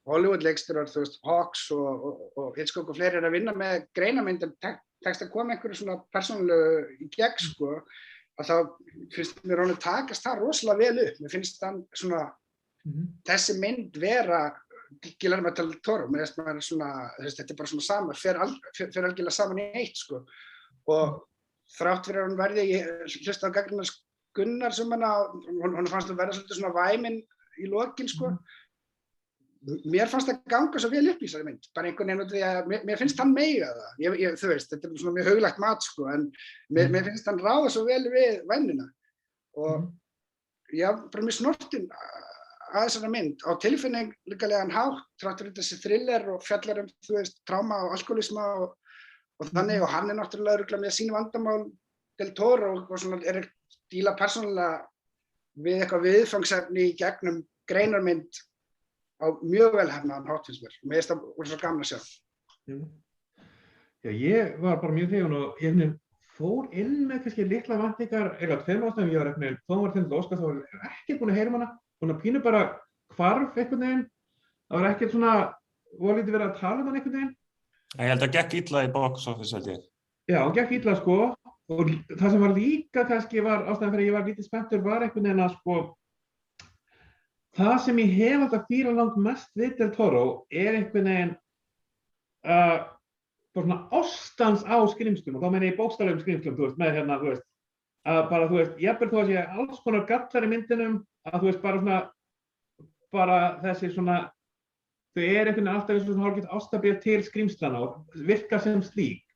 Hollywood-leikstjórar, þú veist, Hawks og Hitchcock og fleiri að vinna með greinamynd en tekst að koma einhverju svona persónulegu í gegn sko, og þá finnst mér honum takast það rosalega vel upp. Mér finnst hann svona, þessi mynd vera Guillermo del Toro, mér finnst maður svona, þetta bara svona saman, fer algjörlega saman í eitt sko, og þrátt fyrir að hún verði, ég hlusta á gagnrýni Gunnar sem hún fannst að vera svolítið svona væmin í lokin sko. Mér fannst það ganga svo vel upp í þessari mynd, bara einhvern veginn út af því að mér finnst hann mega það. Þú veist, þetta svona mjög huglægt mat sko, en mér finnst hann ráða svo vel við væmnina. Og já, bara mjög snortinn að þessari mynd, á tilfinningalegan hátt, þrátt fyrir þessi thriller og fjallar þú veist, tráma og alkoholisma og þannig, og hann náttúrulega örugglega með sín vandamál Del Toro og svona díla persónulega við eitthvað viðfangsefni í gegnum greinarmynd á mjög vel hefnaðan hátt finnst mér. Mér finnst það svo gaman að sjá. Já, ég var bara mjög hrifinn og ég fór inn með kannski litla væntingar, eiginlega 2 ástæðum ég var þó var til Óskar, þá var ekki búin að heyra hana, búin að pínu bara hvarf einhvern veginn, það var ekkert svona, lítið verið að tala hann einhvern veginn. Ég held að gekk illa í box office held ég. Já, gekk illa sko, það sem var líka kannski var ástæðan fyrir að ég var lítið spenntur var einhvern veginn að sko það sem ég hef alltaf fílað langmest við Del Toro einhvern veginn bara svona ástans á skrímslum og þá meina ég bókstaflegum skrímslum, þú veist, með hérna, þú veist, að bara, þú veist, jafnvel þó að sé alls konar gallar í myndinum, að þú veist, bara þessi svona, þau einhvern veginn alltaf eins og svona hálfgett ástabréf til skrímslana og virka sem slík.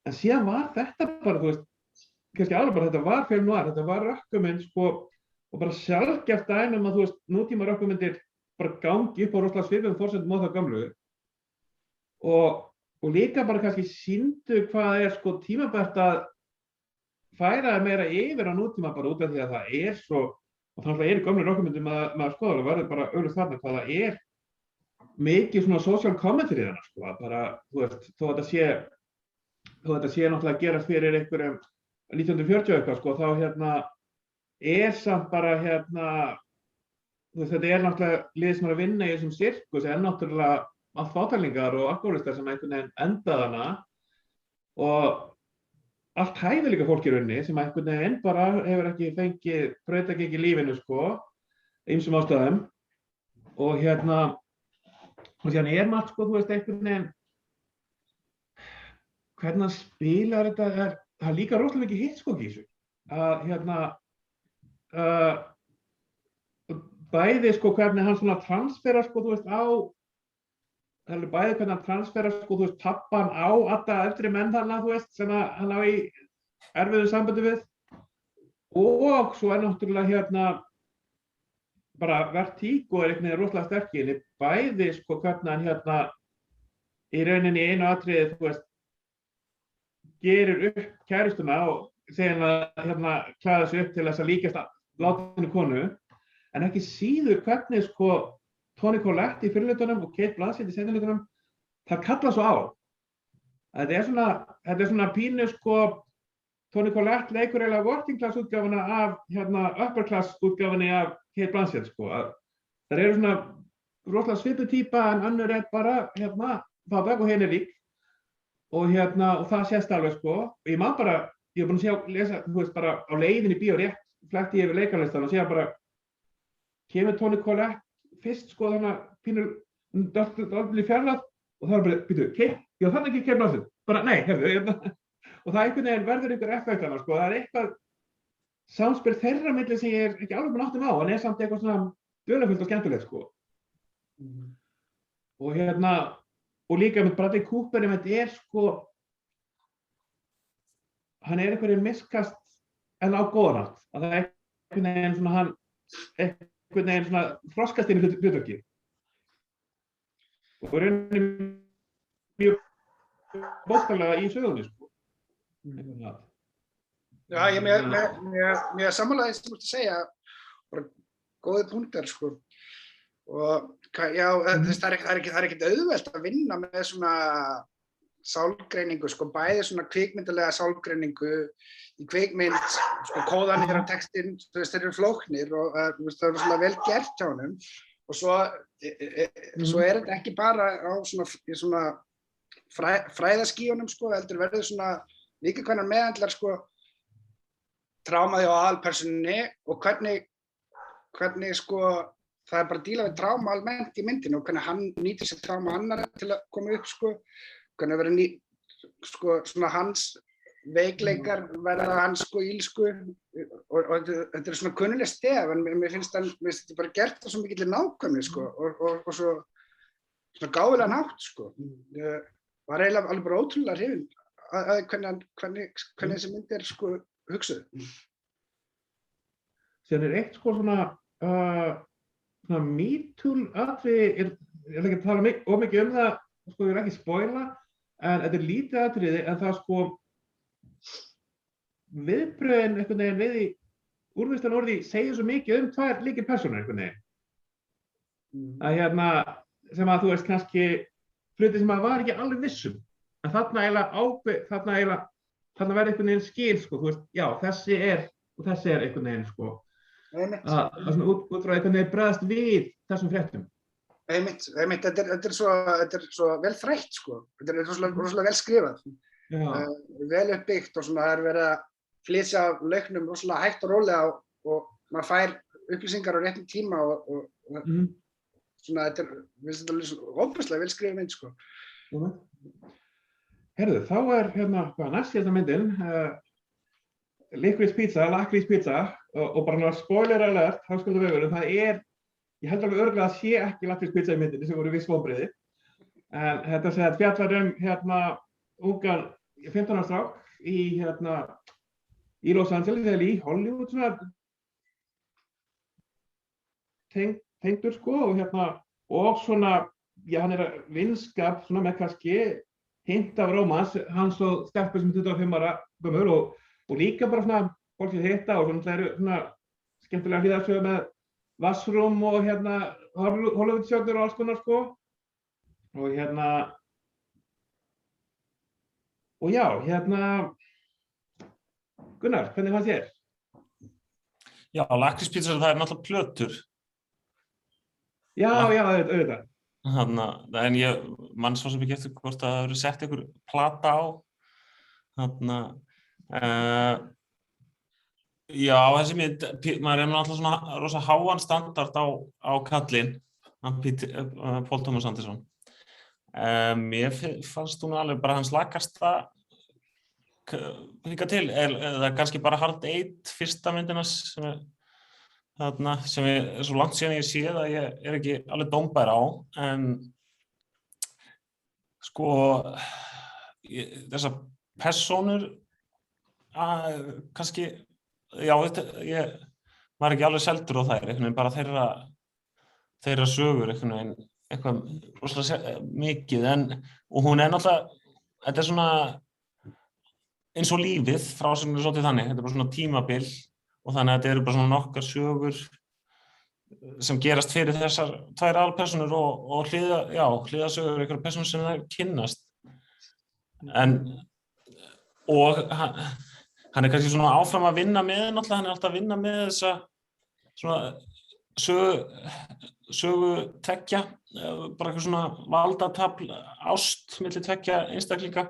En síðan var þetta bara, þú veist, kannski alveg bara, þetta var film noir, þetta var rökkumynd, sko, og bara sjálfgeft dæmi að, þú veist, nútíma rökkumyndir bara gangi upp á rosalega svipuðum forsendum á það gamlu. Og líka bara kannski sýndu hvað sko tímabært að færa meira yfir á nútíma bara út af því að það svo, og þannig að í gömlu rökkumyndum maður skoðar og verður bara auðvitað þarna hvað það mikið svona social commentary þarna, sko, bara, þú veist, þó þetta sé náttúrulega að gerast fyrir einhverjum 1940 eitthvað, sko, þá hérna samt bara hérna, þú veist, þetta náttúrulega liðið sem að vinna í þessum sirkus náttúrulega allt fátæklingar og alkohólistar sem einhvern veginn endað hana og allt hæfileika fólk í rauninni sem einhvern veginn bara hefur ekki fengið brautargengi í lífinu, sko, ýmsum ástæðum og hérna margt, sko, þú veist, einhvern veginn hvernig hann spilar þetta það líka rosalega mikið hitskok í þessu að hérna bæði, sko, hvernig hann svona transferar, sko, þú veist, það er bæði hvernig hann transferar, sko, þú veist, pappan á alla eldri menn þarna, þú veist, sem hann á í erfiðu sambandi við og svo náttúrulega hérna bara Vertigo einhvern veginn rosalega sterk í henni, bæði, sko, hvernig hann hérna í rauninni einu atriði, þú veist, gerir upp kærustuna og segir hann að hérna klæða sig upp til þess að líkast látinu konu, en ekki síður hvernig, sko, Toni Collette í fyrirhlutunum og Kate Blanchett í seinni-hlutunum, það kalla svo á. Þetta er svona pínu, sko, Toni Collette leikur eiginlega working class útgáfuna af hérna upper class útgáfunni af Kate Blanchett, sko. Það eru svona rosalega svipuð týpa en önnur bara hérna fátæk og hin rík og hérna og það sést alveg, sko. Ég man bara, ég búinn að lesa, þú veist, bara á leiðinni í bíó rétt, fletti ég yfir leikarlistan og sé bara kemur Toni Collette fyrst, sko, þannig að pínur dálítið fjarlægt og það bara, býtu, já, þannig ekki Kate Blanchett, bara, nei, hefðu, og það einhvern veginn verður einhver effekt hana, sko, það eitthvað samspil þeirra milli sem ég ekki alveg búinn áttum á, en samt eitthvað svona dularfullt og skemmtilegt, sko. Og hérna, og líka með Bradley Cooper, þetta sko, hann einhvern veginn miskast en á góðan hátt, að það einhvern veginn svona hann, einhvern veginn svona þroskast inn í hlutverki og rauninni mjög bókstaflega í sögunni, sko. Já, ég er sammála því sem þú ert að segja, bara góði punktar, sko. Og já, það er ekkert auðvelt að vinna með svona sálgreiningu, sko, bæði svona kvikmyndalega sálgreiningu í kvikmynd, sko, kóðanir á textin, þú veist, þeir eru flóknir og það er svona vel gert hjá honum og svo þetta ekki bara á svona fræðaskíunum, sko, heldur verður svona líka hvernig meðhandlar, sko, trámaði á aðalpersónunni og hvernig, sko, það er bara að díla við tráma almennt í myndinu og hvernig hann nýtir sér tráma annarra til að koma upp, sko, hvernig verður sko, svona hans veikleikar verða hans, sko, ílsku og þetta er svona kunnuleg stef en mér finnst þetta bara gert á svo mikilli nákvæmni, sko, og svo svona gáfulegan hátt, sko. Ég var eiginlega alveg bara ótrúlega hrifinn að hvernig þessi mynd er, sko, hugsuð. Síðan eitt, sko, svona mýtul atriði, ég ætla ekki að tala of mikið það, sko, ég ekki spoila, en þetta er lítið atriði, en það, sko, viðbrögðin einhvern veginn við í úrvinnslan orði segir svo mikið tvær lykilpersónur einhvern veginn. Að hérna, sem að þú veist kannski hluti sem maður var ekki alveg vissum, en þarna verður einhvern veginn skil, sko, þú veist, já, þessi er einhvern veginn, sko. Að út frá einhvern veginn bregðast við þessum fréttum. Þetta er svo vel þrætt, sko. Þetta er rosalega vel skrifað. vel uppbyggt og svona það verið að flysja lauknum rosalega hægt og rólega og maður fær upplýsingar á réttum tíma og svona þetta finnst þetta alveg óbærslega vel skrifin mynd, sko. Herðu, þá hvað næst hérna myndin, Licorice Pizza, Lakrís pizza og bara spoiler alert, Háskólavegurinn, það ég held alveg örugglega að sé ekki Lakrís pizza í myndinni sem voru viss vonbrigði. En þetta fjallar ungan 15 ára strák í Los Angeles eða í Hollywood svona tengdur, sko, og svona, hann að vinskap svona með kannski hint af rómans, hans og stelpu sem 25 ára gömul og líka bara svona fólk sem hitta og svona það eru svona skemmtilega hliðarsögur með vassrúm og Hollywood-stjörnur og alls konar, sko. Og og já, Gunnar, hvernig fannst þér? Já, Lakrís pizza, það náttúrulega plötur. Já, auðvitað. En ég man svo sem ekki eftir hvort að það hefur sett einhver plata á. Já, þessi mynd, maður náttúrulega svona rosa háan standard á kallinn, Paul Thomas Anderson. Mér fannst hún alveg bara hans lakasta hingað til, eða kannski bara Hard Eight, fyrsta myndinans sem svo langt síðan ég séð að ég ekki alveg dómbær á, en sko þessar persónur kannski, já, ég var ekki alveg seldur á þær, einhvern veginn bara þeirra sögur eitthvað rosalega mikið, og hún náttúrulega, þetta svona eins og lífið frásögnin svolítið þannig, þetta bara svona tímabil og þannig að þetta eru bara svona nokkar sögur sem gerast fyrir þessar tvær aðalpersónur og hliðasögur einhverjar persónur sem það kynnast. Og hann kannski svona áfram að vinna með, náttúrulega hann alltaf að vinna með þessa svona sögu tveggja, bara eitthvað svona valdatafl, ást milli tveggja einstaklinga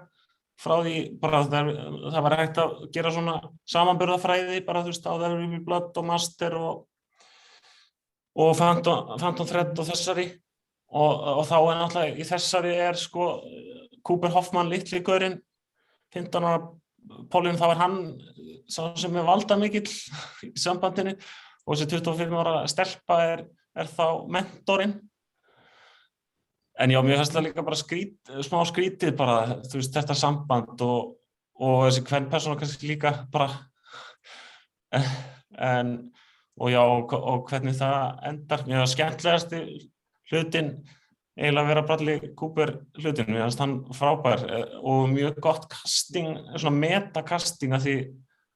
frá því bara það var hægt að gera svona samanburðarfræði bara þú veist á There Will Be Blood og Master og Phantom Thread og þessari og þá náttúrulega í þessari sko Cooper Hoffman litli gaurinn 15 ára Paulinn, þá hann sá sem valdamikill í sambandinu og þessi 25 ára stelpa er þá mentorinn. En já, mér finnst það líka bara smá skrítið bara, þú veist, þetta samband og þessi kvenpersóna kannski líka bara, og já, og hvernig það endar. Mér finnst skemmtilegasti hlutinn eiginlega vera Bradley Cooper hlutinn, mér finnst hann frábær og mjög gott casting, svona meta-casting af því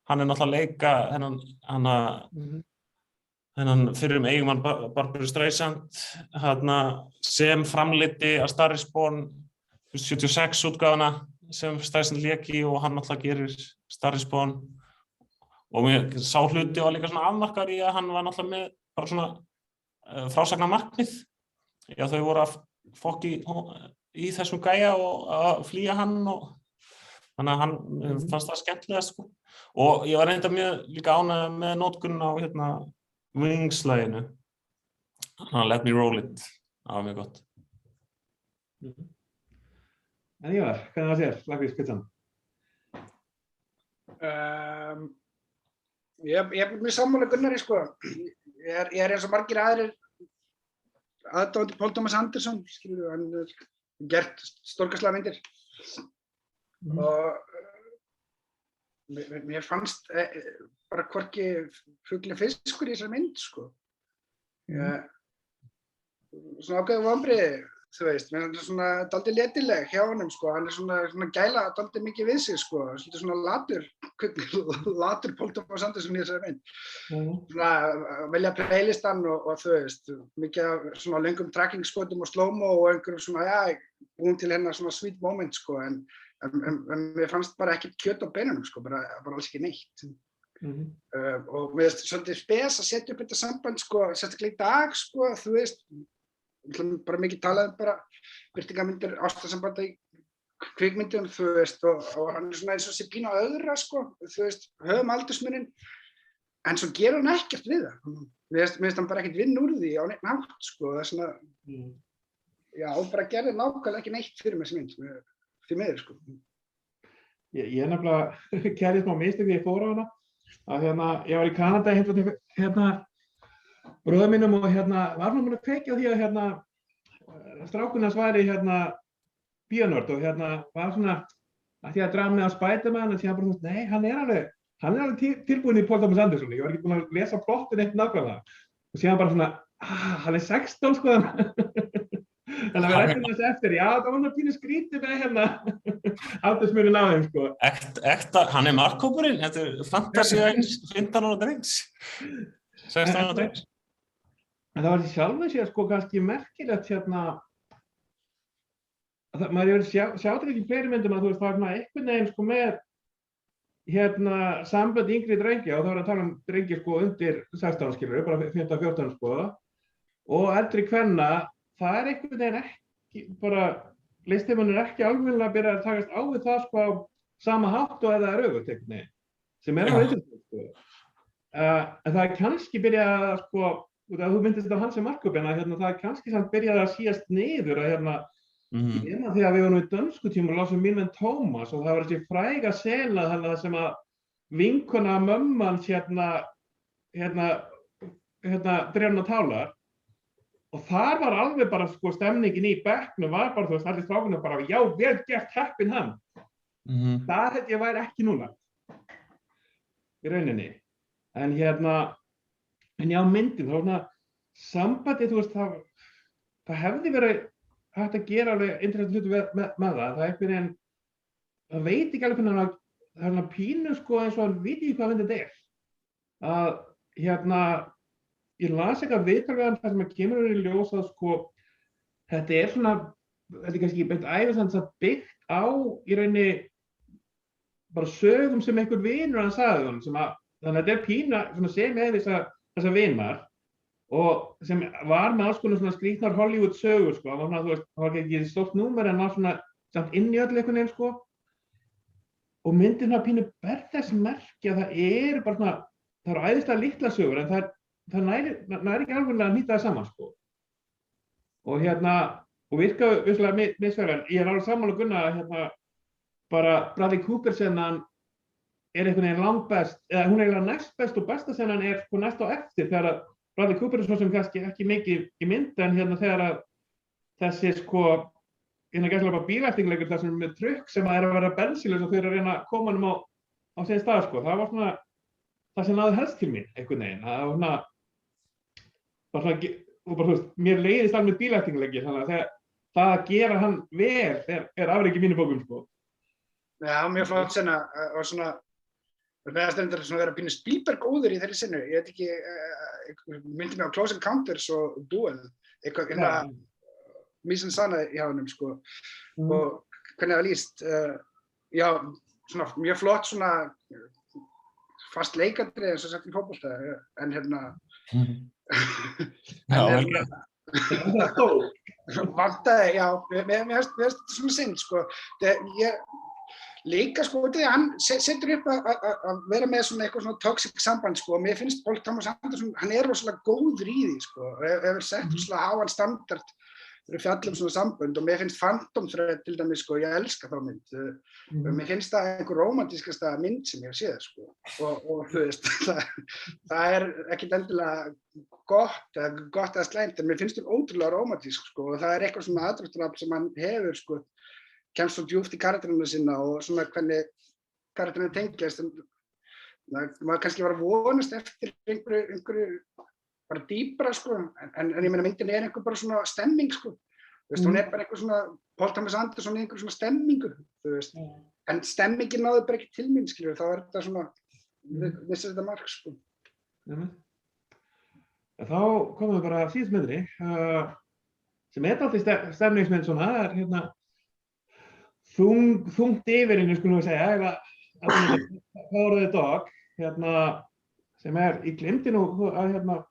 hann náttúrulega að leika þennan fyrrum eiginmann Barbra Streisand sem framleiddi að Star is Born 76 útgáfuna sem Streisand lék í og hann náttúrulega gerir Star is Born og mér sá hluti og líka svona afmarkar í að hann var náttúrulega með bara svona frásagna markmið. Já, þau voru að fokki í þessum gæja og að flýja hann og þannig að hann fannst það skemmtilegast, sko. Og ég var reynda mjög líka ánægður með nótkunn á Wings-laginu. Let Me Roll It. Það var mjög gott. En Ívar, hvernig var þér, Lakrís pizzan? Ég er mjög sammála Gunnari, sko. Ég er eins og margir aðrir aðdáandi Paul Thomas Anderson, skilur, hann gert stórkostlega myndir. Og mér fannst bara hvorki fugl né fiskur í þessari mynd, sko. Svona ákveðið vonbrigði, þú veist, mér er svona dálítið letileg hjá honum, sko. Hann er svona gæla dálítið mikið við sig, sko. Svona latur Paul Thomas Anderson í þessari mynd. Svona velja playlistan og þú veist, mikið af svona löngum tracking-skotum og slow-mo og einhverjum svona, búin til hennar svona sweet moment, sko. En mér fannst bara ekkert kjöt á beinunum, sko, bara alls ekki neitt. Og mér finnst svolítið spes að setja upp þetta samband, sko, sérstaklega í dag, sko, þú veist, bara mikið talað bara birtingarmyndir ástarsambanda í kvikmyndum, þú veist, og hann svona eins og sé pínu á öðra, sko, þú veist, höfum aldursmuninn, en svo gerur hann ekkert við það. Mér finnst hann bara ekkert vinna úr því á neitt nátt, sko, það er svona, já, bara gerði nákvæmlega ekki neitt fyrir mig sem mynd, því miður, sko. Ég nefnilega gerði smá mistök þegar ég fór á hana, að ég var í Kanada hérna bróður mínum og var hann búinn að kveikja á því að strákurinn hans væri bíónörd og var svona að því að draga með á Spiderman og síðan bara nei, hann er alveg tilbúinn í Paul Thomas Anderson, ég var ekki búinn að lesa plottin eitt nákvæmlega og síðan bara svona, hann er 16 sko þannig að við rættum þessu eftir, já það var svona pínu skrítið með aldursmuninn á þeim sko. Ekta, hann er markhópurinn, þetta er fantasía 15 ára drengs, 16 ára drengs. En það var því sjálfur sér sko kannski merkilegt maður hefur sjáttur ekki fleiri myndum að þú veist það var svona einhvern veginn sko með sambönd yngri drengja og þá er að tala um drengi sko undir 16 skilur, bara 15-14 sko og eldri kvenna, það er einhvern veginn ekki, bara listheimurinn er ekki almennilega að byrja að takast á við það sko á sama hátt og eða er öfugt einhvern veginn, sem er alveg interessant sko. En það er kannski byrjað að sko, þú myndist þetta á hans sem markhópinn að það er kannski samt byrjað að síast niður að Ég því að við vorum í dönskutíma og lásum Mín venn Tómas og það var þessi fræga sena það sem að vinkona mömmans drefna tálar og þar var alveg bara sko stemningin í bekknum var bara þú veist allir strákunum bara já vel gert heppinn hann. Það held ég væri ekki núna í rauninni. En já myndin þá svona sambandi þú veist það hefði verið hægt að gera alveg interessant hluti með það. Það er einhvern veginn, það veit ekki alveg hvernig það er pínu sko eins og hann veit ekki hvað þetta er. Að ég las eitthvað viðtal við hann þar sem að kemur í ljós að sko þetta er svona, þetta er kannski ekki beint ævisamt að byggt á í rauninni bara sögum sem einhver vinur hann sagði hann sem að, þannig að þetta er pína svona sem með þessa vinar og sem var með alls konar svona skrýtnar Hollywood sögur sko, það var þú veist, það var ekki stórt númer en var svona samt inn í öllu einhvern veginn sko og myndin það pínu ber þess merki að það eru bara svona, það eru æðislega litla sögur en það næri ekki alveg að nýta það saman sko og virka vissulega misverðan, ég er alveg sammála Gunnar að bara Bradley Cooper senan er einhvern veginn langbest, eða hún er eiginlega næst best og besta senan er sko næst á eftir þegar að Bradley Cooper er svo sem kannski ekki mikið í mynd en þegar að þessi sko gæslega bara bílæftingleikur þar sem með trukk sem að vera bensínlaus og þau eru að reyna að koma honum á sinn stað sko, það var svona það sem náði helst til mín einhvern veginn, það var svona og bara þú veist, mér leiðist alveg bílæftingleiki þannig að það að gera hann vel er afrek í mínu bókum sko. Já, mjög flott sena og svona það stendur svona að vera pínu Spielberg góður í þeirri sinnu, ég veit ekki myndi mig á Close Encounters og Duel eitthvað mise en scène hjá honum sko og hvernig það lýst já, svona mjög flott svona fast leikandri eins og sagt í fótbolta en vantaði, já, mér finnst svona synd sko líka sko, því að hann setur upp að vera með svona eitthvað svona toxic samband sko, og mér finnst Paul Thomas Anderson, hann er rosalega góður í því sko, og hefur sett rosalega háan standard fyrir fjallum svona sambönd og mér finnst Phantom Thread til dæmis sko, ég elska þá mynd, mér finnst það einhver rómantískasta mynd sem ég hef séð sko, og þú veist, það er ekkert endilega gott eða slæmt, en mér finnst það ótrúlega rómantísk sko, og það er eitthvað svona aðdráttarafl sem hann hefur sko, kemst svo djúpt í karakterina sinna og svona hvernig karakterina tengjast maður kannski var að vonast eftir einhverju bara dýpra sko en ég meina myndin er einhver bara svona stemming sko þú veist, hún er bara einhver svona Paul Thomas Anderson einhver svona stemmingu þú veist, en stemmingin náði bara ekki til mín skilur, þá er þetta svona vissir þetta mark sko. Þá komum við bara að síðast myndinni sem er alltaf stemningsmynd svona, það er þungt yfir henni skulum við segja Power of the Dog sem er í glimti nú að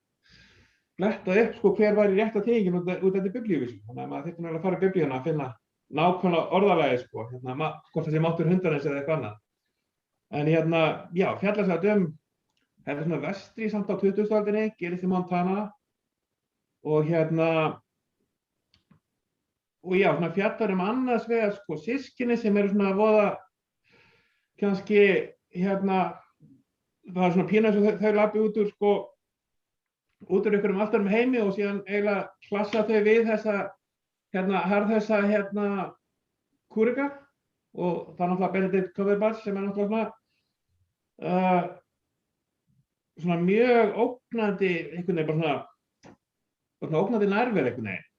fletta upp sko hver var í rétta tegingin út eftir biblíuvísum þannig að maður þyrfti að fara í biblíuna að finna nákvæmlega orðalagi, sko, hvort það sé máttur hundarins eða eitthvað annað. En já, fjallar sem þetta er svona vestri samt á 20. öldinni, gerist í Montana og og já, svona fjallar annars vegar, sko, systkini sem eru svona voða, kannski, það er svona pínu eins og þau labbi út úr, sko, út úr einhverjum allt öðrum heimi og síðan eiginlega klassa þau við þessa, harðhausa, kúrika og það er náttúrulega Benedict Cumberbatch sem er náttúrulega svona mjög ógnandi, einhvern veginn, bara svona ógnandi nærveru einhvern veginn.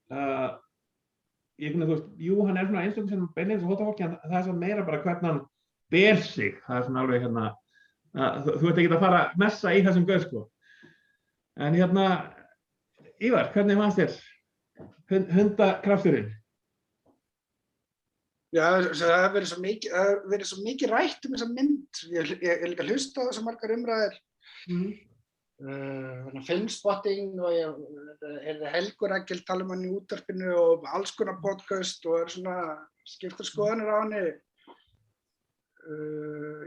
Þú veist, jú, hann er svona einstaklega sem beinir þessu hótafólki, en það er svona meira bara hvernig hann ber sig. Það er svona alveg þú ert ekki að fara að messa í þessum gaur, sko. En Ívar, hvernig fannst þér hundakrafturinn? Já, það hefur verið svo mikið rætt þessa mynd. Ég líka hlusta á þessar margar umræður. Filmspotting og Helgur Rakel tala hann í útvarpinu og alls konar podcast og svona skiptar skoðanir á henni.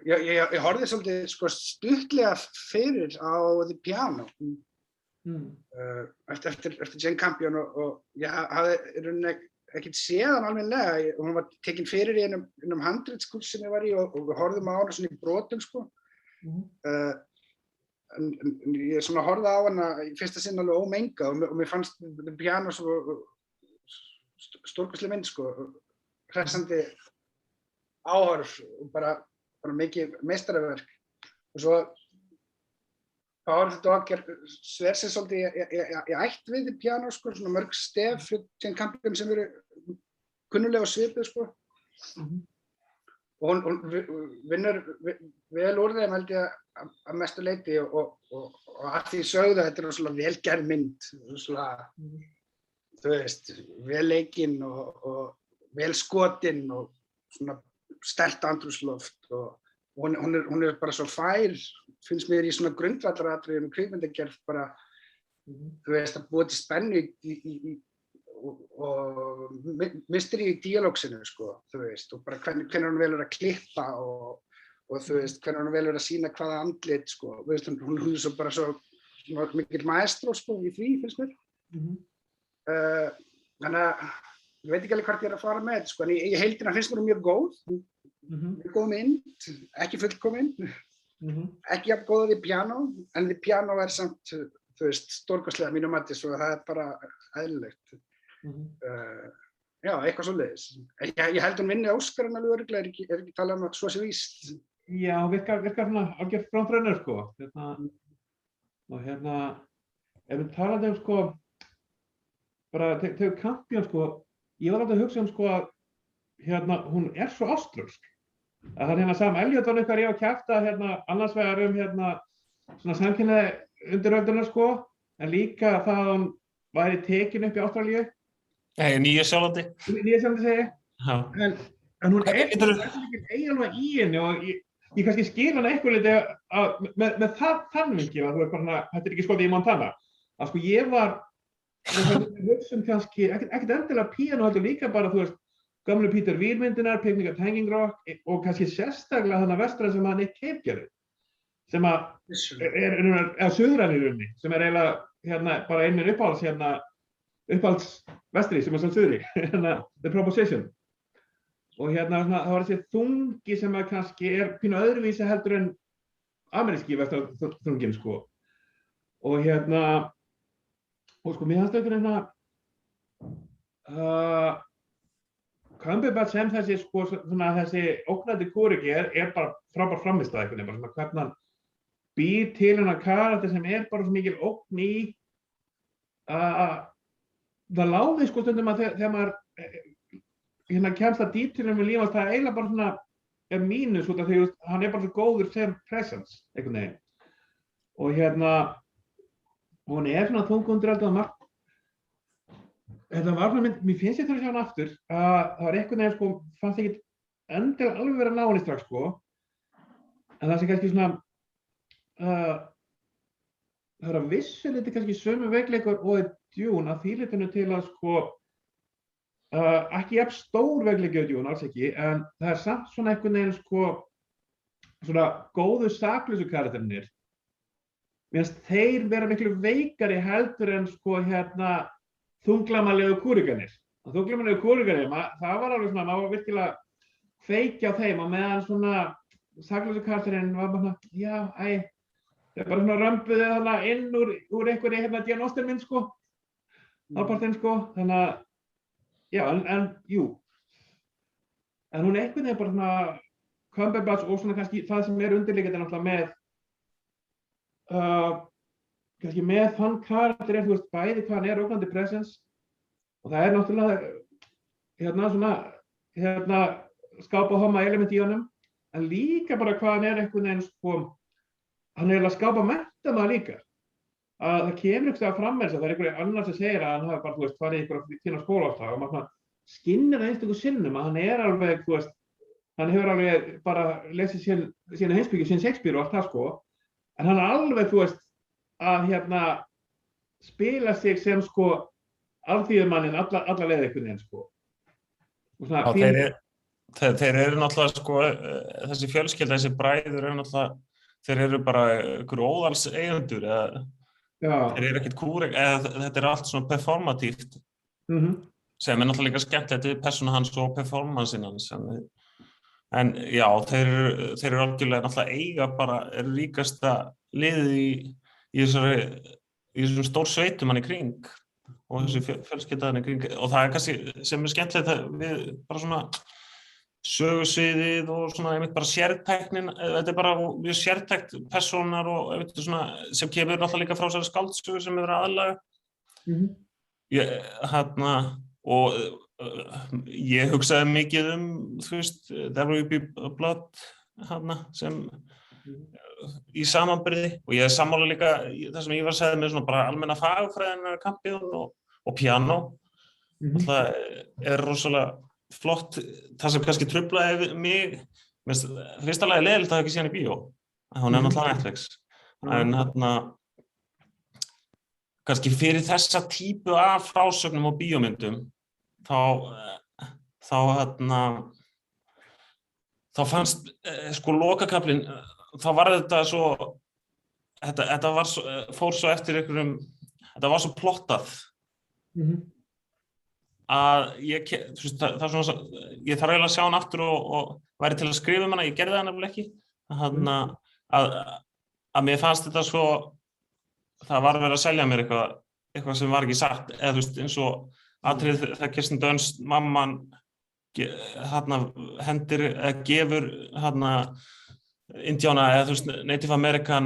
Ég horfði svolítið, sko, stuttlega fyrir á The Piano eftir Jane Campion og ég hafði í rauninni ekkert séð hann almennilega. Hún var tekin fyrir í einum handritskurs sem ég var í og við horfðum á hana svona í brotum, sko. En ég svona horfði á hana í fyrsta sinn alveg ómengað og mér fannst The Piano svo stórkostleg mynd, sko, hressandi áhorf og bara mikið meistaraverk. Og svo Power of the Dog sver sig svolítið í ætt við The Piano, sko, svona mörg stef fyrir Jane Campion sem eru kunnulega og svipuð, sko. Og hún vinnur vel úr þeim, held ég, að mestu leyti og að því sögðu þetta er svona vel gerð mynd, svona, þú veist, vel leikinn og vel skotinn og svona sterkt andrúmsloft og hún er bara svo fær, finnst mér í svona grundvallaratriðum kvikmyndagerð bara, þú veist, að búa til spennu og mystery í díalógsinu, sko, þú veist, og bara hvernig hún velur að klippa og þú veist, hvernig hún velur að sýna hvaða andlit, sko, þú veist, hún er svo bara svo mikill maestro, sko, í því, finnst mér. Þannig að ég veit ekki alveg hvert ég er að fara með þetta, sko, en í heildina finnst mér mjög góð, mjög góð mynd, ekki fullkomin, ekki jafn góð The Piano, en The Piano er samt, þú veist, stórkostlega mínu mati, svo það er bara eðlilegt. Já, eitthvað svoleiðis. Ég held hún vinni Óskarinn alveg örugglega, er ekki talað að svo sé víst. Já, virkar svona algjört frontrunner, sko. Og ef við talaðum, sko, bara þau Campion, sko, ég var alltaf að hugsa sko, að hún er svo áströlsk. Það er Sam Elliott var eitthvað ég á kjafta annars vegar svona samkynhneigða undirölduna, sko, en líka það að hún væri tekin upp í Ástralíu. Nýja-Sjálandi. Nýja-Sjálandi segi ég. En hún er eiginlega í henni og ég kannski skil hana eitthvað liti með þann vinkil að þú veist bara, þetta er ekki skotið í Montana. Að sko ég var hugsun kannski, ekkert endilega Piano heldur líka bara, þú veist, gömlu Peter Weir myndinar, Picnic at Hanging Rock og kannski sérstaklega þarna vestra sem Nick Cave gerði. Sem er suðræn í rauninni, sem er eiginlega bara einminn uppáhalds vestri sem er svona suðri, The Proposition. Og það var þessi þungi sem kannski er pínu öðruvísi heldur en ameríski vestarþungin, sko. Og sko, mér fannst einhvern Cumberbatch sem þessi, sko, svona þessi ógnandi kúriki er bara frábær frammistaða einhvern veginn, bara svona hvernig hann býr til hennar karakter sem er bara svo mikil ógn í það láði, sko, stundum að þegar maður kemst að dýtilum við lífast, það eiginlega bara svona er mínus út af því að hann er bara svo góður sem presence, einhvern veginn. Og hún er svona þungundur alltaf margt. Þetta var svona mynd, mér finnst ég þurfa að sjá hann aftur, það var einhvern veginn, sko, fannst ekki endilega alveg verið að ná henni strax, sko. En það sem kannski svona, það er að vissu liti kannski sömu veikleikar og Dune að því litinu til að, sko, ekki jafn stór veikleiki Dune, alls ekki, en það samt svona einhvern veginn sko, svona góðu saklausu karakterinir. Mér finnst þeir vera miklu veikari heldur en sko þunglamalegu kúrikanir. Þunglamalegu kúrikanir, það var alveg svona, maður var virkilega kveikja á þeim og meðan svona saklausu karakterinn var bara, já, það er bara svona römbuðið þarna inn úr einhverju Jane Austen mynd sko, alpartinn sko, þannig að já, jú, en hún einhvern veginn bara svona Cumberbatch og svona kannski það sem undirliggjandi náttúrulega með kannski með þann karakter þú veist, bæði hvað hann ógnandi presence og það náttúrulega svona skápa homma element í honum, en líka bara hvað hann einhvern veginn sko, hann að skápa menntamaður líka. Að það kemur ekki að fram með þess að það einhverju annar sem segir að hann hafi bara, þú veist, farið í einhverja fína skólaástag og maður skinnir það einstöku sinnum að hann alveg, þú veist, hann hefur alveg bara lesið sína heimspeki, sín Shakespeare og allt það sko, en hann alveg, þú veist, að spila sig sem sko alþýðumanninn alla leið einhvern veginn sko. Þeir eru náttúrulega sko, þessi fjölskylda, þessi bræður eru náttúrulega, þeir eru bara einhverju óðals eigendur eða þeir eru ekkert kúrek, eða þetta allt svona performatíft sem náttúrulega líka skemmtilegt við persónu hans og performansin hans en já, þeir eru algjörlega náttúrulega eiga bara, eru ríkasta liðið í þessum stór sveitum hann í kring og þessi fjölskyldaðan í kring og það kannski sem skemmtilegt við bara svona sögusviðið og svona einmitt bara sértæknin, þetta bara mjög sértækt persónar og einmitt svona sem kemur náttúrulega líka frá þessari skáldsögu sem verið aðlaga. Og ég hugsaði mikið þú veist, There Will Be Blood sem í samanburði og ég sammála líka það sem ég var að segja með svona bara almenna fagfræðina kampið og piano. Það rosalega flott, það sem kannski truflaði mig, fyrsta lagi leiðilegt að hafa ekki séð hann í bíó, hún náttúrulega Netflix, en kannski fyrir þessa típu af frásögnum og bíómyndum, þá fannst sko lokakaflinn, þá var þetta svo, þetta fór svo eftir einhverjum, þetta var svo plottað. Að ég þarf eiginlega að sjá hann aftur og væri til að skrifa hana, ég gerði það nefnilega ekki. Að mér fannst þetta svo, það var verið að selja mér eitthvað sem var ekki satt, eða þú veist eins og atriðið þegar Kirsten Dunst, mamman, hendir, gefur Indíána eða þú veist Native American,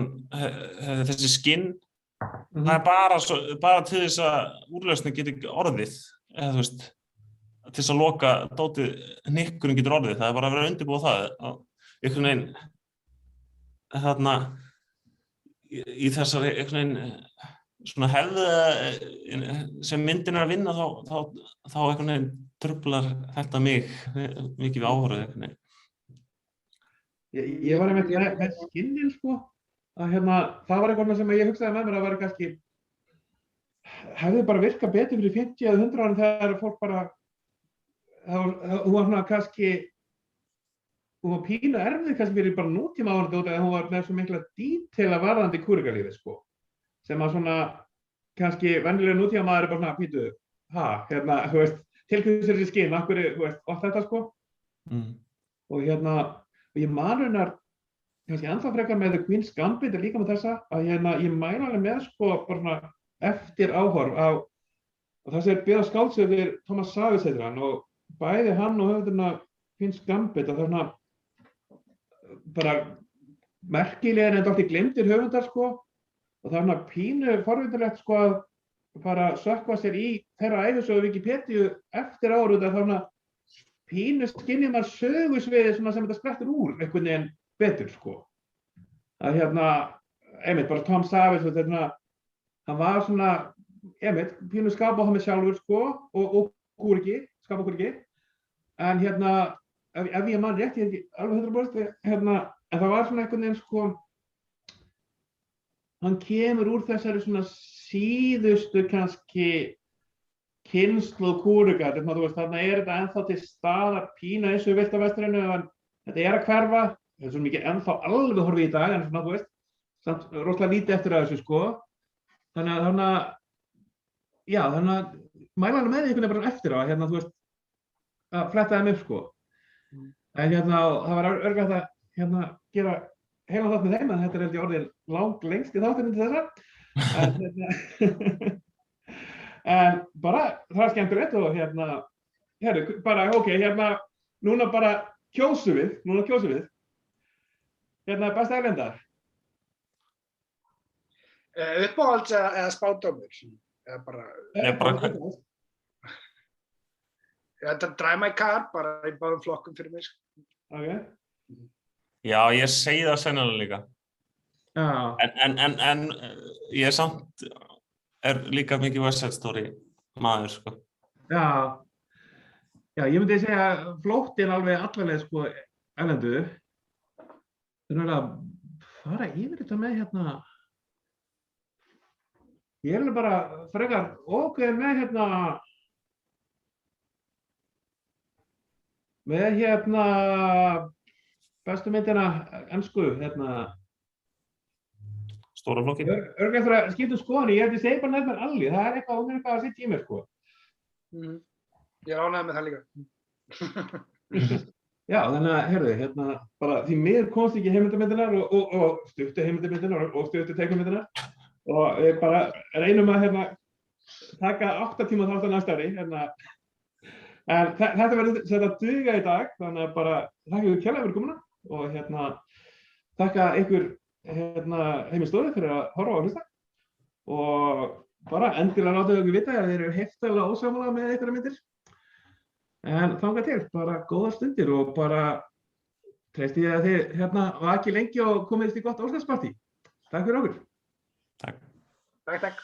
þessi skinn, það er bara til þess að úrlausnin geti orðið. Eða þú veist, til þess að loka dótið hnykkurinn getur orðið, það er bara að vera að undirbúa það einhvern veginn í þessari einhvern veginn svona hefð sem myndin að vinna þá einhvern veginn truflar þetta mig mikið við áhorfið einhvern veginn. Ég var einmitt með skinninn sko, að það var eitthvað sem ég hugsaði með mér að vera kannski hefði bara virkað betur fyrir 50 eða 100 árum þegar fólk bara hún var svona kannski hún var pínu erfið kannski fyrir bara nútíma áhorfandi út af að hún var með svo mikla díteila varðandi kúrikalífið sko sem að svona kannski venjulega nútíma maður bara svona pítu þú veist, tilkvæmst þessi skinn af hverju, þú veist, allt þetta sko og og ég man raunar kannski ennþá frekar með The Queen's Gambit líka með þessa að ég mæla alveg með sko bara svona eftir áhorf á það sem byggð á skáldsögu fyrir Thomas Savage heitir hann og bæði hann og höfundurinn af Queen's Gambit og það er svona bara merkilegir en dálítið gleymdir höfundar sko og það er svona pínu forvitnilegt sko að bara sökkva sér í þeirra ævisögu Wikipedia eftir ár og það er svona pínu skinnir maður sögusviði sem þetta sprettur úr einhvern veginn betur sko að einmitt bara Tom Savage og þetta hann var svona, pínu skapa á hann með sjálfur sko og kúriki, skapa kúriki en ef ég man rétt, ég er ekki alveg 100% en það var svona einhvern veginn sko hann kemur úr þessari svona síðustu kannski kynslóð kúrika, þú veist, þarna þetta ennþá til staðar pína eins og vilt á Vesturinu, en þetta að hverfa, það svo mikið ennþá alveg horfið í dag, en svona, þú veist, samt rosalega lítið eftir að þessu, sko. Þannig að mæla hann með einhvern veginn bara eftir á, þú veist, að fletta þeim upp, sko. En það var örglega að gera heilan þátt með þeim, en þetta held ég orðið lengst í þátturinn til þessa. En bara, það er skemmtilegt og bara, ok, núna bara kjósum við. Besta erlendar. Uppáhalds eða spádómur? Þetta drive my car, bara í báðum flokkum fyrir mig. Ok. Já, ég segi það sennilega líka. Já. En ég samt líka mikið West Side Story maður, sko. Já, ég myndi segja flóttinn alveg allaveg, sko, erlendu. Þannig að fara yfir þetta með ég alveg bara frekar ókveðin með bestu myndina ensku, Stóra flokki. Örglega eftir að skipta skoðanir, ég segi bara nefnir Alli, það er eitthvað að sitt í mér, sko. Ég ánægði með það líka. Já, þannig að, heyrðu, bara því miður komst ekki heimildarmyndirnar og stuttu heimildarmyndirnar og stuttu teiknumyndirnar og við bara reynum að taka 8 tíma þátt á næsta ári, en þetta verður sett að duga í dag, þannig að bara þakka ykkur kærlega fyrir komuna og þakka ykkur Heimilsstofu fyrir að horfa og hlusta og bara endilega láta ykkur vita ef þeir eru heftalega ósammála með einhverjar myndir. En þangað til, bara góðar stundir og bara treysti ég að þið vaki lengi og komist í gott Óskarspartí. Takk fyrir okkur. Takk. Takk.